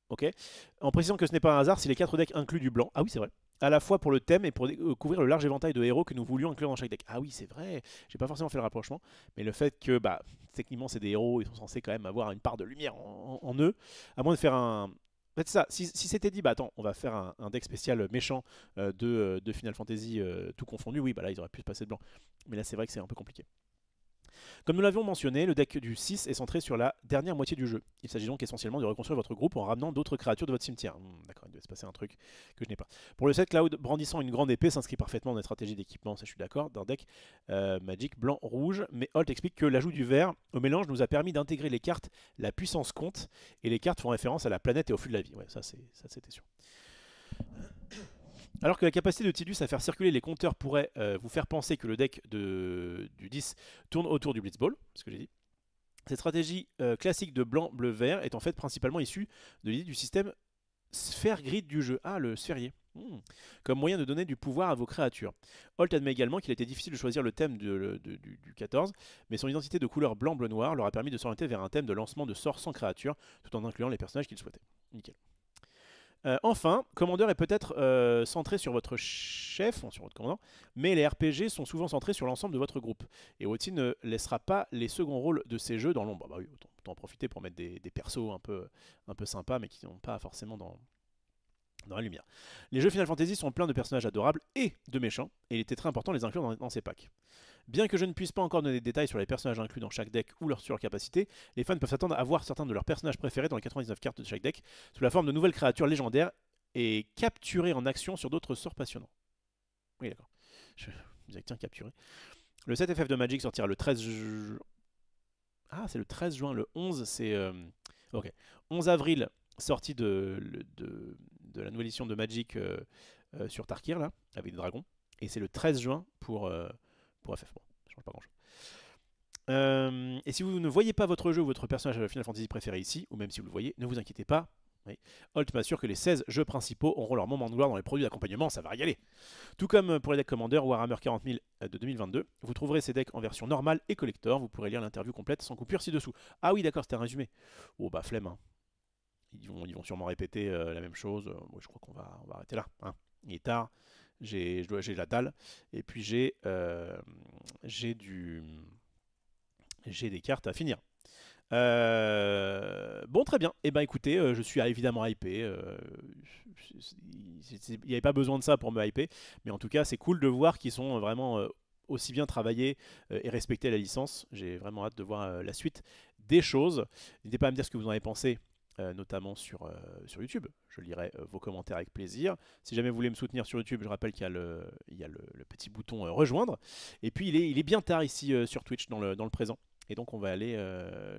Ok. En précisant que ce n'est pas un hasard si les 4 decks incluent du blanc. Ah oui, c'est vrai. À la fois pour le thème et pour couvrir le large éventail de héros que nous voulions inclure dans chaque deck. Ah oui, c'est vrai. J'ai pas forcément fait le rapprochement. Mais le fait que techniquement c'est des héros, ils sont censés quand même avoir une part de lumière en eux, à moins de faire un... En fait, ça, si c'était dit, bah attends, on va faire un deck spécial méchant de Final Fantasy tout confondu, oui, bah là ils auraient pu se passer de blanc. Mais là c'est vrai que c'est un peu compliqué. Comme nous l'avions mentionné, le deck du 6 est centré sur la dernière moitié du jeu. Il s'agit donc essentiellement de reconstruire votre groupe en ramenant d'autres créatures de votre cimetière. D'accord, il doit se passer un truc que je n'ai pas. Pour le set, Cloud brandissant une grande épée s'inscrit parfaitement dans les stratégies d'équipement, ça je suis d'accord, d'un deck Magic blanc-rouge. Mais Holt explique que l'ajout du vert au mélange nous a permis d'intégrer les cartes La Puissance Compte, et les cartes font référence à la planète et au flux de la vie. Ouais, ça c'était sûr. Alors que la capacité de Tidus à faire circuler les compteurs pourrait vous faire penser que le deck du 10 tourne autour du Blitzball, ce que j'ai dit. Cette stratégie classique de blanc, bleu, vert est en fait principalement issue de l'idée du système sphère grid du jeu. Ah, le sphérié. Comme moyen de donner du pouvoir à vos créatures. Holt admet également qu'il était difficile de choisir le thème du 14, mais son identité de couleur blanc, bleu, noir leur a permis de s'orienter vers un thème de lancement de sorts sans créature, tout en incluant les personnages qu'il souhaitait. Nickel. Enfin, Commander est peut-être centré sur votre chef, sur votre commandant, mais les RPG sont souvent centrés sur l'ensemble de votre groupe. Et WotC ne laissera pas les seconds rôles de ces jeux dans l'ombre. Bah oui, autant en profiter pour mettre des persos un peu sympas, mais qui ne sont pas forcément dans la lumière. Les jeux Final Fantasy sont pleins de personnages adorables et de méchants, et il était très important de les inclure dans ces packs. Bien que je ne puisse pas encore donner des détails sur les personnages inclus dans chaque deck ou sur leur capacité, les fans peuvent s'attendre à voir certains de leurs personnages préférés dans les 99 cartes de chaque deck, sous la forme de nouvelles créatures légendaires et capturées en action sur d'autres sorts passionnants. Oui, d'accord. Je me disais, tiens, capturer. Le 7 FF de Magic sortira le 13 juin. Ah, c'est le 13 juin. Le 11, c'est... Ok. 11 avril, sortie de la nouvelle édition de Magic sur Tarkir, là, avec des dragons. Et c'est le 13 juin pour FF. Bon, ça change pas grand chose. Et si vous ne voyez pas votre jeu ou votre personnage Final Fantasy préféré ici, ou même si vous le voyez, ne vous inquiétez pas. Oui. Holt m'assure que les 16 jeux principaux auront leur moment de gloire dans les produits d'accompagnement, ça va régaler. Tout comme pour les decks Commander Warhammer 40 000 de 2022, vous trouverez ces decks en version normale et collector. Vous pourrez lire l'interview complète sans coupure ci-dessous. Ah oui, d'accord, c'était un résumé. Oh bah flemme. Hein. Ils vont sûrement répéter la même chose. Moi, je crois qu'on va arrêter là. Hein. Il est tard. J'ai la dalle. Et puis j'ai des cartes à finir. Bon, très bien. Et ben écoutez, je suis évidemment hypé. Il n'y avait pas besoin de ça pour me hyper. Mais en tout cas, c'est cool de voir qu'ils sont vraiment aussi bien travaillés et respectés la licence. J'ai vraiment hâte de voir la suite des choses. N'hésitez pas à me dire ce que vous en avez pensé. Notamment sur YouTube. Je lirai vos commentaires avec plaisir. Si jamais vous voulez me soutenir sur YouTube, je rappelle qu'il y a le petit bouton rejoindre. Et puis il est bien tard ici sur Twitch dans le présent. Et donc on va aller,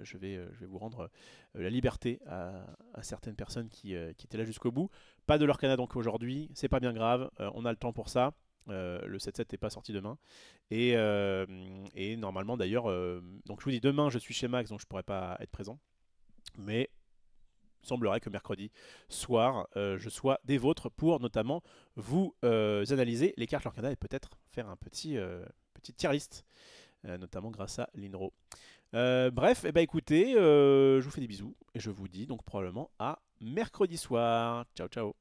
je vais vous rendre la liberté à certaines personnes qui étaient là jusqu'au bout. Pas de leur canal donc aujourd'hui, c'est pas bien grave, on a le temps pour ça. Le 7-7 n'est pas sorti demain. Et normalement d'ailleurs, donc je vous dis demain je suis chez Max donc je pourrais pas être présent. Mais il semblerait que mercredi soir, je sois des vôtres pour notamment vous analyser les cartes Lorcana et peut-être faire un petit tier list, notamment grâce à l'Inro. Bref, eh ben écoutez, je vous fais des bisous et je vous dis donc probablement à mercredi soir. Ciao, ciao.